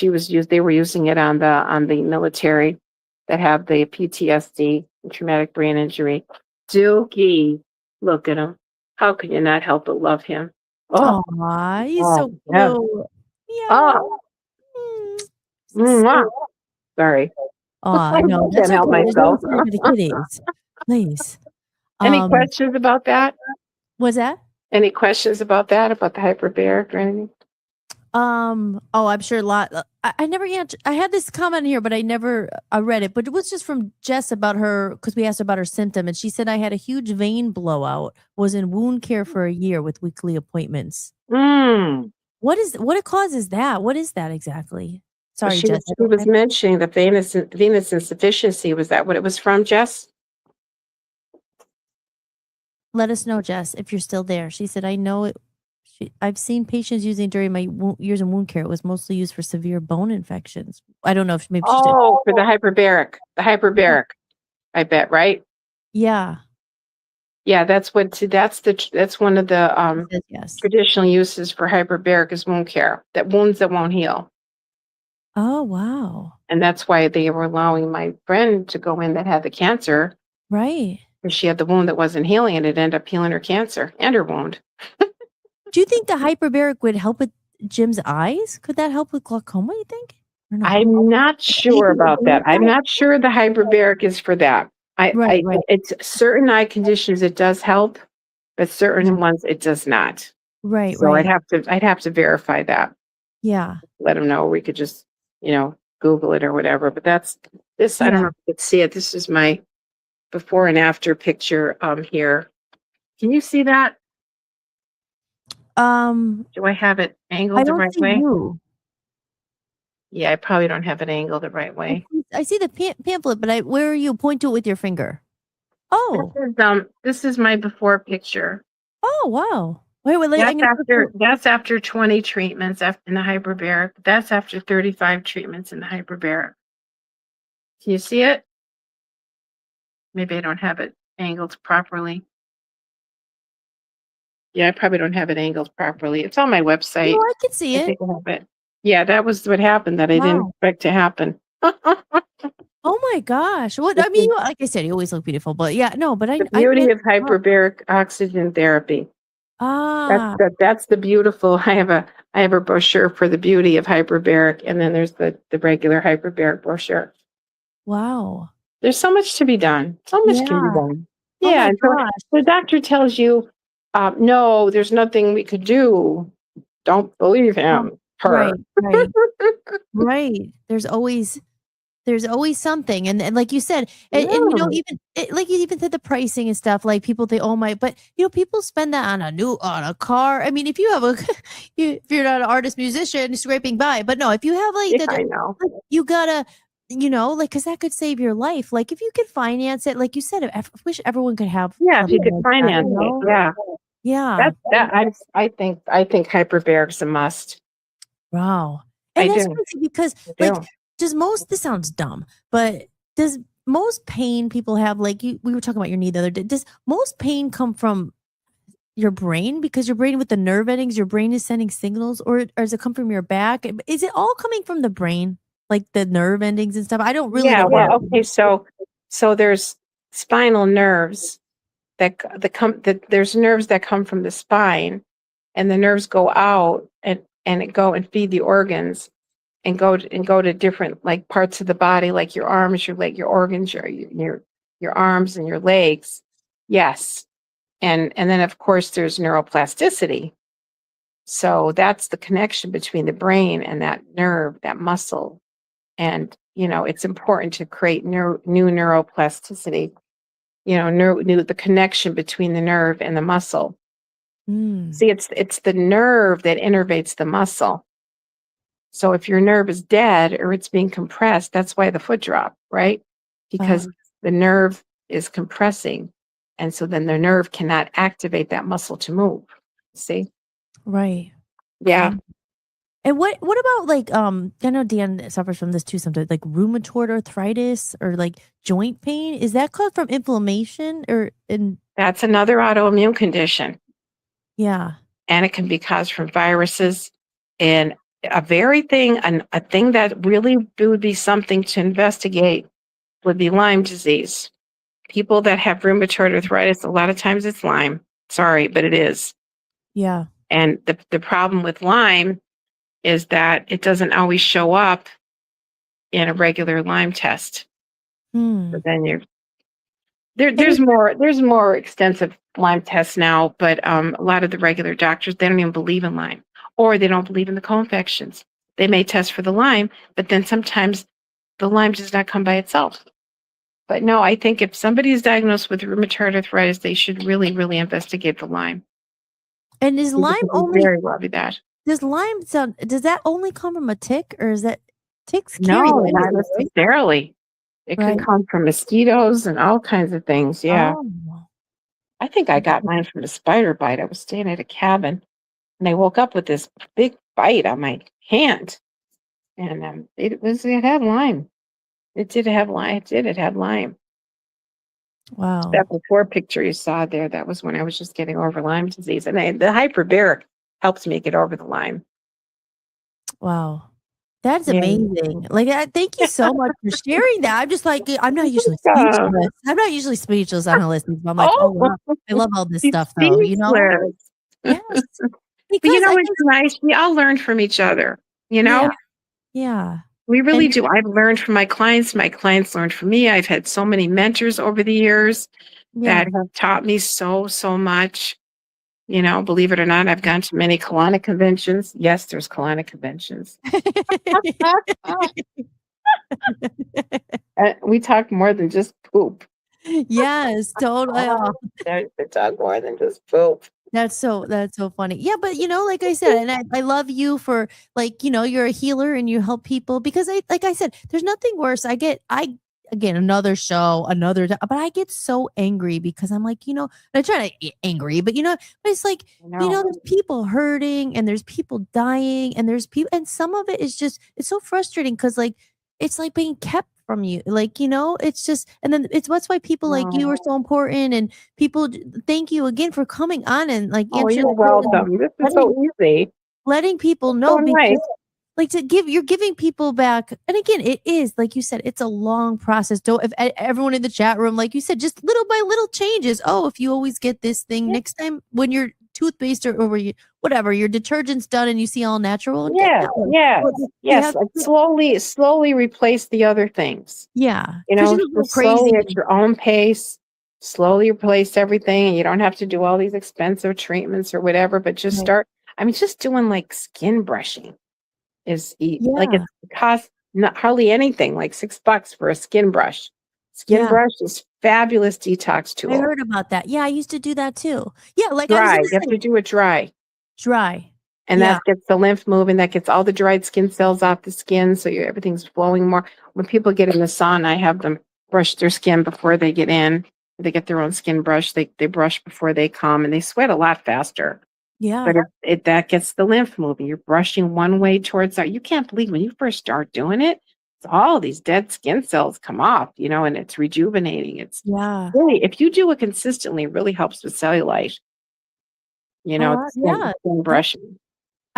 they were using it on the military that have the PTSD, traumatic brain injury. Dookie, look at him. How can you not help but love him? Oh, he's so cute. Yeah. Sorry. Oh, I know. I can't help myself. The kitties, please. Any questions about that? Was that? Any questions about that? About the hyperbaric or anything? Oh, I'm sure a lot. I never answered. I had this comment here, but I never read it. But it was just from Jess about her, because we asked her about her symptom, and she said, I had a huge vein blowout, was in wound care for a year with weekly appointments. What causes that? What is that exactly? Sorry, Jess. She was mentioning the venous insufficiency. Was that what it was from, Jess? Let us know, Jess, if you're still there. She said, I know it I've seen patients using during my years in wound care. It was mostly used for severe bone infections. I don't know if maybe she did. Oh, for the hyperbaric, I bet, right? Yeah. Yeah, that's one of the It says yes. traditional uses for hyperbaric is wound care, that wounds that won't heal. Oh, wow. And that's why they were allowing my friend to go in that had the cancer, Right. because she had the wound that wasn't healing, and it ended up healing her cancer and her wound. Do you think the hyperbaric would help with Jim's eyes? Could that help with glaucoma, you think? Or no? I'm not sure about that. I'm not sure the hyperbaric is for that. Right. It's certain eye conditions it does help, but certain ones it does not. Right. So I'd have to verify that. Yeah. Let them know. We could just, Google it or whatever. But that's this. I don't know if you can see it. This is my before and after picture here. Can you see that? Do I have it angled I the don't right see way? you. Yeah, I probably don't have it angled the right way. I see the pamphlet, but where are you? Point to it with your finger. Oh. This is my before picture. Oh, wow. Wait. That's after 20 treatments in the hyperbaric. That's after 35 treatments in the hyperbaric. Can you see it? Maybe I don't have it angled properly. Yeah, I probably don't have it angled properly. It's on my website. No, I can see I it. think I have it. Yeah, that was what happened that I didn't Wow. expect to happen. Oh my gosh. What I mean, like I said, you always look beautiful, but yeah, no, but The beauty of hyperbaric oxygen therapy. That's the beautiful. I have a brochure for the beauty of hyperbaric, and then there's the regular hyperbaric brochure. Wow. There's so much to be done. So much can be done. Oh Yeah. my And so gosh. the doctor tells you, no, there's nothing we could do. Don't believe him. Her. Right. There's always something, and like you said, and even like you even said the pricing and stuff. Like people think, oh my, but people spend that on a car. I mean, if you have if you're not an artist musician scraping by, but no, if you have I know. you gotta. Like, because that could save your life. Like, if you could finance it, like you said, I wish everyone could have. Yeah, if you could finance it. Yeah. Yeah. I think hyperbaric's a must. Wow. And I that's do. crazy because, I like, do. this sounds dumb, but does most pain people have, like, we were talking about your knee the other day, does most pain come from your brain? Because your brain with the nerve endings, your brain is sending signals, or does it come from your back? Is it all coming from the brain? Like the nerve endings and stuff? I don't really know. Well, okay, so there's spinal nerves that there's nerves that come from the spine, and the nerves go out and go and feed the organs and go to different like parts of the body, like your arms, your leg, your organs, your arms and your legs. Yes. And then of course there's neuroplasticity. So that's the connection between the brain and that nerve, that muscle. And, it's important to create new neuroplasticity, the connection between the nerve and the muscle. See, it's the nerve that innervates the muscle. So if your nerve is dead or it's being compressed, that's why the foot drop, right? Because the nerve is compressing. And so then the nerve cannot activate that muscle to move. See? Right. Yeah. And what about like I know Dan suffers from this too sometimes, like rheumatoid arthritis or like joint pain. Is that caused from inflammation That's another autoimmune condition. Yeah. And it can be caused from viruses. And a thing that really would be something to investigate would be Lyme disease. People that have rheumatoid arthritis, a lot of times it's Lyme. Sorry, but it is. Yeah. And the problem with Lyme is that it doesn't always show up in a regular Lyme test. So then there's more extensive Lyme tests now, but a lot of the regular doctors, they don't even believe in Lyme, or they don't believe in the co-infections. They may test for the Lyme, but then sometimes the Lyme does not come by itself. But no, I think if somebody is diagnosed with rheumatoid arthritis, they should really, really investigate the Lyme. And is Lyme only very well be that. Does Lyme does that only come from a tick, or is that ticks No, carry not necessarily. It could come from mosquitoes and all kinds of things. Yeah. Oh. I think I got mine from a spider bite. I was staying at a cabin And I woke up with this big bite on my hand. And it had Lyme. It did have Lyme. It had Lyme. Wow. That before picture you saw there, that was when I was just getting over Lyme disease. And the hyperbaric helps me get over the Lyme. Wow. That's Yeah. amazing. Like, thank you so much for sharing that. I'm just like, I'm not usually Yeah. speechless. I'm not usually speechless on Holistics. I'm like, oh, wow. I love all this She's stuff, though, you know? speechless. Yes. But you Because know, I it's guess, nice. We all learn from each other, you yeah, know? yeah. We really And do. I've learned from my clients. My clients learned from me. I've had so many mentors over the years yeah. that have taught me so much. You know, believe it or not, I've gone to many colonic conventions. Yes, there's colonic conventions. We talk more than just poop. Yes, totally. Oh, They talk more than just poop. that's so funny. Yeah, but like I said, and I love you for like, you're a healer and you help people because like I said, there's nothing worse. I again another show, but I get so angry because I'm like, I try to get angry, but it's like, I know. there's people hurting and there's people dying and there's people and some of it is just it's so frustrating because like it's like being kept from you. Like, it's just and then that's why people like you are so important and people thank you again for coming on and like Oh, answering you're the question and welcome. This is letting, so easy. letting people So know nice. because like you're giving people back. And again, it is like you said, it's a long process. Don't if everyone in the chat room, like you said, just little by little changes. Oh, if you always get this thing next time when your toothpaste or whatever, your detergent's done and you see all natural and get that one. But you Yes. have Like to- slowly replace the other things. yeah, You because know, you don't go just slowly crazy. at your own pace, slowly replace everything. And you don't have to do all these expensive treatments or whatever, but just Right. start. I mean, just doing like skin brushing like Yeah, it costs not hardly anything, like $6 for a skin brush. Skin yeah. brush is fabulous detox I tool. heard about that. Yeah, I used to do that too. Yeah, like I was Dry. gonna You have say, to do it dry. dry. And Yeah, that gets the lymph moving, that gets all the dried skin cells off the skin, so everything's flowing more. When people get in the sauna, I have them brush their skin before they get in. They get their own skin brush. They brush before they come, and they sweat a lot faster. yeah. But that gets the lymph moving. You're brushing one way towards that. You can't believe when you first start doing it, all these dead skin cells come off, and it's rejuvenating. It's Yeah. really, if you do it consistently, it really helps with cellulite, Oh, yeah. skin That brushing.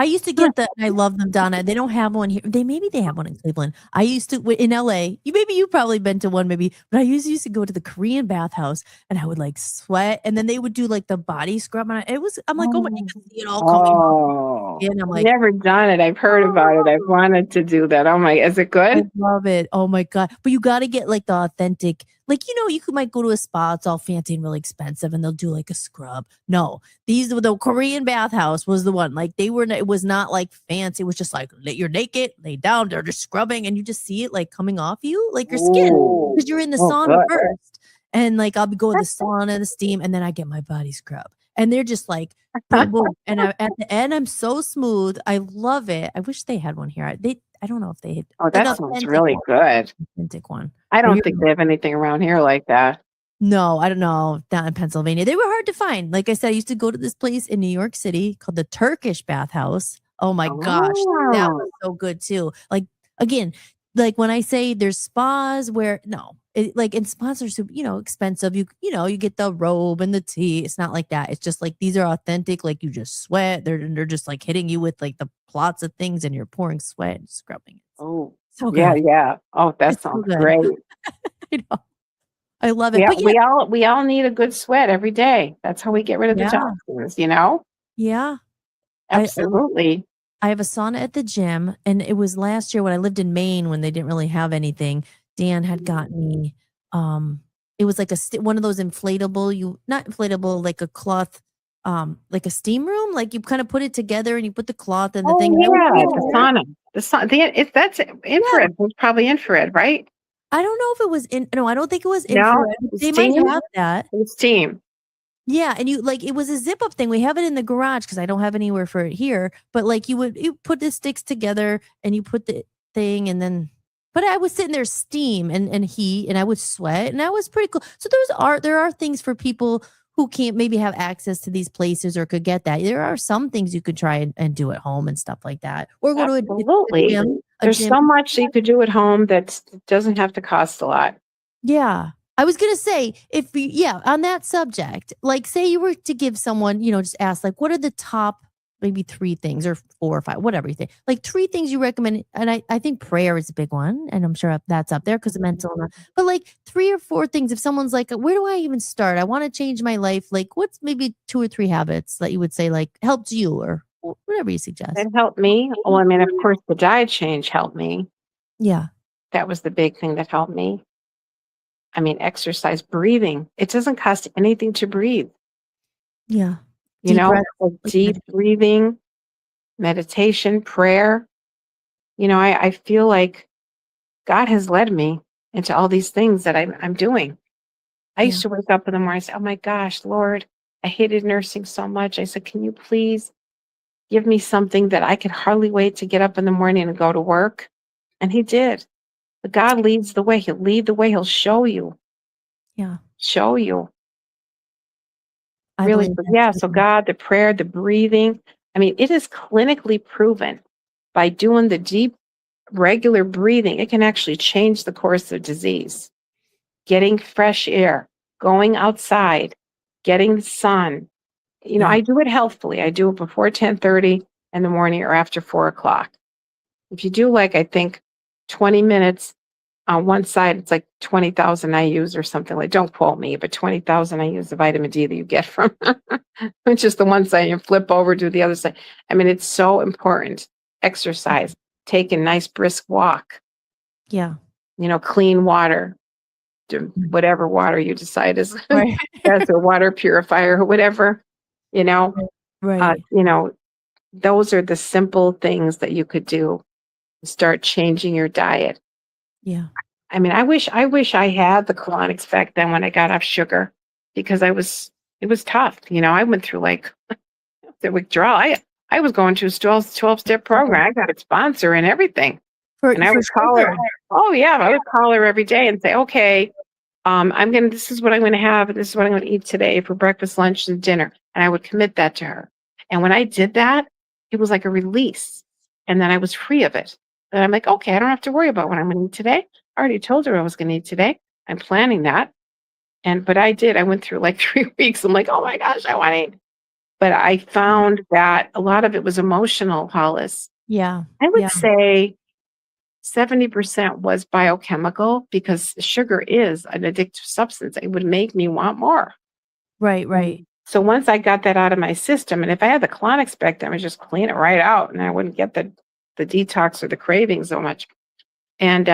I used to get I love them, Donna. They don't have one here. Maybe they have one in Cleveland. I used to in LA. You probably been to one maybe, but I used to go to the Korean bathhouse and I would like sweat and then they would do like the body scrub and I'm like, oh my, you can see it all coming off. Oh, And I'm I've like, never done it. I've heard about it. I've wanted to do that. Oh my, is it I good? love it. Oh my God. But you got to get like the authentic, like, might go to a spa. It's all fancy and really expensive and they'll do like a scrub. No, the Korean bathhouse was the one. Like it was not like fancy. It was just like, you're naked, lay down, they're just scrubbing and you just see it like coming off you, like your skin Ooh. because you're in the Oh, sauna good. first. And like, I'll be going to the sauna, the steam, and then I get my body scrub. And they're just like, boom, boom. And at the end, I'm so smooth. I love it. I wish they had one here. I don't know if they had Oh, like that sounds authentic really one. good. Authentic one. I But don't think they have anything around here like that. no, I don't know. Down in Pennsylvania, they were hard to find. Like I said, I used to go to this place in New York City called the Turkish Bathhouse. Oh my gosh, that Oh, was so good too. Like again, like when I say there's spas where like and spas are super, expensive. You get the robe and the tea. It's not like that. It's just like these are authentic. Like you just sweat. They're just like hitting you with like the plots of things, and you're pouring sweat and scrubbing. oh, So yeah, good. yeah. Oh, that It's so sounds good. great. I know. I love it. Yeah, But yeah, we all need a good sweat every day. That's how we get rid of the yeah, toxins. yeah. I Absolutely. I have a sauna at the gym, and it was last year when I lived in Maine when they didn't really have anything. Dan had gotten me, it was like one of those inflatable, not inflatable, like a cloth, like a steam room. Like you kind of put it together and you put the cloth and the Oh thing. And I would yeah, sit the there. sauna. The sauna. That's Yeah, infrared. It's probably infrared, right? I don't know if it was no, I don't think it was No, infrared. They might steam. have that. It's steam. Yeah, and it was a zip up thing. We have it in the garage because I don't have anywhere for it here. But like you put the sticks together and you put the thing and then but I was sitting there steam and heat and I would sweat and that was pretty cool. So there are things for people who can't maybe have access to these places or could get that, there are some things you could try and do at home and stuff like that, or go to a Absolutely. gym. There's so much that you could do at home that doesn't have to cost a lot. Yeah. I was going to say, if on that subject, like say you were to give someone, just ask like, what are the top maybe 3 things or 4 or 5, whatever you think, like 3 things you recommend. And I think prayer is a big one. And I'm sure that's up there because of mental, but like 3 or 4 things. If someone's like, where do I even start? I want to change my life. Like what's maybe 2 or 3 habits that you would say like helped you or whatever you suggest? That helped me. Well, I mean, of course, the diet change helped me. Yeah. That was the big thing that helped me. I mean, exercise, breathing. It doesn't cost anything to breathe. Yeah. Deep breathing, meditation, prayer. I feel like God has led me into all these things that I'm doing. I used to wake up in the morning and say, oh my gosh, Lord, I hated nursing so much. I said, can you please give me something that I could hardly wait to get up in the morning and go to work? And he did. But God leads the way. He'll lead the way. He'll show you. Yeah. Show you. I Really. believe So, yeah. So God, the prayer, the breathing. I mean, it is clinically proven by doing the deep, regular breathing, it can actually change the course of disease. Getting fresh air, going outside, getting the sun. I do it healthfully. I do it before 10:30 in the morning or after 4 o'clock. If you do like, I think 20 minutes on one side, it's like 20,000 IUs or something like, don't quote me, but 20,000 IUs of vitamin D that you get from just the one side, you flip over to the other side. I mean, it's so important. Exercise, take a nice brisk walk. Yeah. Clean water, whatever water you decide is Right. as a water purifier or whatever, Right. Those are the simple things that you could do. Start changing your diet. Yeah. I mean, I wish I had the colonics back then when I got off sugar because it was tough. I went through like the withdrawal. I was going to a 12-step program. I got a sponsor and everything. And I would call her. Oh yeah, I would call her every day and say, okay, this is what I'm going to have. And this is what I'm going to eat today for breakfast, lunch, and dinner. And I would commit that to her. And when I did that, it was like a release. And then I was free of it. And I'm like, okay, I don't have to worry about what I'm going to eat today. I already told her I was going to eat today. I'm planning that. But I did. I went through like 3 weeks. I'm like, oh my gosh, I want to eat. But I found that a lot of it was emotional, Hollis. Yeah. I would say 70% was biochemical because sugar is an addictive substance. It would make me want more. Right. So once I got that out of my system, and if I had the colonics back then, I would just clean it right out and I wouldn't get the detox or the craving so much. And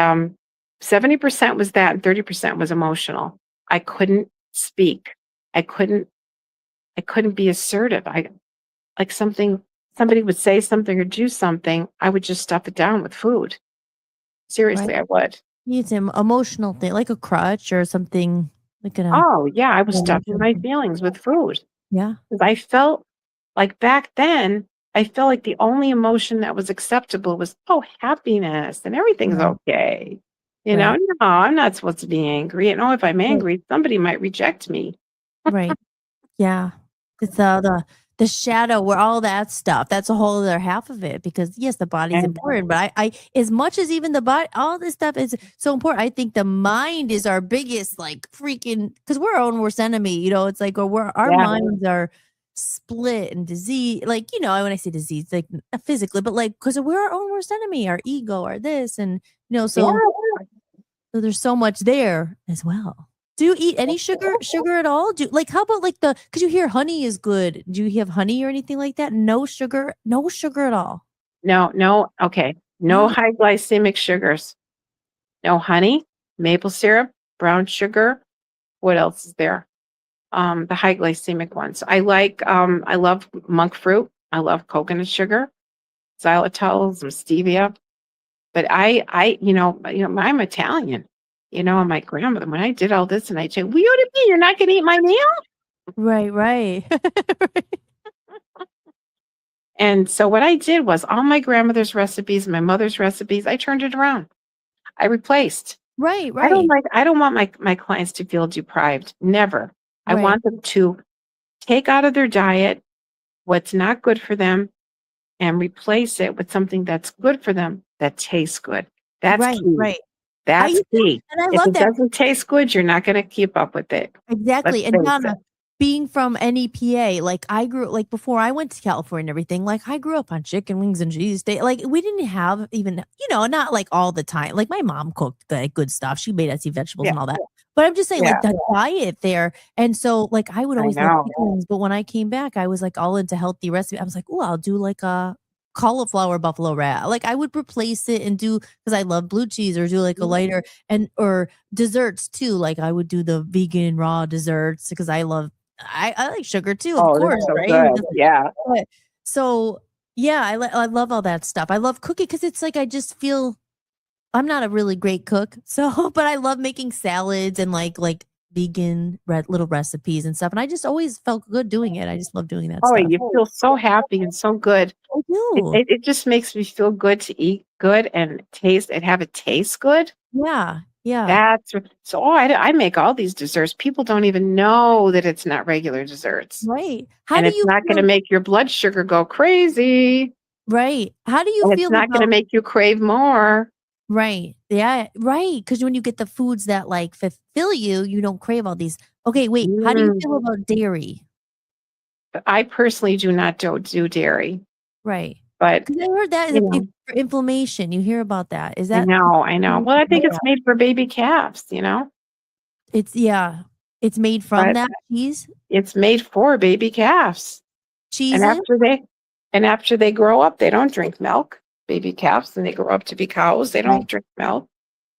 70% was that and 30% was emotional. I couldn't speak. I couldn't be assertive. Somebody would say something or do something, I would just stuff it down with food. Seriously, I would. It's an emotional thing, like a crutch or something. Oh, yeah, I was stuffing my feelings with food. Yeah. Because I felt like back then, I felt like the only emotion that was acceptable was, happiness and everything's okay. No, I'm not supposed to be angry. If I'm angry, somebody might reject me. Right. Yeah. It's the shadow where all that stuff, that's a whole other half of it because yes, the body's important, but I as much as even the body, all this stuff is so important. I think the mind is our biggest like freaking, because we're our own worst enemy, it's like our minds are split and disease, like, when I say disease, like physically, but like, because we're our own worst enemy, our ego, our this, and so there's so much there as well. Do you eat any sugar at all? How about because you hear honey is good. Do you have honey or anything like that? No sugar at all. No. Okay. No high glycemic sugars. No honey, maple syrup, brown sugar. What else is there? The high glycemic ones. I love monk fruit. I love coconut sugar, xylitol, some stevia. But I'm Italian. And my grandmother, when I did all this and I said, what do you mean you're not going to eat my meal? Right. And so what I did was all my grandmother's recipes, my mother's recipes, I turned it around. I replaced. Right. I don't want my clients to feel deprived. Never. I want them to take out of their diet what's not good for them and replace it with something that's good for them that tastes good. That's Right, key. right. That's key. And I If love it that. doesn't taste good, you're not going to keep up with it. Let's Exactly. And face Donna, it. being from NEPA, like before I went to California and everything, like I grew up on chicken wings and cheese steak. Like we didn't have even, not like all the time. Like my mom cooked good stuff. She made us eat vegetables Yeah, and all that. But I'm just saying, yeah, like the diet there. And so, like, I would I always love know. chicken wings. But when I came back, I was like all into healthy recipe. I was like, oh, I'll do like a cauliflower buffalo wrap. Like I would replace it and do, because I love blue cheese, or do like a lighter, or desserts too. Like I would do the vegan raw desserts because I like sugar too, of Oh, course, that's so right? good. Yeah. But so yeah, I love all that stuff. I love cooking because it's like I just feel I'm not a really great cook, so but I love making salads and like vegan little recipes and stuff. And I just always felt good doing it. I just love doing that Oh, stuff. you feel so happy and so good. I It, do. it, it just makes me feel good to eat good and taste and have it taste good. Yeah, yeah, That's so. Oh, I make all these desserts. People don't even know that it's not regular desserts, right. How and do it's you not going to feel? make your blood sugar go crazy, Right. How do you and it's feel not going to about? make you crave more. Right. Yeah. Right. Because when you get the foods that like fulfill you, you don't crave all these. Okay. Wait. How do you Mm. feel about dairy? I personally do not do dairy, Right. but Because I heard that is you know, for inflammation. You hear about that. Is I that? know, I know. Well, I think it's made for baby calves, It's yeah. It's made from but that cheese. it's made for baby calves. And Cheeses. after they grow up, they don't drink milk. Baby calves, and they grow up to be cows, they Right. don't drink milk.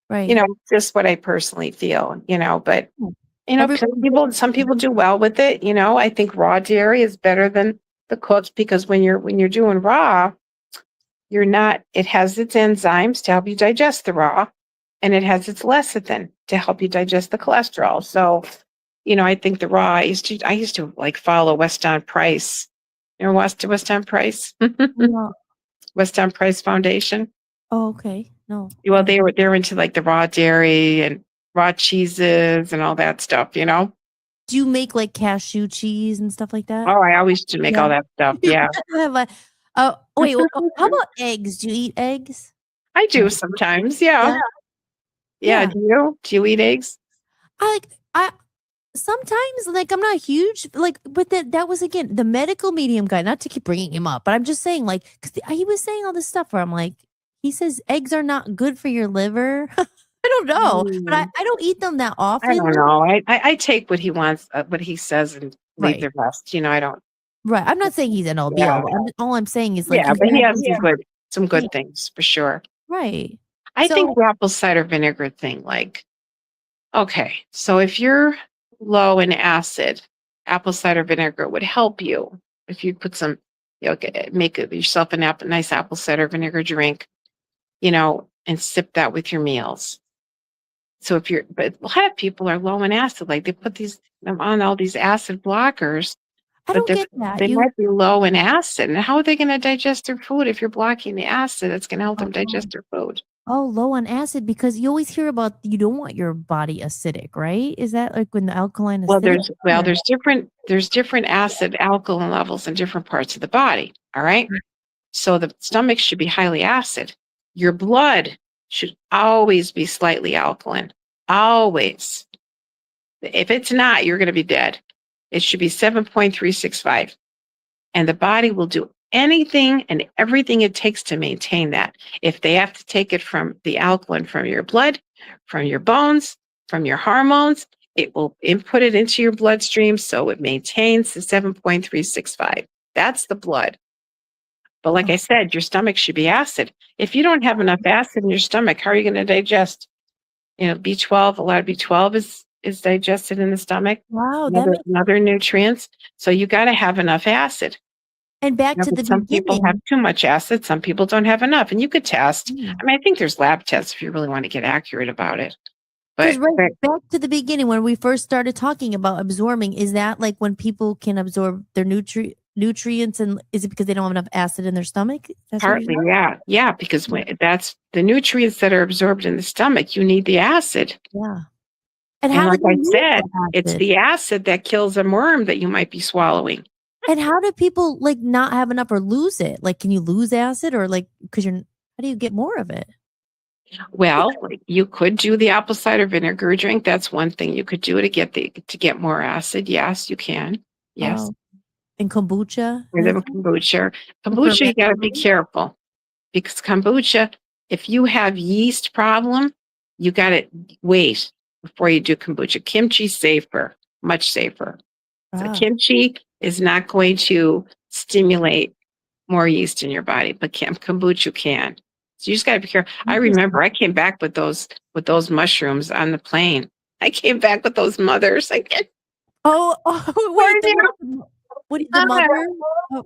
Right. Just what I personally feel, but Everybody. some people do well with it. I think raw dairy is better than the cooked, because when you're doing raw, it has its enzymes to help you digest the raw, and it has its lecithin to help you digest the cholesterol. So, I think the raw, I used to like follow Weston Price. You know, Weston Price? No. Weston Price Foundation. Oh, okay. No. Well, they're into like the raw dairy and raw cheeses and all that stuff. Do you make like cashew cheese and stuff like that? Oh, I always used to make all Yeah. that stuff. Yeah. I have a. Oh wait. How about eggs? Do you eat eggs? I do No. sometimes. Yeah. Yeah. Yeah. Yeah. Do you? Do you eat eggs? I sometimes like I'm not huge like, but that was again the medical medium guy. Not to keep bringing him up, but I'm just saying like because he was saying all this stuff where I'm like, he says eggs are not good for your liver. I don't know, but Mm, I don't eat them that I often. don't know. I take what he wants, what he says, and leave Right, the rest. I don't. right. I'm not saying he's an all be Yeah. all. All I'm saying is like Yeah. you But he have has these. some Yeah, good things for sure. right. I think So the apple cider vinegar thing, like, okay, so if you're low in acid, apple cider vinegar would help you. If you put some, make yourself a nice apple cider vinegar drink, and sip that with your meals. So but a lot of people are low in acid, like they put them on all these acid blockers, I but don't get that. they might be low in acid. And how are they going to digest their food if you're blocking the acid? It's going to help them digest their food. Oh, low on acid because you always hear about you don't want your body acidic, right? Is that like when the alkaline Well, acidic? there's different acid alkaline levels in different parts of the body. All right. So the stomach should be highly acid. Your blood should always be slightly alkaline. Always. If it's not, you're going to be dead. It should be 7.365. And the body will do anything and everything it takes to maintain that. If they have to take it from the alkaline from your blood, from your bones, from your hormones, it will input it into your bloodstream so it maintains the 7.365. That's the blood. But like I said, your stomach should be acid. If you don't have enough acid in your stomach, how are you going to digest? B12, a lot of B12 is digested in the stomach, Wow, that and makes other nutrients. So you got to have enough acid. and back to But the some people have beginning. too much acid. Some people don't have enough. And you could test. Mm. I mean, I think there's lab tests if you really want to get accurate about it. Because But back to the beginning when we first started talking about absorbing, is that like when people can absorb their nutrients, and is it because they don't have enough acid in their stomach? That's what partly, yeah. Yeah, because that's the nutrients that are absorbed in the stomach. You need the acid. yeah. And And how like do I you use said, the it's acid? the acid that kills a worm that you might be swallowing. And how do people like not have enough or lose it? Like, can you lose acid or like because how do you get more of it? Well, you could do the apple cider vinegar drink. That's one thing you could do to get more acid. Yes, you can. Yes. Oh, and kombucha. Or the Like, kombucha. the Kombucha, you got to be fermented. careful because kombucha, if you have yeast problem, you got to wait before you do kombucha. Kimchi's safer, much safer. So Ah, kimchi is not going to stimulate more yeast in your body, but kombucha can. So you just got to be careful. I interesting. remember I came back with those mushrooms on the plane. I came back with those mothers. I can't. Oh, wait, what is the Ah, mother?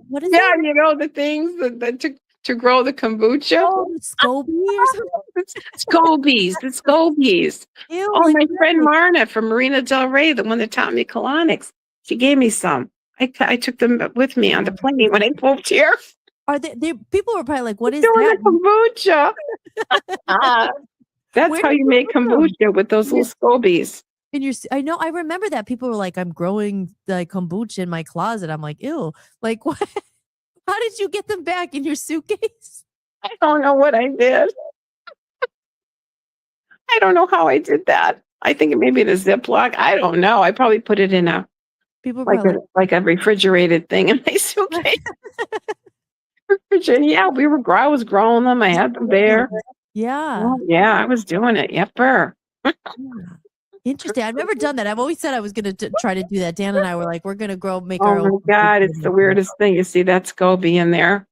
What is yeah, it? you know the things that to grow the kombucha. Oh, the SCOBY or something? It's scobies, the scobies. Ew, Oh, like my friend what? Marna from Marina Del Rey, the one that taught me colonics, she gave me some. I took them with me on the plane when I moved here. Are they people were probably like, what is Doing that? the kombucha. Ah, that's Where how did you you make get them? kombucha with those little scobies. I know, I remember that people were like, I'm growing like kombucha in my closet. I'm like, ew. Like, what? How did you get them back in your suitcase? I don't know what I did. I don't know how I did that. I think it maybe in a Ziploc. I don't know. I probably put it in a People were probably like a refrigerated thing in my suitcase. Yeah, I was growing them. I had them there. yeah. Oh, yeah, I was doing it. Yepper. Yeah. Interesting. I've never done that. I've always said I was going to try to do that. Dan and I were like, we're going to make our Oh own. my God, it's the weirdest thing. You see that SCOBY in there?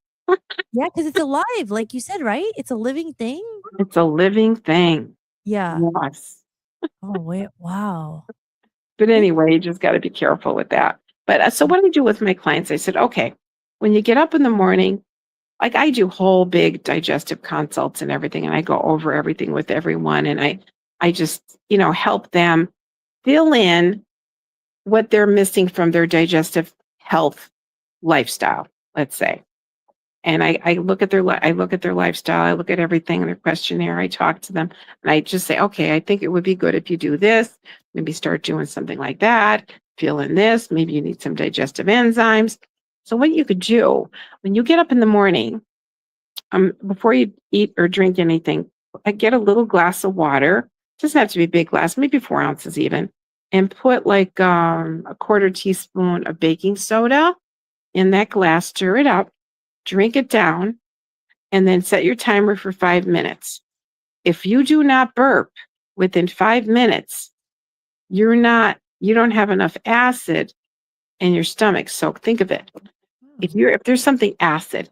Yeah, because it's alive, like you said, right? It's a living thing. It's a living thing. Yeah. Yes. Oh wait, wow. But anyway, you just got to be careful with that. But so what I do with my clients, I said, okay, when you get up in the morning, like I do whole big digestive consults and everything, and I go over everything with everyone, and I just help them fill in what they're missing from their digestive health lifestyle, let's say. And I look at I look at their lifestyle, I look at everything in their questionnaire, I talk to them, and I just say, okay, I think it would be good if you do this, maybe start doing something like that, fill in this, maybe you need some digestive enzymes. So what you could do when you get up in the morning, before you eat or drink anything, I get a little glass of water, doesn't have to be a big glass, maybe 4 ounces even, and put like a quarter teaspoon of baking soda in that glass, stir it up, drink it down, and then set your timer for 5 minutes. If you do not burp within 5 minutes, you don't have enough acid in your stomach. So think of it. If there's something acid,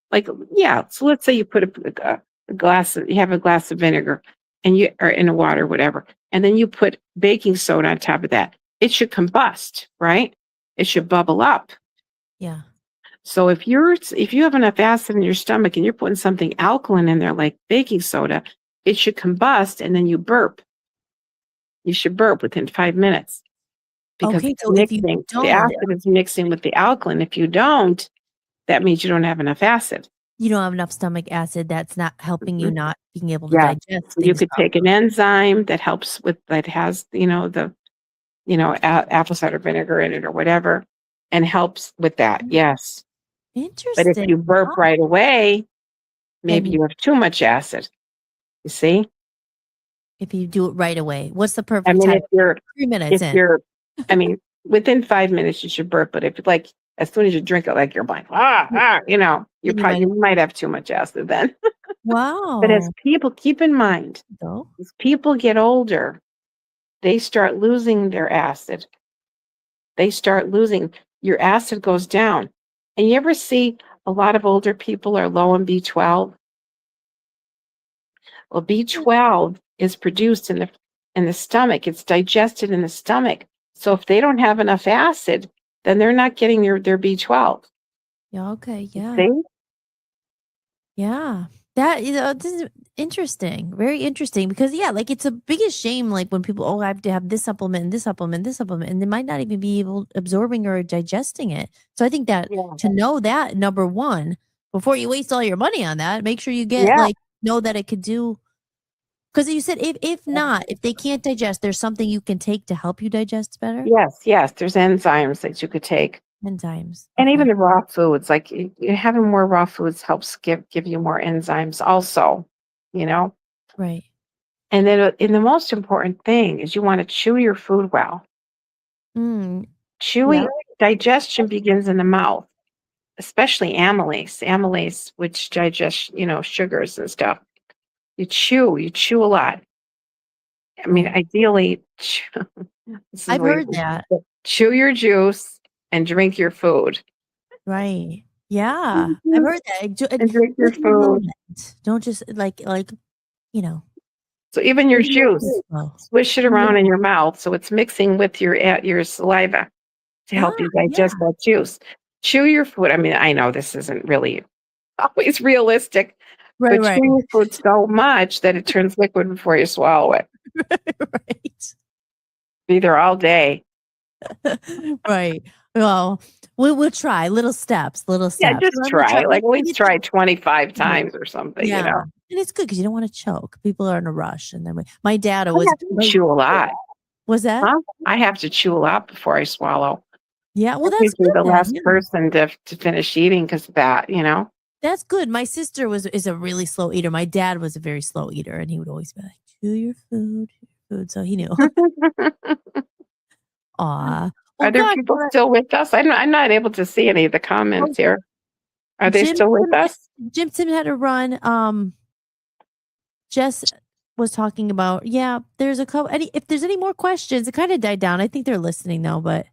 like, yeah, so let's say you put you have a glass of vinegar or in a water, whatever, and then you put baking soda on top of that. It should combust, right? It should bubble up. Yeah. So if you have enough acid in your stomach and you're putting something alkaline in there like baking soda, it should combust and then you burp. You should burp within 5 minutes because Okay, it's so if you mixing. The don't, acid is mixing with the alkaline. If you don't, that means you don't have enough acid. you don't have enough stomach acid, that's not helping you Mhm. not being able to Yeah. digest So you things could take an enzyme that helps that has, apple cider vinegar in it or whatever and helps with that. properly. Yes. But if Interesting. you burp Wow. right away, Then maybe you have too much acid. You see? if you do it right away, what's the I perfect mean, time? 3 minutes in. I mean, within 5 minutes you should burp, but if like as soon as you drink it, like you're like, Then you might you might have too much acid then. But as wow. people keep in mind, Though. as people get older, they start losing their acid. They start losing, your acid goes down. And you ever see a lot of older people are low in B12? Well, B12 is produced in the stomach. It's digested in the stomach. So if they don't have enough acid, then they're not getting their B12. Yeah, okay, yeah. See? Yeah. This is interesting. Very interesting because yeah, like it's a biggest shame like when people, oh, I have to have this supplement and this supplement, this supplement, and they might not even be able absorbing or digesting it. So I think that Yeah. to know that number one, before you waste all your money on that, make sure you get Yeah. know that it could do. Because you said if not, if they can't digest, there's something you can take to help you digest better? Yes, there's enzymes that you could take. Enzymes. And even Okay. the raw foods, like having more raw foods helps give you more enzymes also, you know? Right. And then and the most important thing is you want to chew your food well. Mm, Chewing yeah. digestion begins in the mouth, especially amylase. Amylase, which digests, sugars and stuff. You chew a lot. I mean, Oh, ideally, this is I've what you heard that. chew your juice and drink your food. Right. Yeah. I've Mhm. heard that. And drink your Live in the food. moment. Don't just like, you know, So even your live in the moment juice, slow. swish it around in your mouth so it's mixing with your saliva to Ah, help you yeah. digest that juice. Chew your food. I mean, I know this isn't really always realistic, Right, but right. chew your food so much that it turns liquid before you swallow it. Right. Be there all day. Right. Well, we'll try little steps, little Yeah, steps. just We'll try. try. Like at least try 25 times or Yeah. something. And it's good because you don't want to choke. People are in a rush. And then my dad I was, have to chew a lot. was that? Huh? I have to chew a lot before I swallow. Yeah. Well, I'm that's usually good the then. last Yeah. person to finish eating because of that. That's good. My sister is a really slow eater. My dad was a very slow eater, and he would always be like, chew your food, chew your food. So he knew. Aw. Well, Are there gosh, people still with us? I'm not able to see any of the well, comments here. Are they Jim still with us? Jim Sim had to run. Jess was talking about, yeah, there's a couple. If there's any more questions, it kind of died down. I think they're listening though, but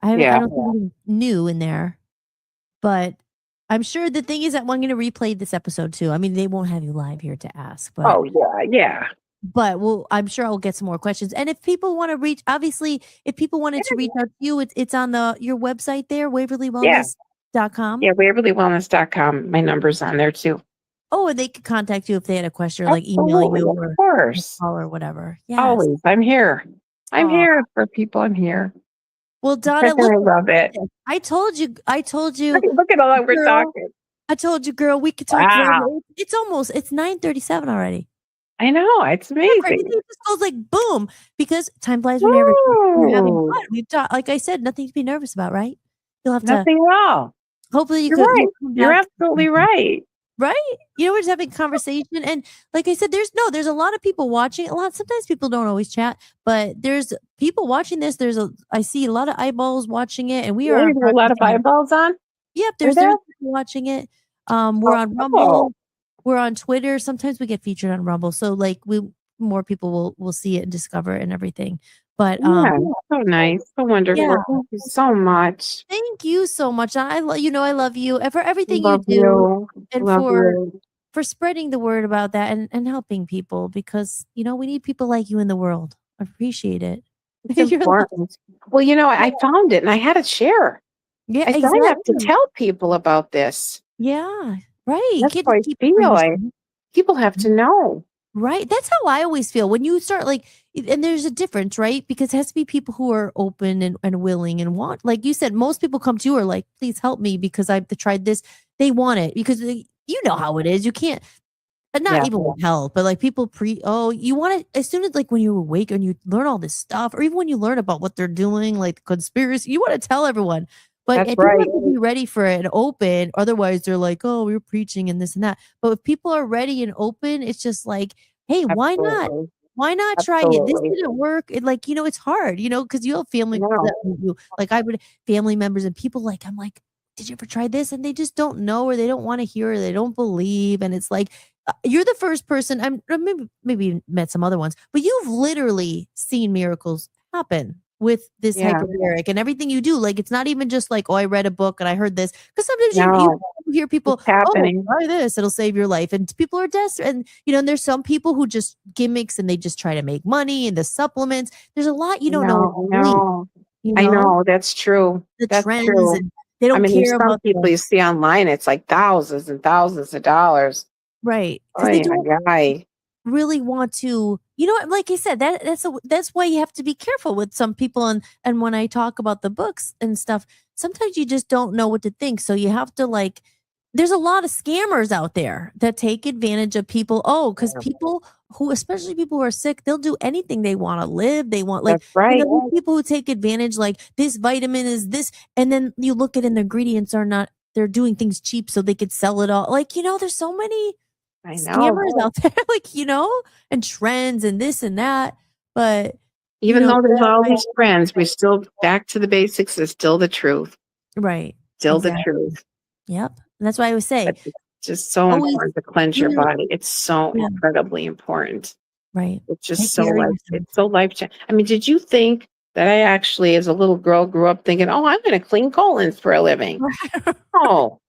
I Yeah. don't think anything new in there. But I'm sure the thing is that I'm going to replay this episode too. I mean, they won't have you live here to ask, but Oh yeah. I'm sure I'll get some more questions. And if people want to reach, obviously, if people wanted to reach out to you, it's on your website there, waverlywellness.com. Yeah, waverlywellness.com. My number's on there too. Oh, and they could contact you if they had a question or like email Absolutely, you of or course. call or whatever. Yes. Always. I'm here. I'm Aw. here for people. I'm here. Well, Donna, I love it. I told you, Look at all that we're girl, talking. I told you, girl, we could talk Wow. forever. It's 9:37 already. I know. It's amazing. Everything just goes like boom because time flies when you're having Woo. fun. We've talked, like I said, nothing to be nervous about, right? You'll have to, Nothing at all. hopefully you You're could, right. you'll come You're back. absolutely right. Right? We're just having a conversation. And like I said, there's a lot of people watching. Sometimes people don't always chat, but there's people watching this. I see a lot of eyeballs watching it, and we are Really, there are a lot of eyeballs on? Yep, Are there's there? people watching it. We're on Rumble. Oh, We're on Twitter. Sometimes we get featured on Rumble. So like more people will see it and discover it and everything. But yeah. So nice. So wonderful. yeah. Thank you so much. Thank you so much. I love you and for everything you Love do you. and Love you. for spreading the word about that and helping people because we need people like you in the world. I appreciate it. It's You're like- important. Well, I found it and I had to share. yeah, I thought I have to exactly. tell people about this. Yeah, right. You That's can't how I just keep it for feel. yourself. People have to know. Right. That's how I always feel when you start and there's a difference, right? Because it has to be people who are open and willing and want, like you said, most people come to you are like, please help me because I've tried this. They want it because you know how it is. You can't, and not even with help, but like people you want it as soon as like when you're awake and you learn all this stuff, or even when you learn about what they're doing, like the conspiracy, you want to tell everyone. But That's people right. have to be ready for it and open. Otherwise, they're like, "Oh, we're preaching and this and that." But if people are ready and open, it's just like, "Hey, why not? Absolutely. Why not try it? This Absolutely. didn't work." It's hard, because you have family No. that you like. I would family members and people like I'm like, "Did you ever try this?" And they just don't know, or they don't want to hear, or they don't believe. And it's like you're the first person. Maybe you met some other ones, but you've literally seen miracles happen with this Yeah. hyperbaric and everything you do. Like it's not even just like, oh, I read a book and I heard this. Because sometimes you No. hear people, It's happening. try this, it'll save your life. And people are desperate. And there's some people who just gimmicks and they just try to make money and the supplements. There's a lot you don't know. No. I know. That's true. The That's trends true. and they don't there's care some about people you see online, it's like thousands and thousands of dollars. right. Because they don't Ay. really want to, like I said, that's why you have to be careful with some people. And when I talk about the books and stuff, sometimes you just don't know what to think. So you have to there's a lot of scammers out there that take advantage of people. Oh, because people who, especially people who are sick, they'll do anything they want to live. They want, like, That's right. these people who take advantage, like this vitamin is this, and then you look at it and the ingredients are not, they're doing things cheap so they could sell it all. Like, there's so many I scammers know. out there, like, and trends and this and that. But Even though there's all these trends, we're still back to the basics is still the truth. right. Still Exactly. the truth. Yep. And that's why I always say, But it's just so always, important to cleanse your body. It's so Yeah. incredibly important. right. It's Take just so care of it's yourself. so life changing. I mean, did you think that I actually, as a little girl, grew up thinking, "Oh, I'm going to clean colons for a living"? Oh,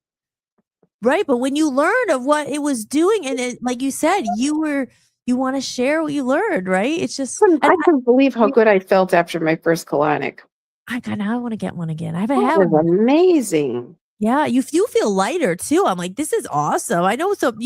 Right. But when you learned of what it was doing, and it, like you said, you want to share what you learned, right? It's just, I couldn't believe how good I felt after my first colonic. I want to get one again. I haven't It had was one. amazing. Yeah, you feel lighter too. I'm like, this is awesome. I know some,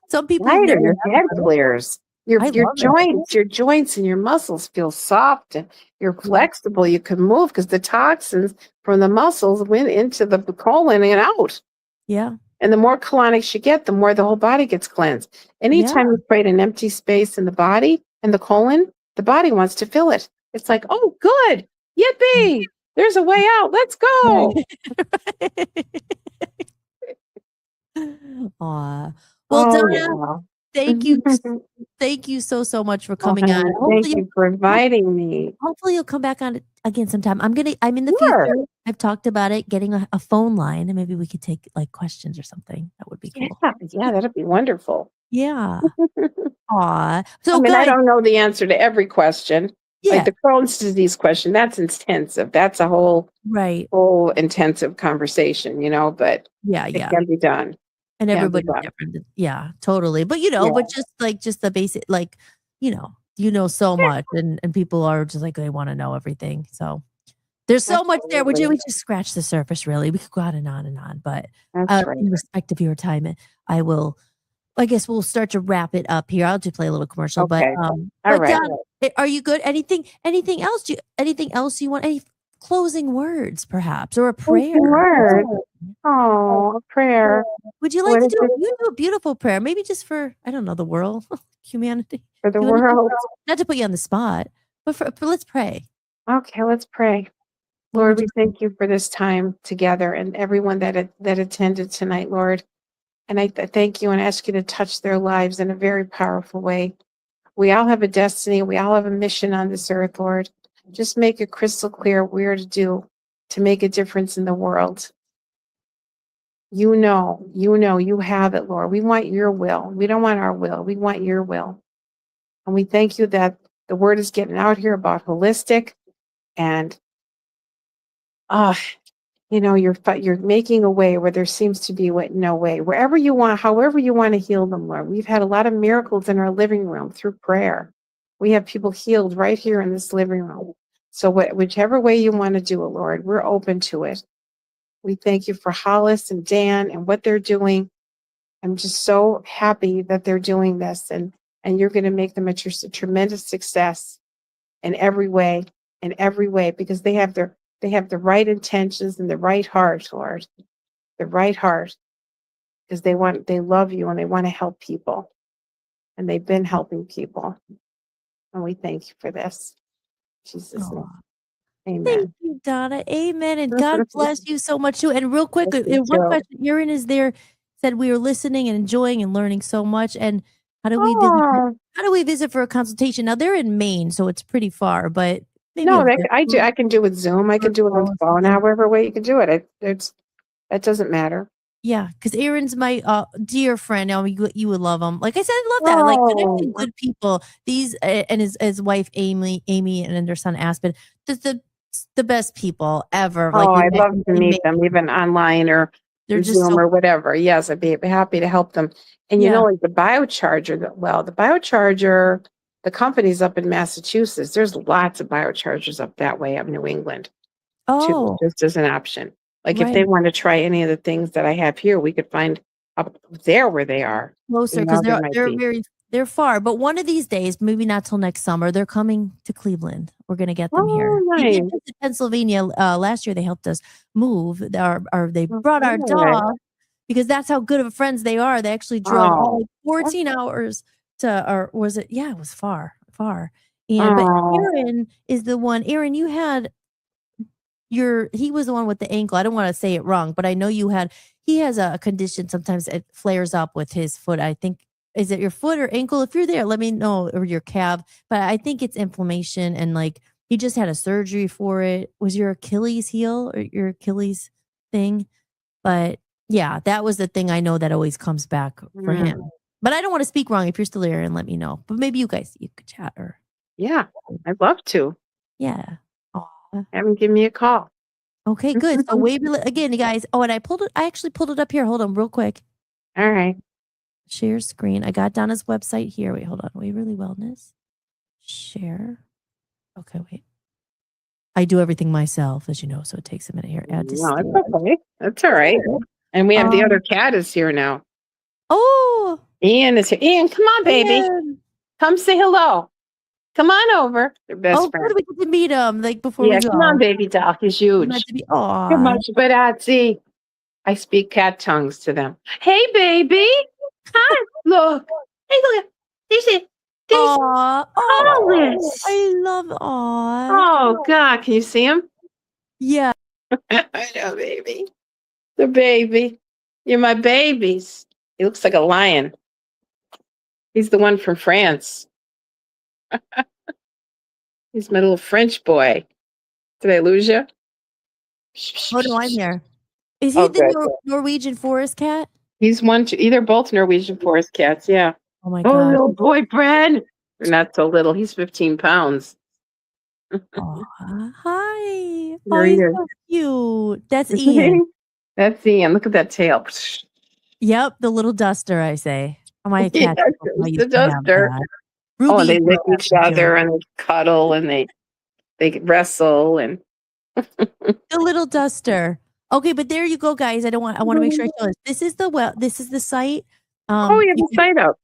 some people who've Lighter, never your had head one. clears. Your I love it. your joints and your muscles feel soft and you're flexible. You can move because the toxins from the muscles went into the colon and out. Yeah. And the more colonics you get, the more the whole body gets cleansed. Anytime you create an empty space in the body and the colon, the body wants to fill it. It's like, oh, good. Yippee. There's a way out. Let's go. Aw. Well, Oh, Donna, thank you. yeah. Thank you so much for Oh, coming on. honey, thank you for inviting me. Hopefully you'll come back on again sometime. I'm in the Sure. future. I've talked about it, getting a phone line, and maybe we could take like questions or something. That would be cool. Yeah, that'd be wonderful. Yeah. Aw. So I mean, I guys, don't know the answer to every question. yeah, Like the Crohn's disease question, that's intensive. That's a whole right. intensive conversation, but Yeah, it yeah. can be done. And Can be everybody's done. different. Yeah, totally. But Yeah. but just the basic, like, so much, and people are just like, they want to know everything. So there's so much there. We Absolutely. just scratch the surface, really. We could go on and on and on, but That's right. in respect of your time, I guess we'll start to wrap it up here. I'll just play a little commercial, Okay. but All right. Don, are you good? Anything else? Anything else you want? Any closing words, perhaps, or a prayer? Word. Oh, a prayer Would you like What to is do? You do a beautiful prayer, maybe just for, I don't know, the world, humanity. for the You wanna do- world. Not to put you on the spot, but for let's pray. Okay, let's pray. What Lord, would we thank you for this time together and everyone that attended tonight, Lord. And I thank you and ask you to touch their lives in a very powerful way. We all have a destiny. We all have a mission on this earth, Lord. Just make it crystal clear what we're to do to make a difference in the world. You have it, Lord. We want your will. We don't want our will. We want your will. And we thank you that the word is getting out here about holistic and you're making a way where there seems to be no way. Wherever you want, however you want to heal them, Lord. We've had a lot of miracles in our living room through prayer. We have people healed right here in this living room. So whichever way you want to do it, Lord, we're open to it. We thank you for Hollis and Dan and what they're doing. I'm just so happy that they're doing this and you're going to make them a tremendous success in every way, because they have the right intentions and the right heart, Lord, the right heart, because they love you and they want to help people, and they've been helping people, and we thank you for this. In Jesus' name, Thank amen. you, Donna. Amen. And God bless you so much too. And real quick, Bless you one too. question. Erin is there, said we are listening and enjoying and learning so much. And how do we visit? Oh, How do we visit for a consultation? Now they're in Maine, so it's pretty far, but maybe no, a I can do it Zoom. I can do it on virtual or phone. something. However way you can do it. That doesn't matter. Yeah, because Aaron's my dear friend. Now you would love him. Like I said, I love that. Like connecting good people. These and his wife Amy, and then their son Aspen. Just the best people ever. Like I'd love to meet them, even online or they're just Zoom so or whatever. Yes, I'd be happy to help them. And like the biocharger, the biocharger, the company's up in Massachusetts. There's lots of biochargers up that way, up New England, too, just as an option. Like if they want to try any of the things that I have here, we could find up there where they are. closer because they're far. But one of these days, maybe not till next summer, they're coming to Cleveland. We're gonna get them here. Nice. They did to Pennsylvania last year. They helped us move. They brought our dog because that's how good of friends they are. They actually drove 14 hours or was it? Yeah, it was far. But Oh, Aaron is the one. Aaron, you had he was the one with the ankle. I don't want to say it wrong, but I know he has a condition. Sometimes it flares up with his foot. I think, is it your foot or ankle? If you're there, let me know, or your calf. But I think it's inflammation, and like he just had a surgery for it. Was your Achilles heel or your Achilles thing? But yeah, that was the thing I know that always comes back for him. But I don't want to speak wrong. If you're still there, and let me know. But maybe you could chat, or yeah. I'd love to. yeah. Aw. Have him give me a call. Okay, good. So Waverly again, you guys. Oh, and I actually pulled it up here. Hold on, real quick. All right. Share screen. I got Donna's website here. Wait, hold on. Waverly Wellness. Share. Okay, wait. I do everything myself, as you know, so it takes a minute here. Add to No, stay. that's okay. That's all right. And we have the other cat is here now. Oh, Ian is here. Ian, come on, baby. Ian. Come say hello. Come on over. They're best Oh, friends. good. We get to meet him like before Yeah, we go. come on, baby doll. He's huge. Meant to be. Come Aw. on, Sparazzi. I speak cat tongues to them. Hey, baby. Hi. Look. Hey, look. This is Aw. Hollis. I love. Aw. Oh, God. Can you see him? Yeah. I know, baby. The baby. You're my babies. He looks like a lion. He's the one from France. He's my little French boy. Did I lose you? Oh no, I'm here. Is he Oh, the good. Norwegian forest cat? He's one, either both Norwegian forest cats. Yeah. Oh my Oh, god. little boy, Brad. They're not so little. He's 15 pounds. Aw. Hi. Oh, There he he's is. so cute. That's Ian. That's Ian. Look at that tail. Yep, the little duster, I say. Oh, my Yes, cat. it's the duster. Oh, Ruby. and they lick will each have to other joke. and they cuddle and they wrestle and The little duster. Okay, but there you go, guys. I want to make sure I show this. This is the site. oh, you have You the can site up.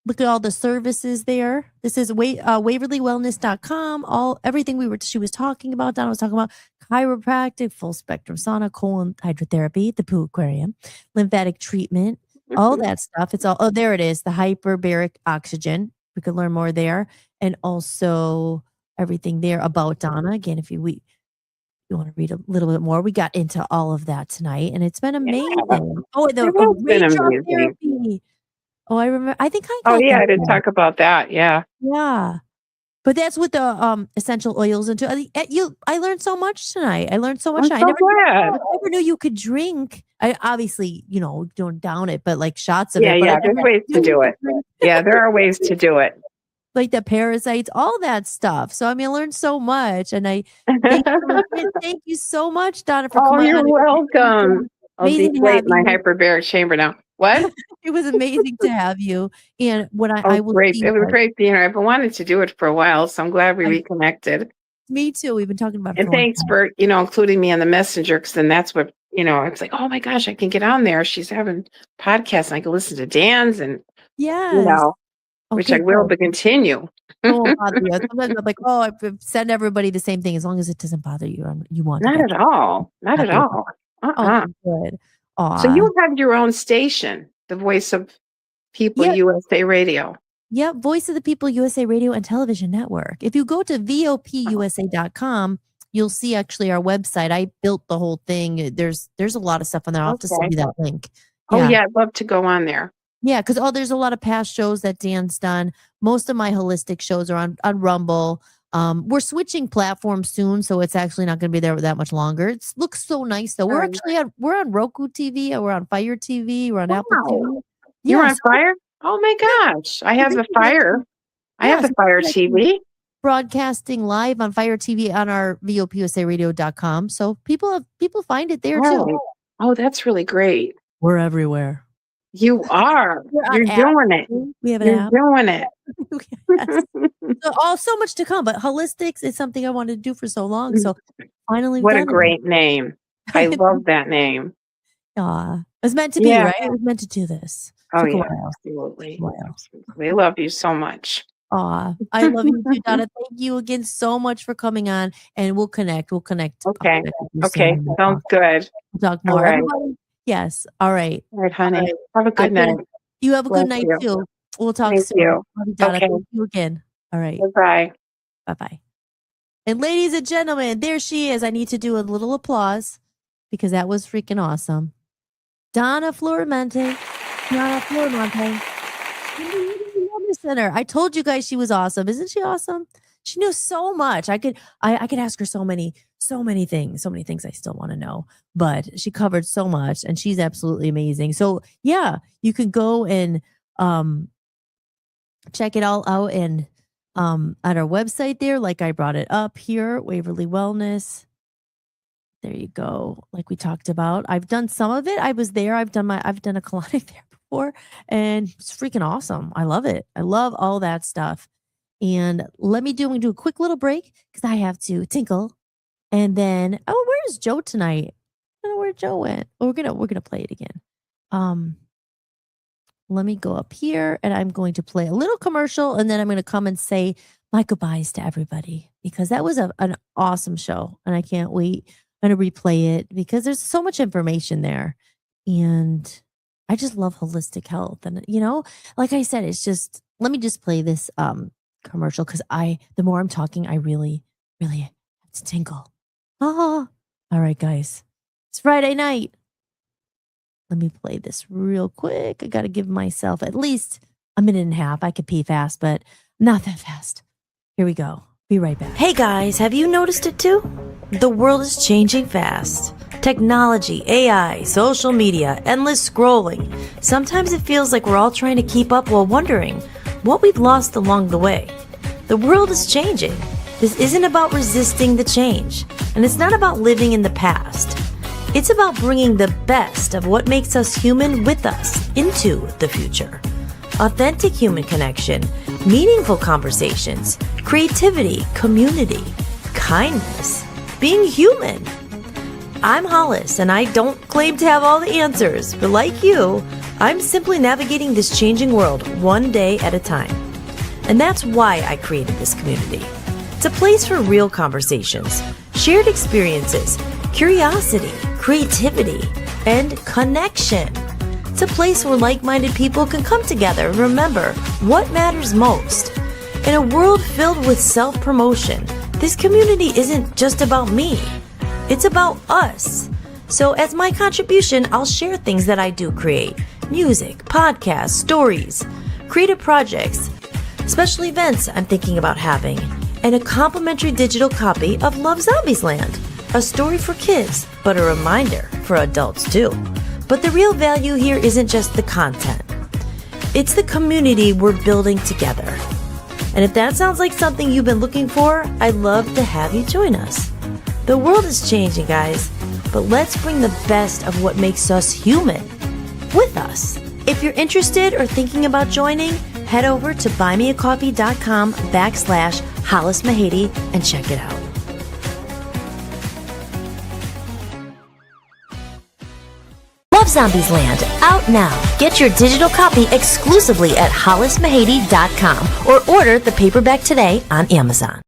look at all the services there. This is waverlywellness.com. Everything she was talking about. Donna was talking about chiropractic, full spectrum sauna, colon hydrotherapy, the poo aquarium, lymphatic treatment, all that stuff. It's all, oh, there it is. The hyperbaric oxygen. We could learn more there. And also everything there about Donna. Again, if you want to read a little bit more, we got into all of that tonight, and it's been amazing. Oh, and the It has been raindrop amazing. therapy. Oh, I remember. I think I Oh, got yeah, that I didn't one. talk about that. Yeah. Yeah. But that's with the essential oils and I learned so much tonight. I learned so much. I'm I so never glad. knew you could drink. I obviously, don't down it, but like shots of Yeah, it. But yeah, I there's never ways to knew do you it. could drink, Yeah, there are ways to do it. like the parasites, all that stuff. So I mean, I learned so much, and I thank you so much, Donna, for Oh, coming you're on. welcome. I'll Amazing to deflate have my you. hyperbaric chamber now. What? It was amazing to have you. And when Oh, I will great. see It was you. great being here. I've been wanting to do it for a while, so I'm glad we reconnected. Me too. We've been talking about it And for a long thanks time. for, including me on the messenger, because then that's what, it's like, oh my gosh, I can get on there. She's having podcasts and I can listen to Dan's and, Yes. which I Okay, will good. continue. It won't bother you. Sometimes I'm like, oh, I send everybody the same thing as long as it doesn't bother you. You want to Not get at all. Not at happy. all. Uh-uh. Okay, good. So Aw. you have your own station, the Voice of People Yep. USA Radio. Yep. Voice of the People USA Radio and Television Network. If you go to vopusa.com, you'll see actually our website. I built the whole thing. There's a lot of stuff on there. I'll have to send you that link. Oh, yeah, I'd love to go on there. Yeah, because there's a lot of past shows that Dan's done. Most of my holistic shows are on Rumble. We're switching platforms soon, so it's actually not going to be there that much longer. It looks so nice though. We're actually we're on Roku TV, we're on Fire TV, we're on Apple TV. You're Yeah, on Fire? Oh my gosh. I have the Fire. I have the so Fire this is actually TV. broadcasting live on Fire TV on our vopusaradio.com. So people find it there too. Oh, oh, that's really great. We're everywhere. You are. We're on You're apps doing it. too. We have an You're app. doing it. Yes. So much to come, but Hollis-tics is something I wanted to do for so long. So finally What a done great name. I love that name. Aw. It was meant to be, right? It was meant to do this. Oh, Took a yeah, while. absolutely. Wow. Absolutely. I love you so much. Aw. I love you too, Donna. Thank you again so much for coming on, and we'll connect. Okay. With you Okay. soon. Sounds good. We'll talk All more. right. Everybody, yes. All right. All right, honey. All right. Have a good night. You have a good Bless night you. too. We'll talk Thank soon. you. Love you, Donna. Okay. Thank you again. All right. Goodbye. Bye-bye. And ladies and gentlemen, there she is. I need to do a little applause because that was freaking awesome. Donna Florimonte. Donna Florimonte. Wellness Center. I told you guys she was awesome. Isn't she awesome? She knew so much. I could ask her so many things, I still want to know. But she covered so much and she's absolutely amazing. So yeah, you can go and check it all out and on our website there, like I brought it up here, Waverly Wellness. There you go. Like we talked about. I've done some of it. I was there. I've done a colonic there before and it's freaking awesome. I love it. I love all that stuff. And I'm gonna do a quick little break because I have to tinkle. And then, where's Joe tonight? I don't know where Joe went. Oh, we're gonna play it again. Let me go up here and I'm going to play a little commercial and then I'm going to come and say my goodbyes to everybody because that was an awesome show and I can't wait. I'm going to replay it because there's so much information there. And I just love holistic health. And, like I said, it's just, let me just play this commercial because the more I'm talking, I really, really have to tinkle. All right, guys. It's Friday night. Let me play this real quick. I got to give myself at least a minute and a half. I could pee fast, but not that fast. Here we go. Be right back. Hey guys, have you noticed it too? The world is changing fast. Technology, AI, social media, endless scrolling. Sometimes it feels like we're all trying to keep up while wondering what we've lost along the way. The world is changing. This isn't about resisting the change, and it's not about living in the past. It's about bringing the best of what makes us human with us into the future. Authentic human connection, meaningful conversations, creativity, community, kindness, being human. I'm Hollis, and I don't claim to have all the answers, but like you, I'm simply navigating this changing world one day at a time. And that's why I created this community. It's a place for real conversations, shared experiences, curiosity, creativity, and connection. It's a place where like-minded people can come together and remember what matters most. In a world filled with self-promotion, this community isn't just about me. It's about us. So as my contribution, I'll share things that I do create. Music, podcasts, stories, creative projects, special events I'm thinking about having, and a complimentary digital copy of Love Zombies Land. A story for kids, but a reminder for adults too. But the real value here isn't just the content. It's the community we're building together. And if that sounds like something you've been looking for, I'd love to have you join us. The world is changing, guys, but let's bring the best of what makes us human with us. If you're interested or thinking about joining, head over to buymeacoffee.com/Hollis Mahady and check it out. Love Zombies Land, out now. Get your digital copy exclusively at hollismahady.com or order the paperback today on Amazon.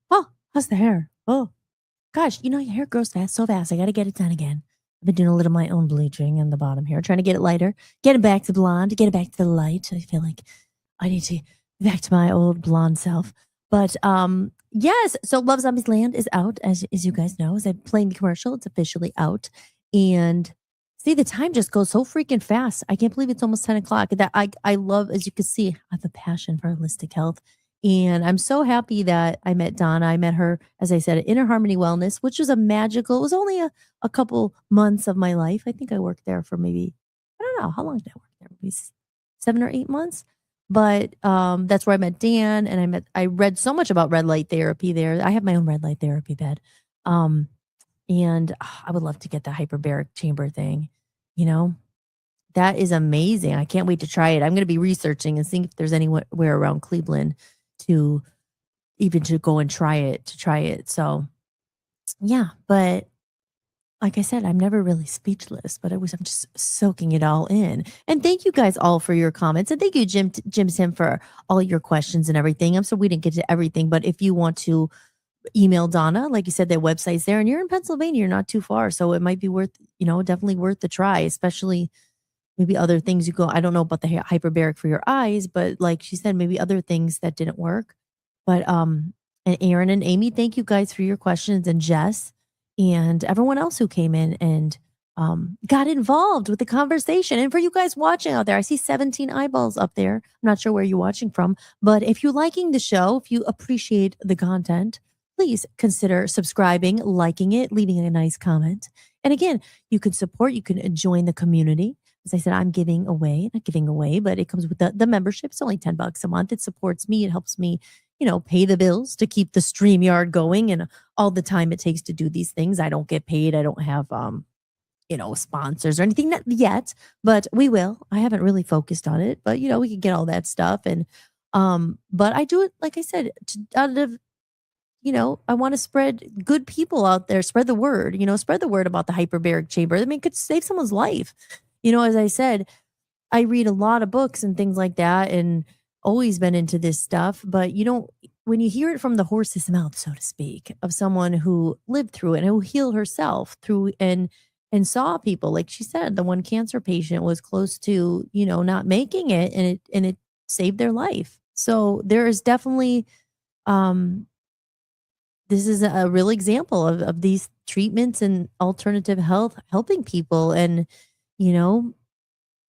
Oh, how's the hair? Oh, gosh, your hair grows so fast. I got to get it done again. I've been doing a little of my own bleaching in the bottom here, trying to get it lighter, get it back to blonde, get it back to the light. I feel like I need to be back to my old blonde self. But yes, so Love Zombies Land is out, as you guys know. As I'm playing the commercial, it's officially out. And see, the time just goes so freaking fast. I can't believe it's almost 10 o'clock. That I love, as you can see, I have a passion for holistic health. And I'm so happy that I met Donna. I met her, as I said, at Inner Harmony Wellness, which was it was only a couple months of my life. I think I worked there for maybe, I don't know, how long did I work there? Maybe 7 or 8 months. But that's where I met Dan, and I read so much about red light therapy there. I have my own red light therapy bed. And I would love to get the hyperbaric chamber thing. That is amazing. I can't wait to try it. I'm going to be researching and seeing if there's anywhere around Cleveland to go and try it. So yeah, but like I said, I'm never really speechless, but I'm just soaking it all in. And thank you guys all for your comments. And thank you, Jim Tim, for all your questions and everything. I'm sorry we didn't get to everything, but if you want to email Donna, like you said, their website's there, and you're in Pennsylvania, you're not too far. So it might be worth, definitely worth the try, especially maybe other things you go, I don't know about the hyperbaric for your eyes, but like she said, maybe other things that didn't work. But and Aaron and Amy, thank you guys for your questions, and Jess and everyone else who came in and got involved with the conversation. And for you guys watching out there, I see 17 eyeballs up there. I'm not sure where you're watching from, but if you're liking the show, if you appreciate the content, please consider subscribing, liking it, leaving a nice comment. And again, you can support, you can join the community. As I said, I'm giving away, not giving away, but it comes with the membership. It's only $10 a month. It supports me. It helps me, pay the bills to keep the StreamYard going and all the time it takes to do these things. I don't get paid. I don't have, sponsors or anything yet, but we will. I haven't really focused on it, but we can get all that stuff. And, but I do it, like I said, out of, I want to spread good people out there, spread the word, spread the word about the hyperbaric chamber. I mean, it could save someone's life. As I said, I read a lot of books and things like that and always been into this stuff, but when you hear it from the horse's mouth, so to speak, of someone who lived through it and who healed herself through and saw people, like she said, the one cancer patient was close to, not making it, and it saved their life. So there is definitely this is a real example of these treatments and alternative health helping people and,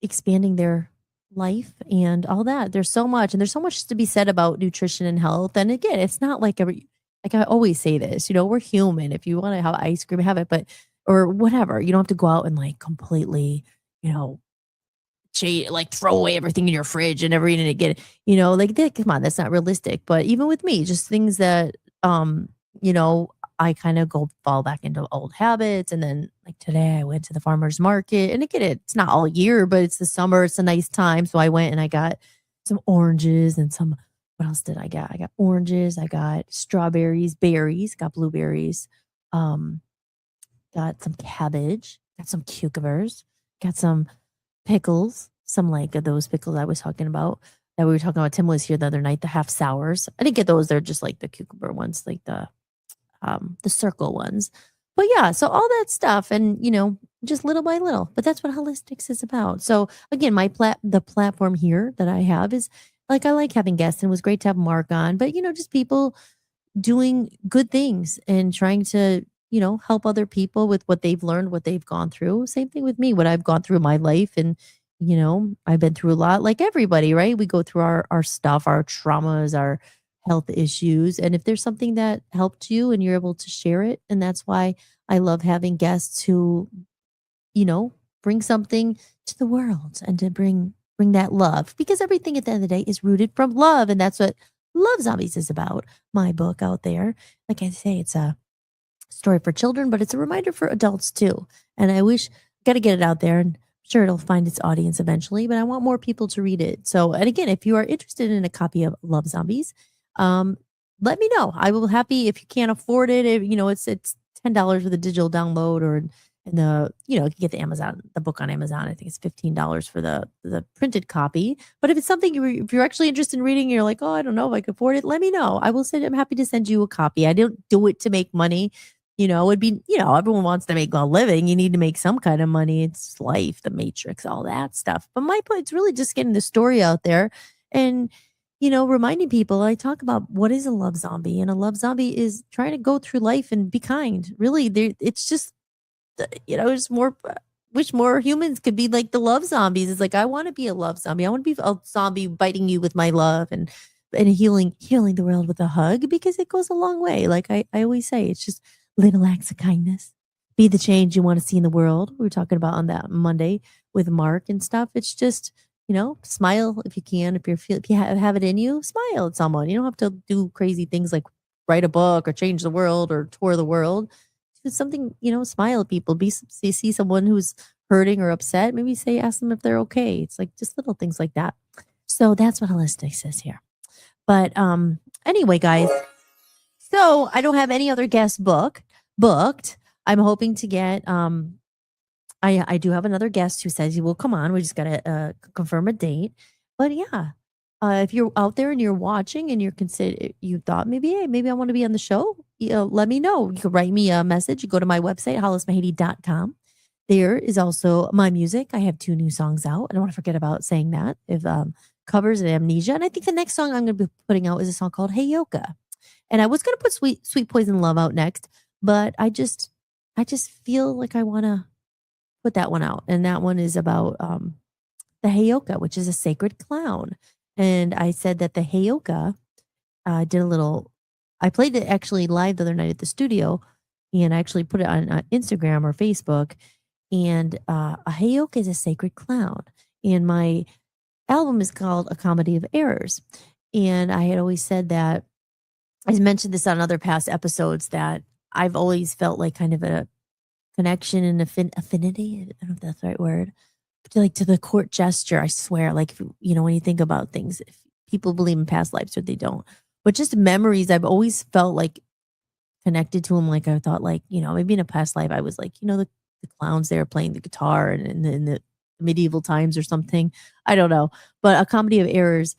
expanding their life and all that. There's so much, and there's so much to be said about nutrition and health. And again, it's not like like I always say this, we're human. If you want to have ice cream, have it, but or whatever. You don't have to go out and like completely, like throw away everything in your fridge and never eat it again. Like that. Come on, that's not realistic. But even with me, just things that I kind of fall back into old habits. And then like today I went to the farmer's market, and again, it's not all year, but it's the summer. It's a nice time. So I went and I got some oranges and what else did I get? I got oranges, I got strawberries, berries, got blueberries, got some cabbage, got some cucumbers, got some pickles, some like those pickles I was talking about that we were talking about. Tim was here the other night, the half sours. I didn't get those. They're just like the cucumber ones, like the circle ones. But yeah, so all that stuff and, just little by little. But that's what Hollis-tics is about. So again, the platform here that I have is like, I like having guests, and it was great to have Mark on, but, just people doing good things and trying to, help other people with what they've learned, what they've gone through. Same thing with me, what I've gone through in my life. And, I've been through a lot like everybody, right? We go through our stuff, our traumas, our health issues. And if there's something that helped you and you're able to share it, and that's why I love having guests who, bring something to the world and to bring that love, because everything at the end of the day is rooted from love. And that's what Love Zombies is about. My book out there. Like I say, it's a story for children, but it's a reminder for adults too. And I got to get it out there, and I'm sure it'll find its audience eventually, but I want more people to read it. So, and again, if you are interested in a copy of Love Zombies, let me know. I will happy if you can't afford it. If, it's $10 for the digital download, or and you can get the book on Amazon. I think it's $15 for the printed copy. But if it's something if you're actually interested in reading, you're like, oh, I don't know if I can afford it, let me know. I'm happy to send you a copy. I don't do it to make money. It'd be, everyone wants to make a living. You need to make some kind of money. It's life, the matrix, all that stuff. But my point, it's really just getting the story out there and, reminding people. I talk about what is a love zombie, and a love zombie is trying to go through life and be kind. Really, it's just, it's more, wish more humans could be like the love zombies. It's like, I want to be a love zombie. I want to be a zombie biting you with my love and healing the world with a hug, because it goes a long way. Like I always say, it's just little acts of kindness. Be the change you want to see in the world. We were talking about on that Monday with Mark and stuff. It's just, smile if you can. If you have it in you, smile at someone. You don't have to do crazy things like write a book or change the world or tour the world. It's something, smile at people. See someone who's hurting or upset. Maybe ask them if they're okay. It's like just little things like that. So that's what Hollis-tics is here. But anyway, guys. So I don't have any other guests booked. I'm hoping to get I do have another guest who says he will come on. We just gotta confirm a date. But yeah, if you're out there and you're watching and you thought maybe, hey, maybe I want to be on the show, let me know. You can write me a message. You go to my website, hollismahady.com. there is also my music. I have 2 new songs out. I don't want to forget about saying that. If covers and Amnesia, and I think the next song I'm going to be putting out is a song called Hey Yoka. And I was going to put Sweet Poison Love out next, but I just feel like I want to put that one out. And that one is about the Heyoka, which is a sacred clown. And I said that the Heyoka I played it actually live the other night at the studio, and I actually put it on Instagram or Facebook. And a Heyoka is a sacred clown. And my album is called A Comedy of Errors. And I had always said that, I mentioned this on other past episodes, that I've always felt like kind of a connection and affinity. I don't know if that's the right word. Like to the court gesture, I swear. Like, when you think about things, if people believe in past lives or they don't, but just memories, I've always felt like connected to them. Like I thought, like, maybe in a past life, I was like, the clowns there playing the guitar and in the medieval times or something. I don't know. But A Comedy of Errors,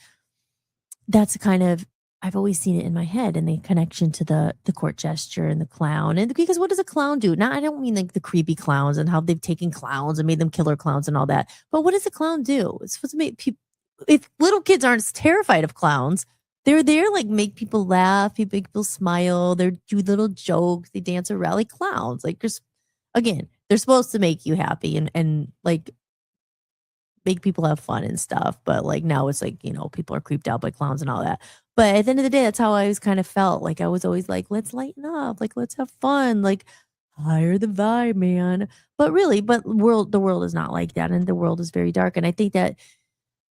that's kind of, I've always seen it in my head, and the connection to the court gesture and the clown. And because what does a clown do? Now, I don't mean like the creepy clowns and how they've taken clowns and made them killer clowns and all that. But what does a clown do? It's supposed to make people, if little kids aren't terrified of clowns, they're there like make people laugh, make people smile. They do little jokes. They dance around like clowns. Like just, again, they're supposed to make you happy and like make people have fun and stuff. But like now it's like, people are creeped out by clowns and all that. But at the end of the day, that's how I always kind of felt. Like I was always like, let's lighten up, like let's have fun, like higher the vibe, man. But really, the world is not like that, and the world is very dark. And I think that,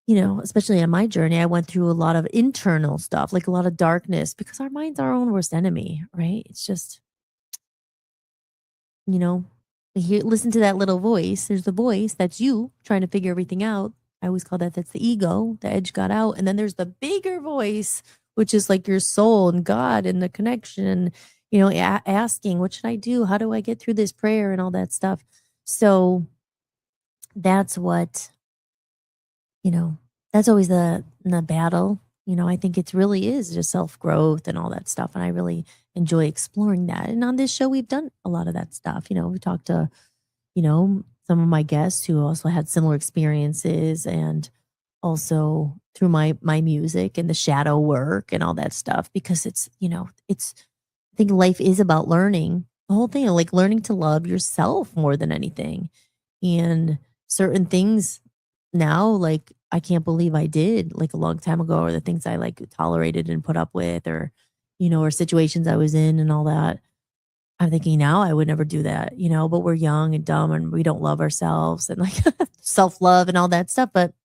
especially on my journey, I went through a lot of internal stuff, like a lot of darkness, because our mind's our own worst enemy, right? It's just, listen to that little voice. There's the voice that's you trying to figure everything out. I always call that's the ego. The edge got out. And then there's the bigger voice, which is like your soul and God and the connection, asking, what should I do? How do I get through this prayer and all that stuff? So that's what, that's always the battle. I think it really is just self-growth and all that stuff. And I really enjoy exploring that. And on this show, we've done a lot of that stuff. We talked to, some of my guests who also had similar experiences, and also through my music and the shadow work and all that stuff, because it's, I think life is about learning the whole thing, like learning to love yourself more than anything. And certain things now, like I can't believe I did like a long time ago, or the things I like tolerated and put up with, or, or situations I was in and all that. I'm thinking now I would never do that, but we're young and dumb and we don't love ourselves and like self-love and all that stuff. But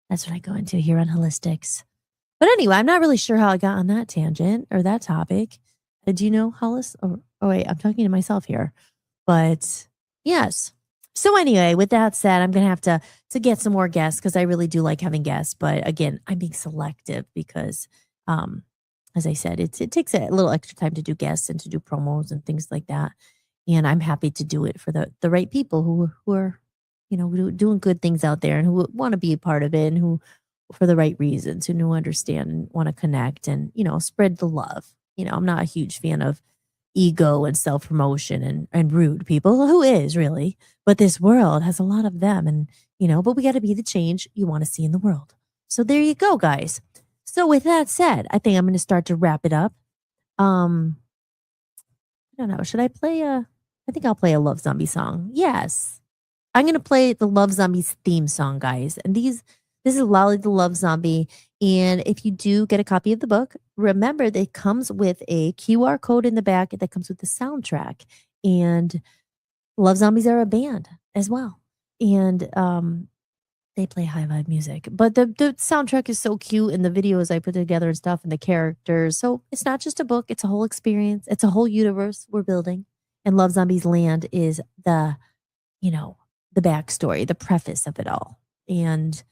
that's what I go into here on Hollis-tics. But anyway, I'm not really sure how I got on that tangent or that topic. Do you know Hollis? Oh wait, I'm talking to myself here. But yes. So anyway, with that said, I'm going to have to get some more guests, because I really do like having guests. But again, I'm being selective because, as I said, it takes a little extra time to do guests and to do promos and things like that. And I'm happy to do it for the right people who are, doing good things out there and who want to be a part of it, and who, for the right reasons, who understand and want to connect and, spread the love. I'm not a huge fan of ego and self-promotion and rude people. Who is really? But this world has a lot of them, and, but we got to be the change you want to see in the world. So there you go, guys. So with that said, I think I'm going to start to wrap it up. I don't know. Should I play I think I'll play a Love Zombie song. Yes. I'm going to play the Love Zombies theme song, guys. And this is Lolly the Love Zombie. And if you do get a copy of the book, remember that it comes with a QR code in the back that comes with the soundtrack. And Love Zombies are a band as well. And they play high vibe music. But the soundtrack is so cute, and the videos I put together and stuff, and the characters. So it's not just a book, it's a whole experience. It's a whole universe we're building. And Love Zombies Land is the backstory, the preface of it all. And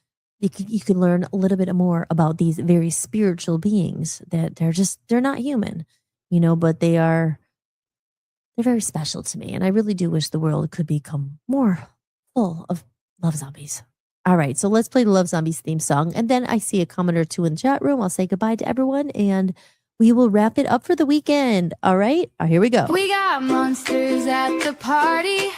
you can learn a little bit more about these very spiritual beings that they're not human, but they're very special to me. And I really do wish the world could become more full of love zombies. All right, so let's play the Love Zombies theme song. And then I see a comment or two in the chat room. I'll say goodbye to everyone, and we will wrap it up for the weekend. All right, here we go. We got monsters at the party.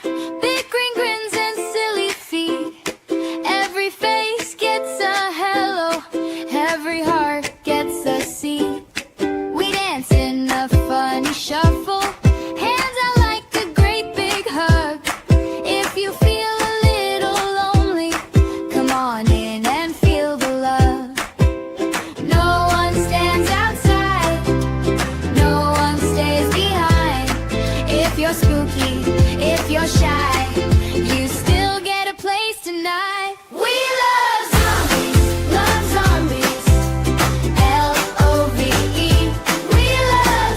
Big green grins and silly feet. Every face gets a hello, every heart gets a seat. We dance in a funny shuffle, hands out like a great big hug. If you feel a little lonely, come on in and feel the love. No one stands outside, no one stays behind. If you're spooky, if you're shy, you still get a place tonight. We love zombies, L-O-V-E. We love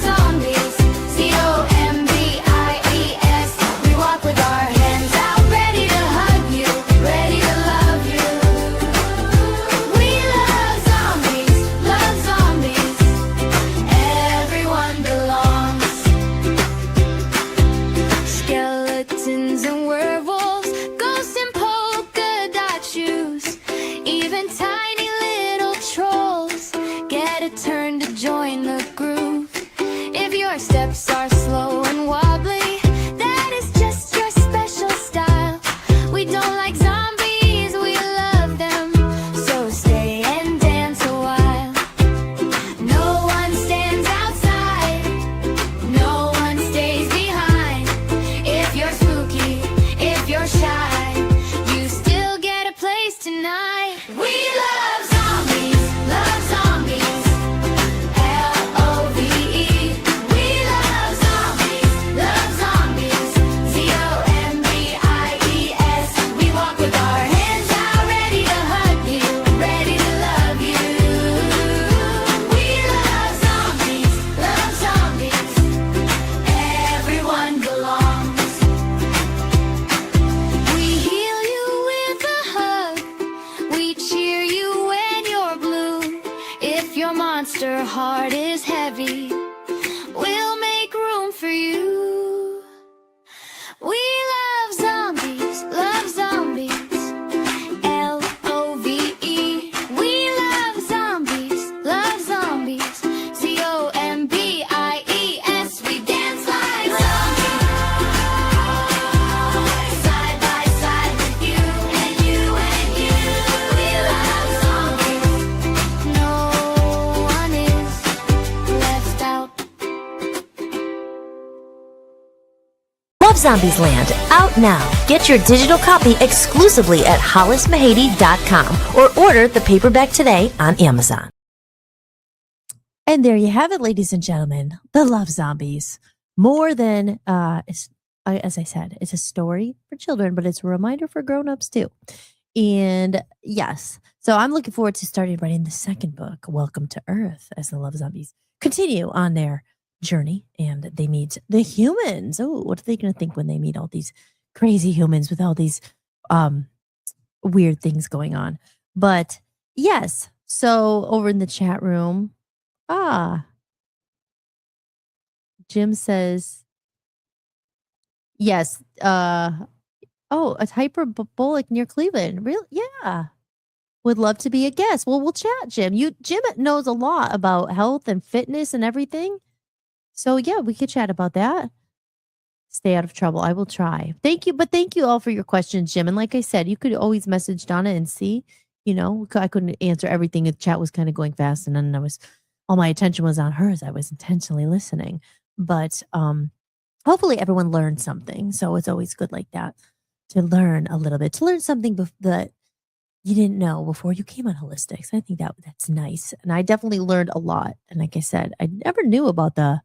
zombies, Z-O-M-B-I-E-S. We walk with our hands out, ready to hug you, ready to love you. We love zombies, everyone belongs. Skeletons and werewolves, ghosts in polka dot shoes, even tiny little trolls get a turn to join the groove. If your steps are slow and wobbly, that is just your special style. We don't like zombies, we love them, so stay and dance a while. No one stands outside, no one stays behind. If you're spooky, if you're shy, you still get a place tonight. We love zombies, L-O-V-E. We love zombies, Z-O-M-B-I-E-S. We walk with our hands out, ready to hug you, ready to love you. We love zombies, everyone belongs. We heal you with a hug, we cheer you when you're blue. If your monster heart is heavy, we'll make room for you. We love zombies, L-O-V-E. We love zombies, Z-O-M-B-I-E-S. We dance like zombies, side by side with you and you and you. We love zombies, no one is left out. Love Zombies Land, out now. Get your digital copy exclusively at hollismahady.com or order the paperback today on Amazon. And there you have it, ladies and gentlemen. The Love Zombies. More than, as I said, it's a story for children, but it's a reminder for grown-ups too. And yes, so I'm looking forward to starting writing the second book, Welcome to Earth, as the Love Zombies continue on their journey and they meet the humans. Oh, what are they going to think when they meet all these crazy humans with all these weird things going on? But yes, so over in the chat room, Jim says, yes, it's hyperbolic near Cleveland. Real? Yeah. Would love to be a guest. Well, we'll chat, Jim. Jim knows a lot about health and fitness and everything. So yeah, we could chat about that. Stay out of trouble. I will try. Thank you. But thank you all for your questions, Jim. And like I said, you could always message Donna and see, I couldn't answer everything. The chat was kind of going fast. And then all my attention was on hers. I was intentionally listening. But hopefully everyone learned something. So it's always good like that to learn a little bit, to learn something that you didn't know before you came on Holistics. I think that's nice. And I definitely learned a lot. And like I said, I never knew about the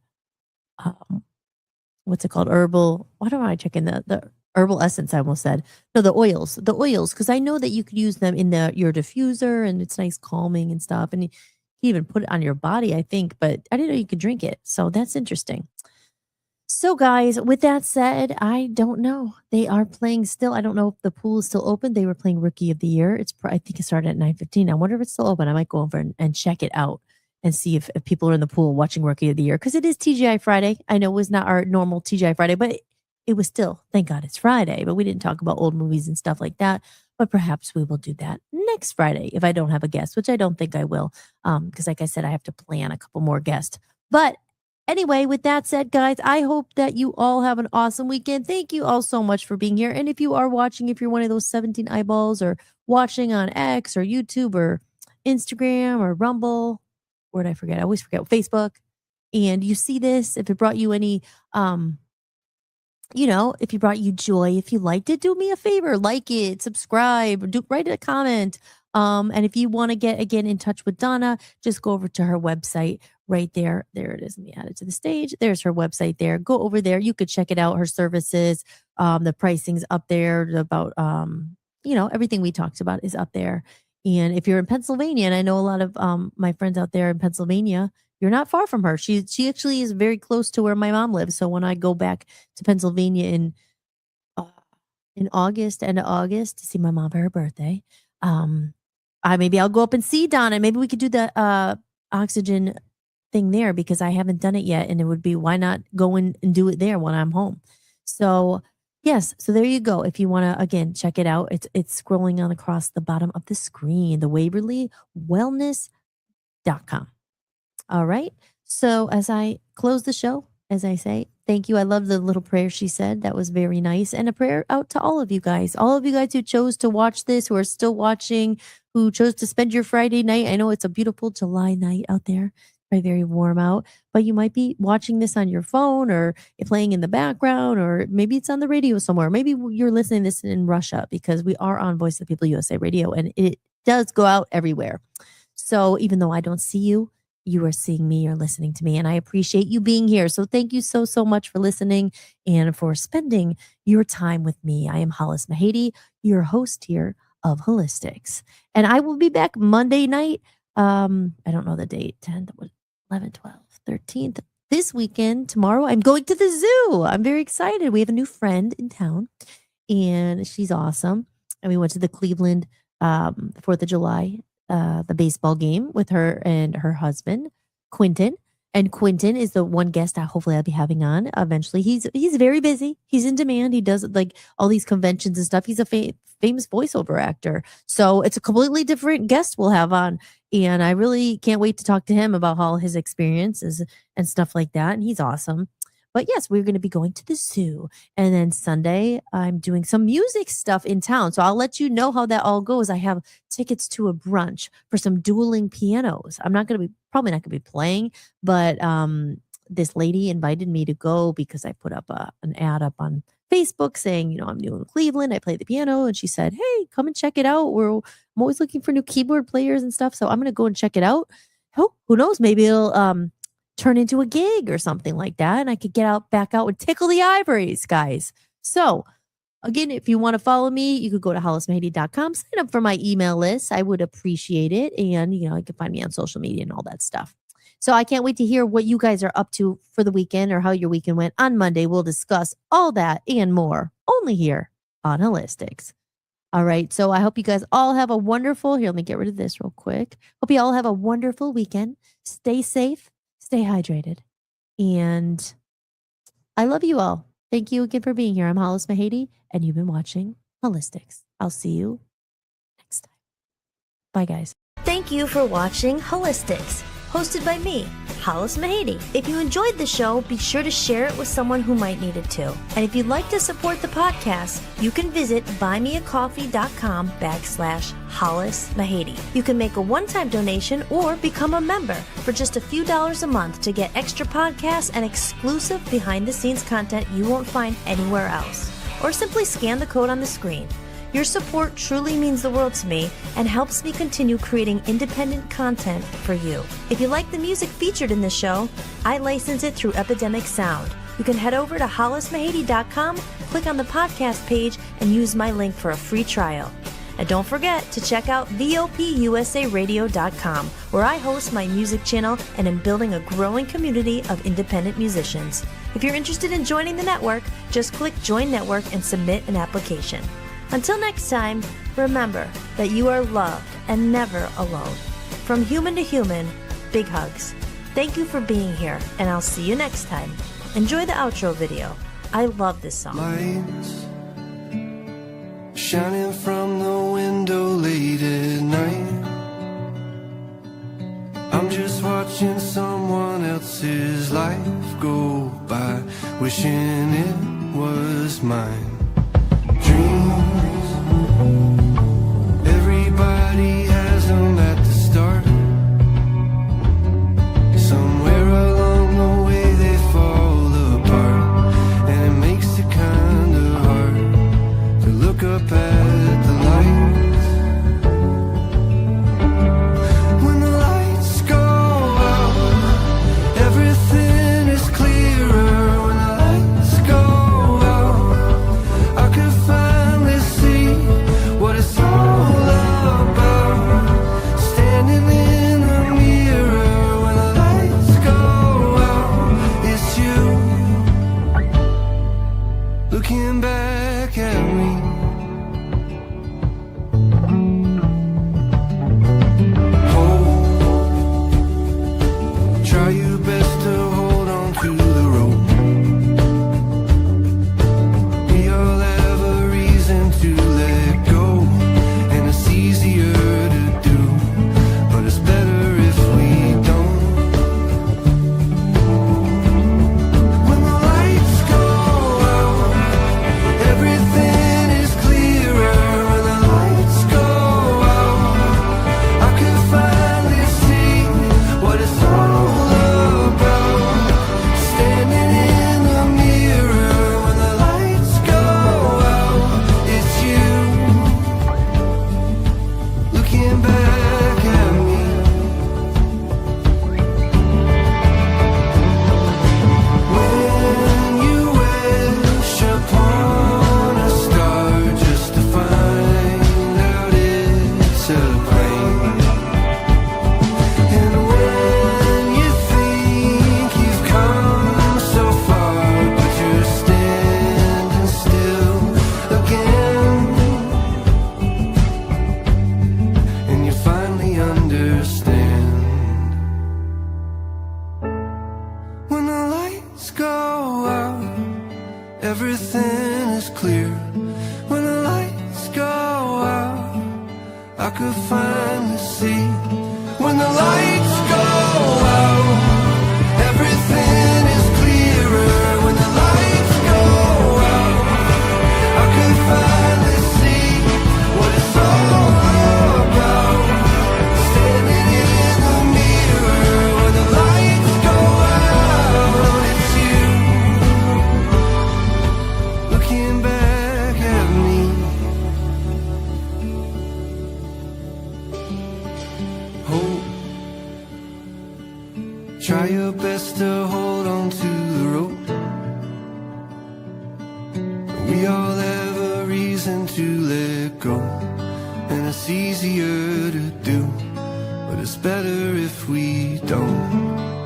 what's it called? Herbal. Why don't I check in the herbal essence? I almost said no, the oils, because I know that you could use them in your diffuser, and it's nice, calming and stuff. And you can even put it on your body, I think. But I didn't know you could drink it, so that's interesting. So, guys, with that said, I don't know. They are playing still. I don't know if the pool is still open. They were playing Rookie of the Year. I think it started at 9:15. I wonder if it's still open. I might go over and check it out and see if people are in the pool watching Rookie of the Year, because it is TGI Friday. I know it was not our normal TGI Friday, but it was still, thank God it's Friday. But we didn't talk about old movies and stuff like that. But perhaps we will do that next Friday if I don't have a guest, which I don't think I will, because like I said, I have to plan a couple more guests. But Anyway, with that said, guys, I hope that you all have an awesome weekend. Thank you all so much for being here. And if you are watching, if you're one of those 17 eyeballs or watching on X or YouTube or Instagram or Rumble, where did I forget? I always forget. Facebook. And you see this, if it brought you any if it brought you joy, if you liked it, do me a favor, like it, subscribe, write a comment. And if you want to get again in touch with Donna, just go over to her website right there. There it is. Let me add it to the stage. There's her website there. Go over there. You could check it out. Her services, the pricing's up there about everything we talked about is up there. And if you're in Pennsylvania, and I know a lot of my friends out there in Pennsylvania, you're not far from her. She actually is very close to where my mom lives. So when I go back to Pennsylvania in August, end of August, to see my mom for her birthday, maybe I'll go up and see Donna. Maybe we could do the oxygen thing there because I haven't done it yet, and it would be why not go in and do it there when I'm home. So yes, so there you go. If you want to again check it out, it's scrolling on across the bottom of the screen. The WaverlyWellness.com. All right. So as I close the show, as I say, thank you. I love the little prayer she said. That was very nice. And a prayer out to all of you guys who chose to watch this, who are still watching, who chose to spend your Friday night. I know it's a beautiful July night out there, very, very warm out, but you might be watching this on your phone or playing in the background, or maybe it's on the radio somewhere. Maybe you're listening to this in Russia because we are on Voice of the People USA radio and it does go out everywhere. So even though I don't see you, you are seeing me or listening to me, and I appreciate you being here. So thank you so, so much for listening and for spending your time with me. I am Hollis Mahady, your host here of Hollis-tics, and I will be back Monday night. I don't know the date, 10th, 11th, 12th, 13th. This weekend, tomorrow, I'm going to the zoo. I'm very excited. We have a new friend in town, and she's awesome. And we went to the Cleveland 4th of July the baseball game with her and her husband, Quentin. And Quentin is the one guest hopefully I'll be having on eventually. He's very busy. He's in demand. He does like all these conventions and stuff. He's a famous voiceover actor. So it's a completely different guest we'll have on. And I really can't wait to talk to him about all his experiences and stuff like that. And he's awesome. But yes, we're going to be going to the zoo. And then Sunday, I'm doing some music stuff in town. So I'll let you know how that all goes. I have tickets to a brunch for some dueling pianos. I'm probably not going to be playing, but this lady invited me to go because I put up an ad up on Facebook saying, I'm new in Cleveland. I play the piano. And she said, hey, come and check it out. I'm always looking for new keyboard players and stuff. So I'm going to go and check it out. Who knows? Maybe it'll turn into a gig or something like that. And I could back out and tickle the ivories, guys. So again, if you want to follow me, you could go to hollismahady.com, sign up for my email list. I would appreciate it. And, you can find me on social media and all that stuff. So I can't wait to hear what you guys are up to for the weekend or how your weekend went. On Monday, we'll discuss all that and more only here on Hollis-tics. All right. So I hope you guys all have a wonderful, here, let me get rid of this real quick. Hope you all have a wonderful weekend. Stay safe. Stay hydrated. And I love you all. Thank you again for being here. I'm Hollis Mahady, and you've been watching Hollis-tics. I'll see you next time. Bye, guys. Thank you for watching Hollis-tics, hosted by me, Hollis Mahady. If you enjoyed the show, be sure to share it with someone who might need it too. And if you'd like to support the podcast, you can visit buymeacoffee.com/Hollis Mahady. You can make a one-time donation or become a member for just a few dollars a month to get extra podcasts and exclusive behind-the-scenes content you won't find anywhere else. Or simply scan the code on the screen. Your support truly means the world to me and helps me continue creating independent content for you. If you like the music featured in this show, I license it through Epidemic Sound. You can head over to hollismahady.com, click on the podcast page, and use my link for a free trial. And don't forget to check out VOPUSARadio.com, where I host my music channel and am building a growing community of independent musicians. If you're interested in joining the network, just click Join Network and submit an application. Until next time, remember that you are loved and never alone. From human to human, big hugs. Thank you for being here, and I'll see you next time. Enjoy the outro video. I love this song. Lights shining from the window late at night. I'm I'm just watching someone else's life go by, wishing it was mine. Dreams, everybody has them at the start. Somewhere along the way they fall apart, and it makes it kind of hard to look up at the lights. When the lights go out, everything is clearer. When the lights go out, I could finally see what it's all about. Standing in the mirror, when the lights go out, it's you looking back at me. Try your best to hold on to the rope. We all have a reason to let go, and it's easier to do, but it's better if we don't. When the lights go out, everything is clearer. When the lights go out, I can finally see what it's all about. Standing in the mirror, when the lights go out, it's you looking back at me. When you wish upon a star just to find out it's a plane. And when you think you've come so far, but you're standing still again, and you finally understand. When the lights go out, everything is clear. When the lights go out, I could finally see. When the lights go out, everything is clearer. When the lights go out, I could finally see what it's all about. Standing in the mirror, when the lights go out, it's you looking back at me. Hope, try your best to hold on to the rope. We all have a reason to let go, and it's easier to do, but it's better if we don't.